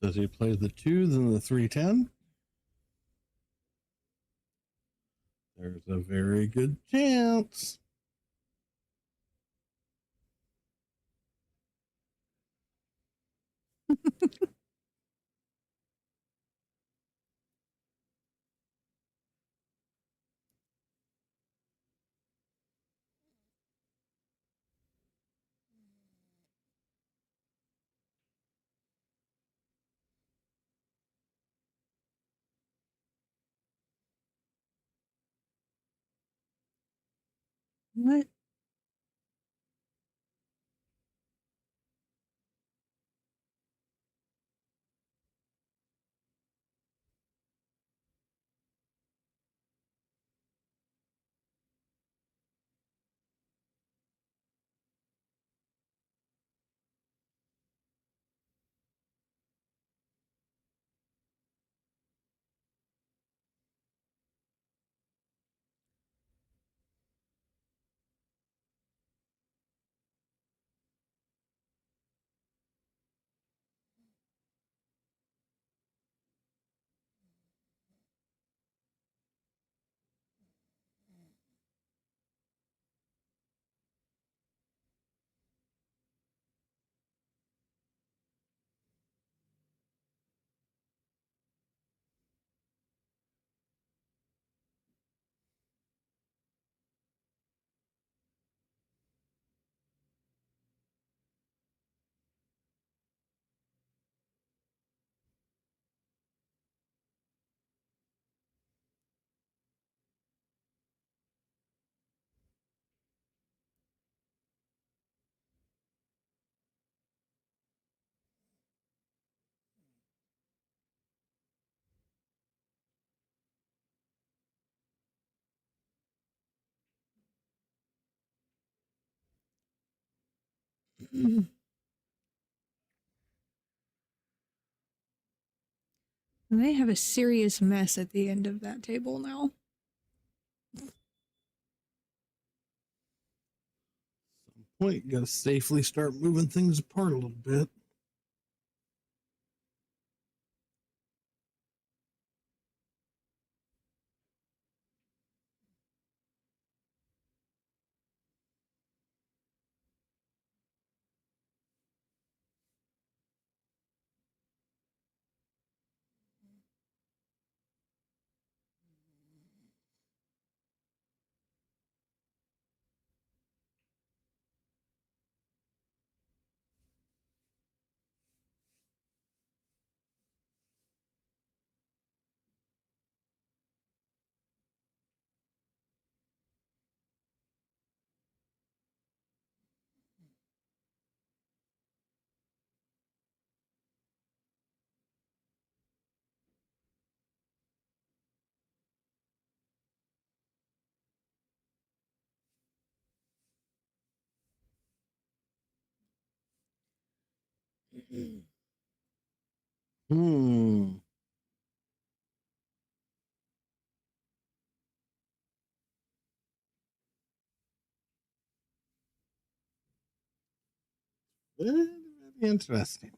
S4: Does he play the 2, then the 310? There's a very good chance.
S6: What? They have a serious mess at the end of that table now.
S4: Some point, gotta safely start moving things apart a little bit. Hmm. Very, very interesting.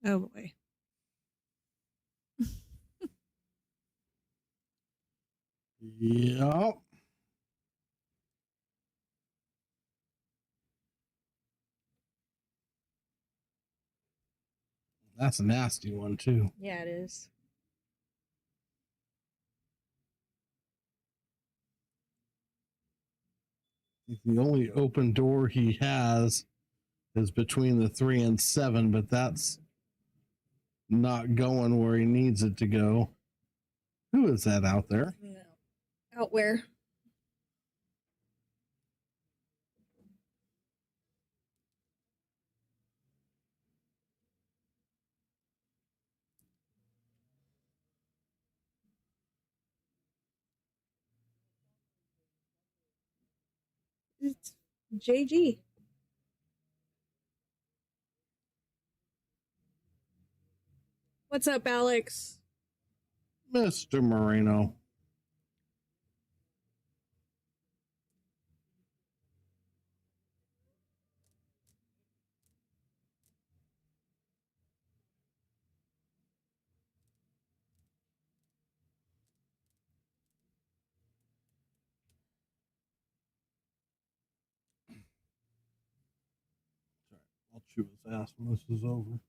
S6: Oh boy.
S4: Yep. That's a nasty one too.
S2: Yeah, it is.
S4: The only open door he has is between the 3 and 7, but that's not going where he needs it to go. Who is that out there?
S2: No. Out where? It's JG. What's up, Alex?
S4: Mr. Moreno. She was asked when this is over.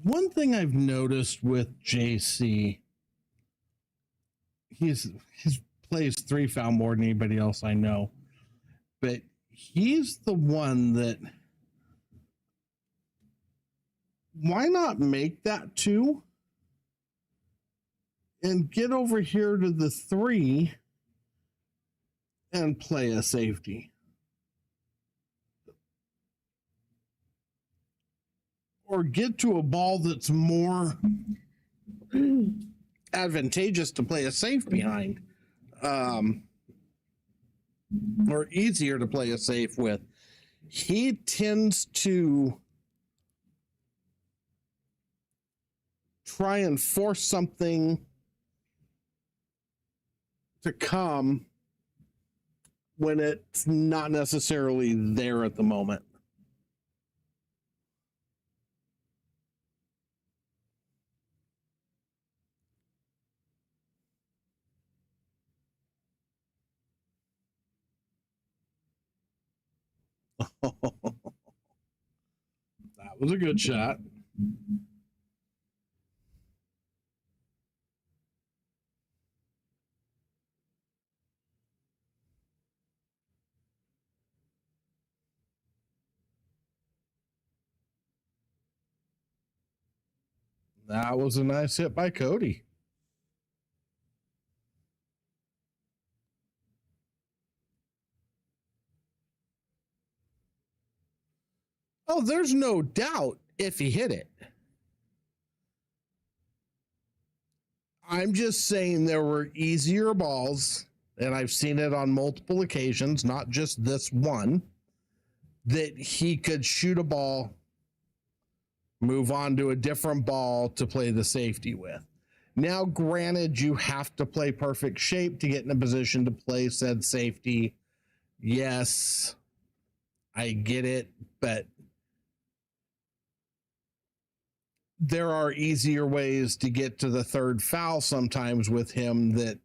S4: One thing I've noticed with JC, he's plays 3 foul more than anybody else I know, but he's the one that, why not make that 2 and get over here to the 3 and play a safety? Or get to a ball that's more advantageous to play a safe behind, or easier to play a safe with. He tends to try and force something to come when it's not necessarily there at the moment. That was a good shot. That was a nice hit by Cody. Oh, there's no doubt if he hit it. I'm just saying there were easier balls, and I've seen it on multiple occasions, not just this one, that he could shoot a ball, move on to a different ball to play the safety with. Now, granted, you have to play perfect shape to get in a position to play said safety. Yes, I get it, but there are easier ways to get to the 3rd foul sometimes with him that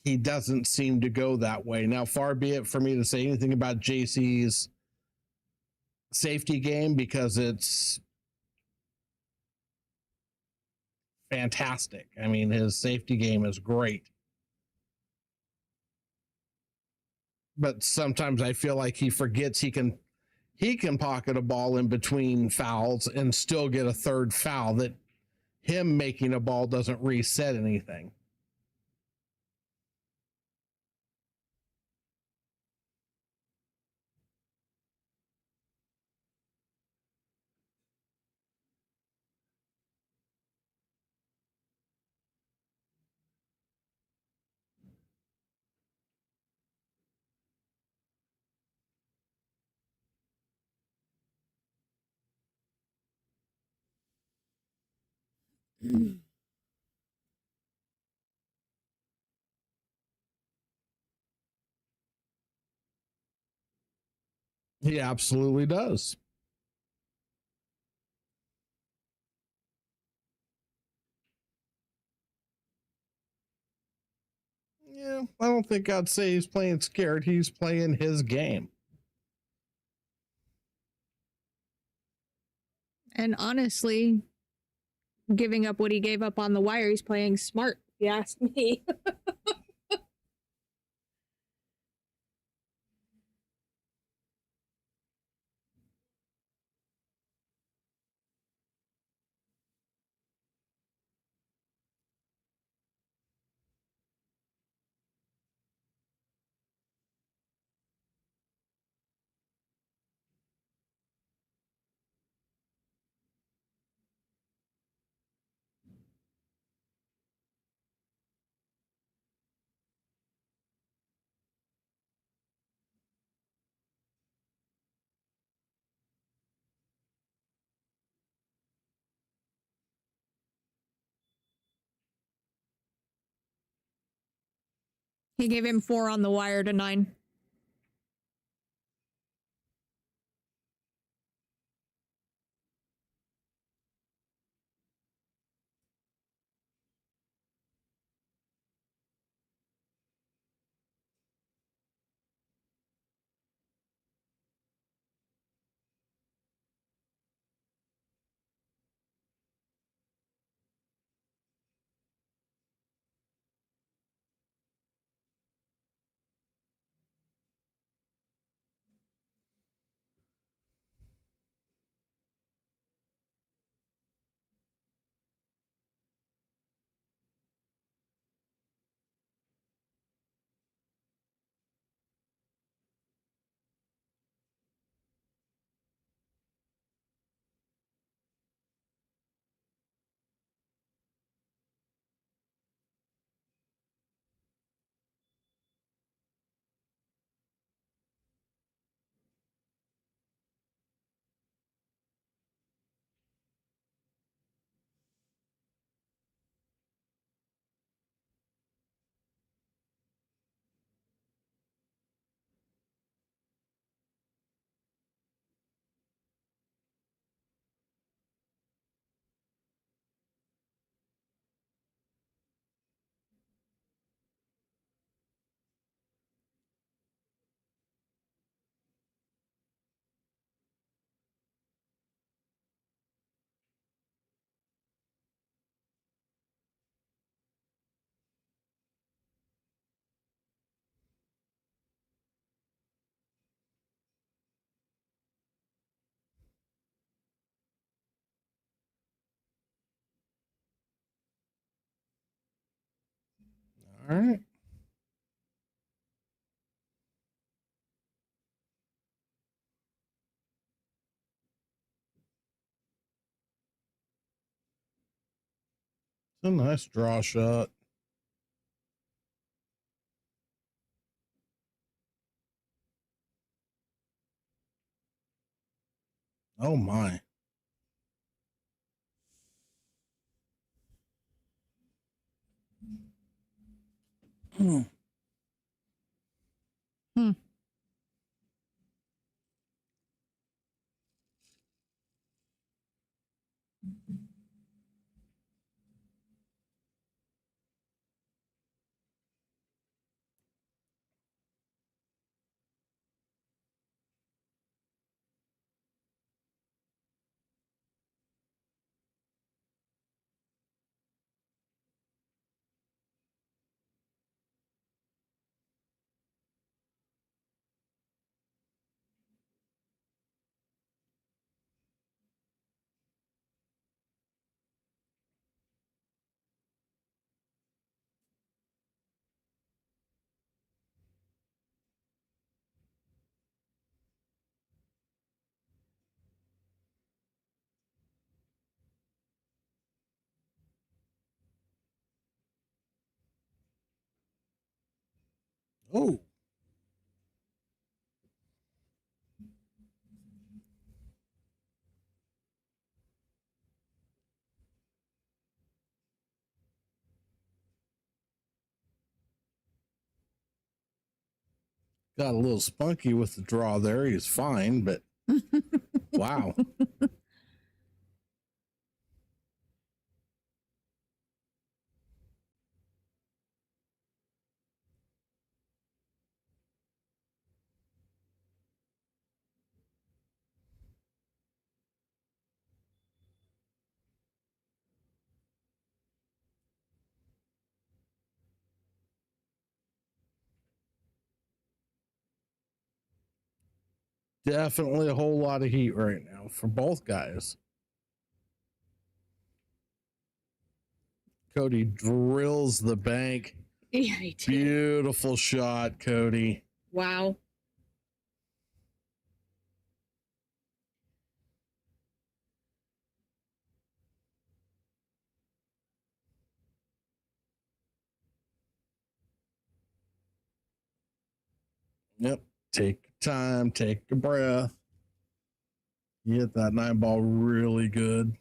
S4: he doesn't seem to go that way. Now, far be it for me to say anything about JC's safety game, because it's fantastic. I mean, his safety game is great. But sometimes I feel like he forgets he can pocket a ball in between fouls and still get a 3rd foul, that him making a ball doesn't reset anything. He absolutely does. Yeah, I don't think I'd say he's playing scared. He's playing his game.
S5: And honestly, giving up what he gave up on the wire, he's playing smart, if you ask me. He gave him 4 on the wire to 9.
S4: All right. It's a nice draw shot. Oh my. Hmm. Oh. Got a little spunky with the draw there. He's fine, but wow. Definitely a whole lot of heat right now for both guys. Cody drills the bank.
S5: Yeah, he did.
S4: Beautiful shot, Cody.
S5: Wow.
S4: Yep. Take your time, take a breath. You hit that 9-ball really good.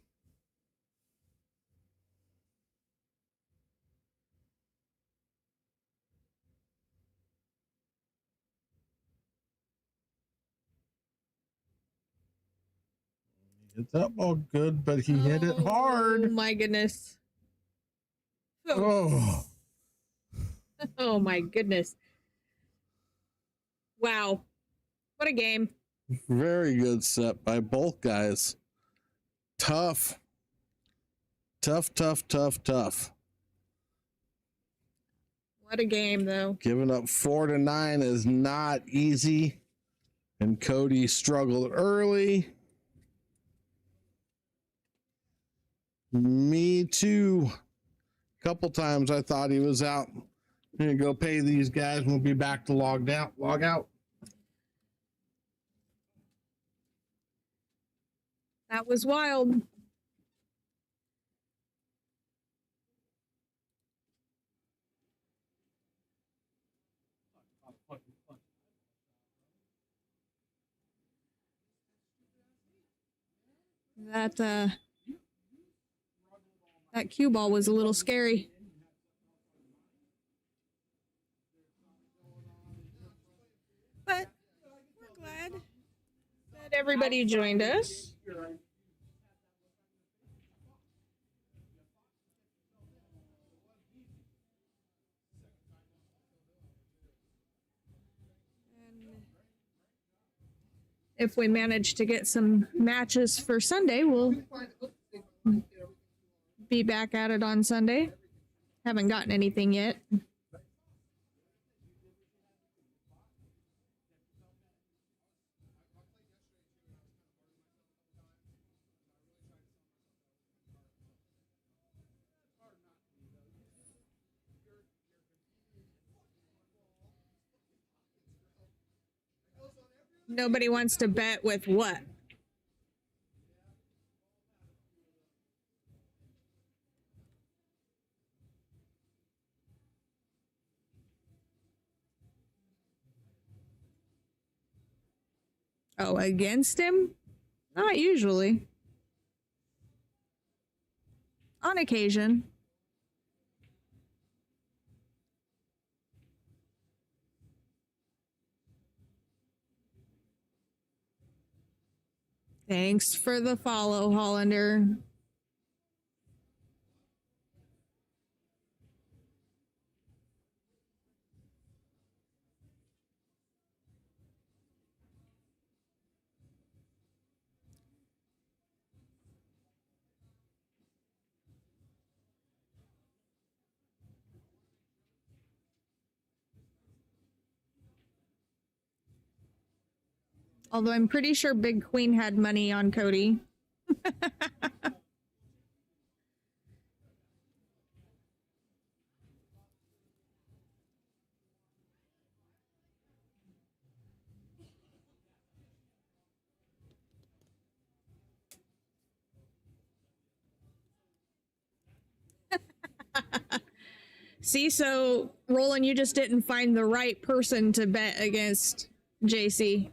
S4: Hit that ball good, but he hit it
S5: Oh
S4: hard.
S5: my goodness.
S4: Oh,
S5: Oh my goodness. Wow. What a game.
S4: very good set by both guys. Tough. Tough.
S5: What a game, though.
S4: Giving up 4-9 is not easy. And Cody struggled early. Me too. A couple times I thought he was out. I'm gonna go pay these guys. We'll be back to log out.
S5: That was wild. That cue ball was a little scary. But we're glad that everybody joined us. And if we manage to get some matches for Sunday, we'll be back at it on Sunday. Haven't gotten anything yet. Nobody wants to bet with what? Oh, against him? Not usually. On occasion. Thanks for the follow, Hollander. Although I'm pretty sure Big Queen had money on Cody. See, so Roland, you just didn't find the right person to bet against JC.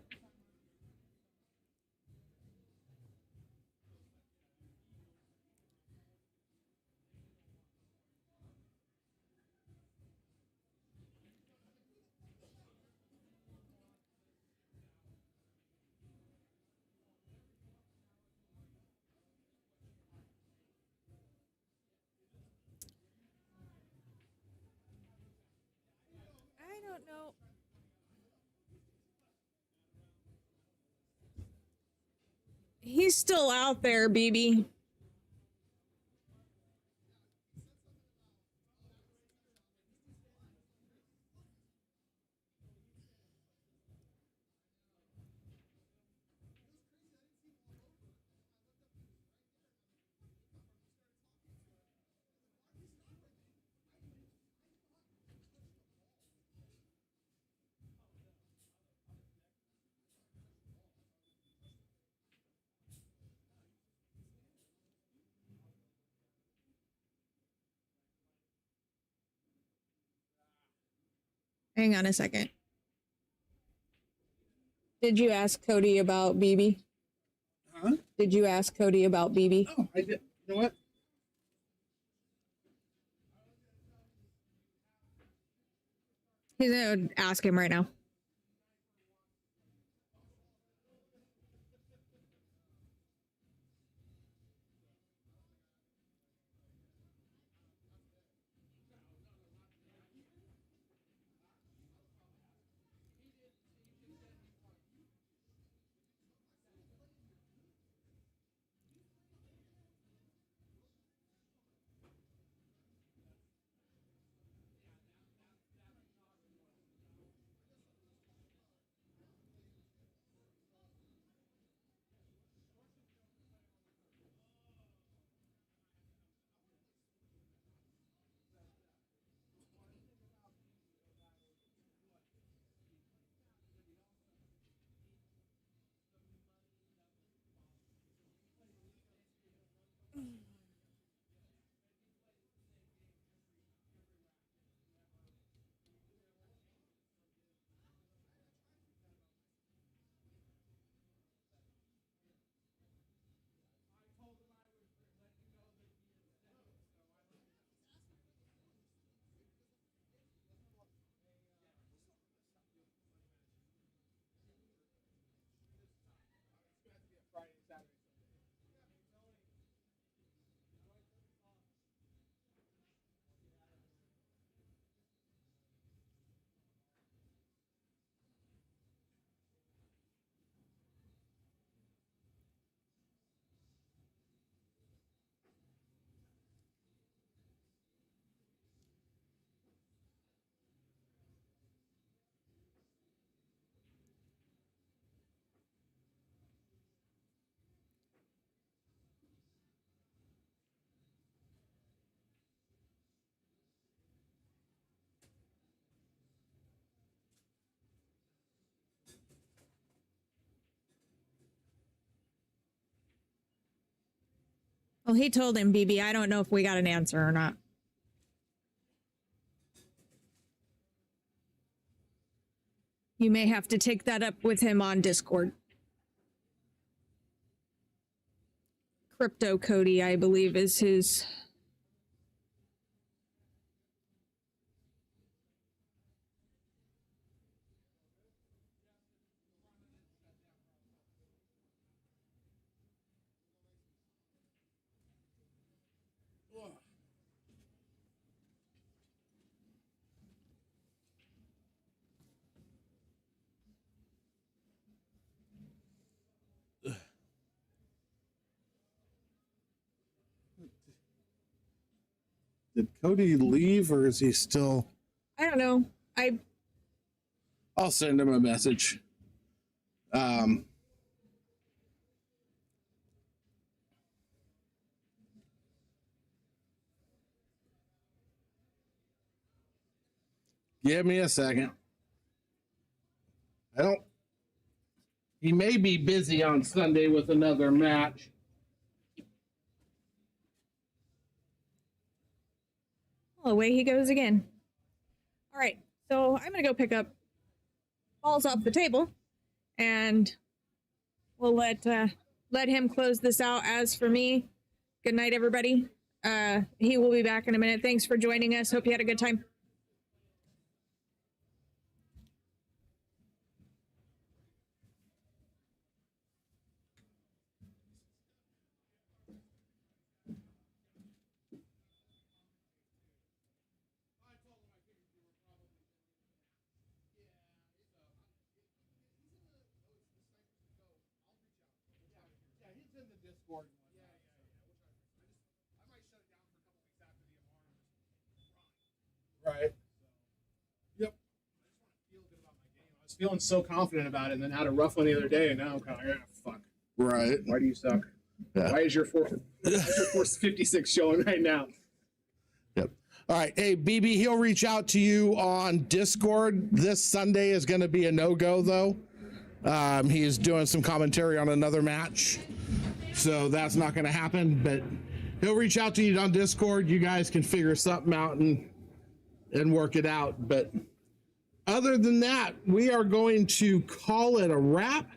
S5: I don't know. He's still out there, BB. Hang on a second. Did you ask Cody about BB?
S1: Huh?
S5: Did you ask Cody about BB?
S1: Oh, I did. You know what?
S5: He's gonna ask him right now. Well, he told him, BB, I don't know if we got an answer or not. You may have to take that up with him on Discord. Crypto Cody, I believe, is his.
S4: Did Cody leave or is he still?
S5: I don't know.
S4: I'll send him a message. Give me a second. He may be busy on Sunday with another match.
S5: Well, away he goes again. All right, so I'm gonna go pick up balls off the table, and we'll let him close this out. As for me, good night, everybody. He will be back in a minute. Thanks for joining us. Hope you had a good time.
S4: Right.
S7: Yep. I was feeling so confident about it, and then had a rough one the other day, and now I'm kind of like, fuck.
S4: Right.
S7: Why do you suck?
S4: Yeah.
S7: Why is your 456 showing right now?
S4: Yep. All right. Hey, BB, he'll reach out to you on Discord. This Sunday is going to be a no-go, though. He is doing some commentary on another match, so that's not going to happen, but he'll reach out to you on Discord. You guys can figure something out and work it out. But other than that, we are going to call it a wrap.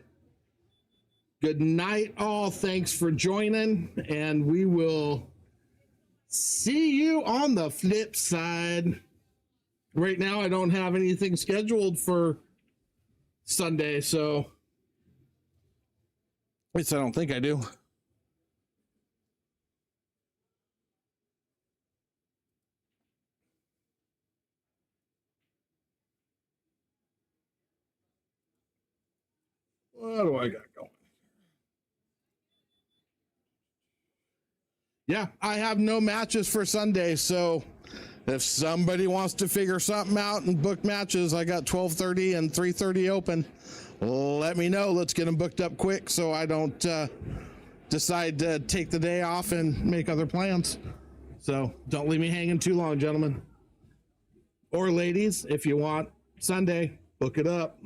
S4: Good night, all. Thanks for joining, and we will see you on the flip side. Right now, I don't have anything scheduled for Sunday, so at least I don't think I do. What do I got going? Yeah, I have no matches for Sunday, so if somebody wants to figure something out and book matches, I got 12:30 and 3:30 open. Let me know. Let's get them booked up quick so I don't decide to take the day off and make other plans. So don't leave me hanging too long, gentlemen. Or ladies, if you want Sunday, book it up.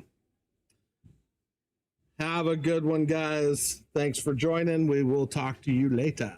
S4: Have a good one, guys. Thanks for joining. We will talk to you later.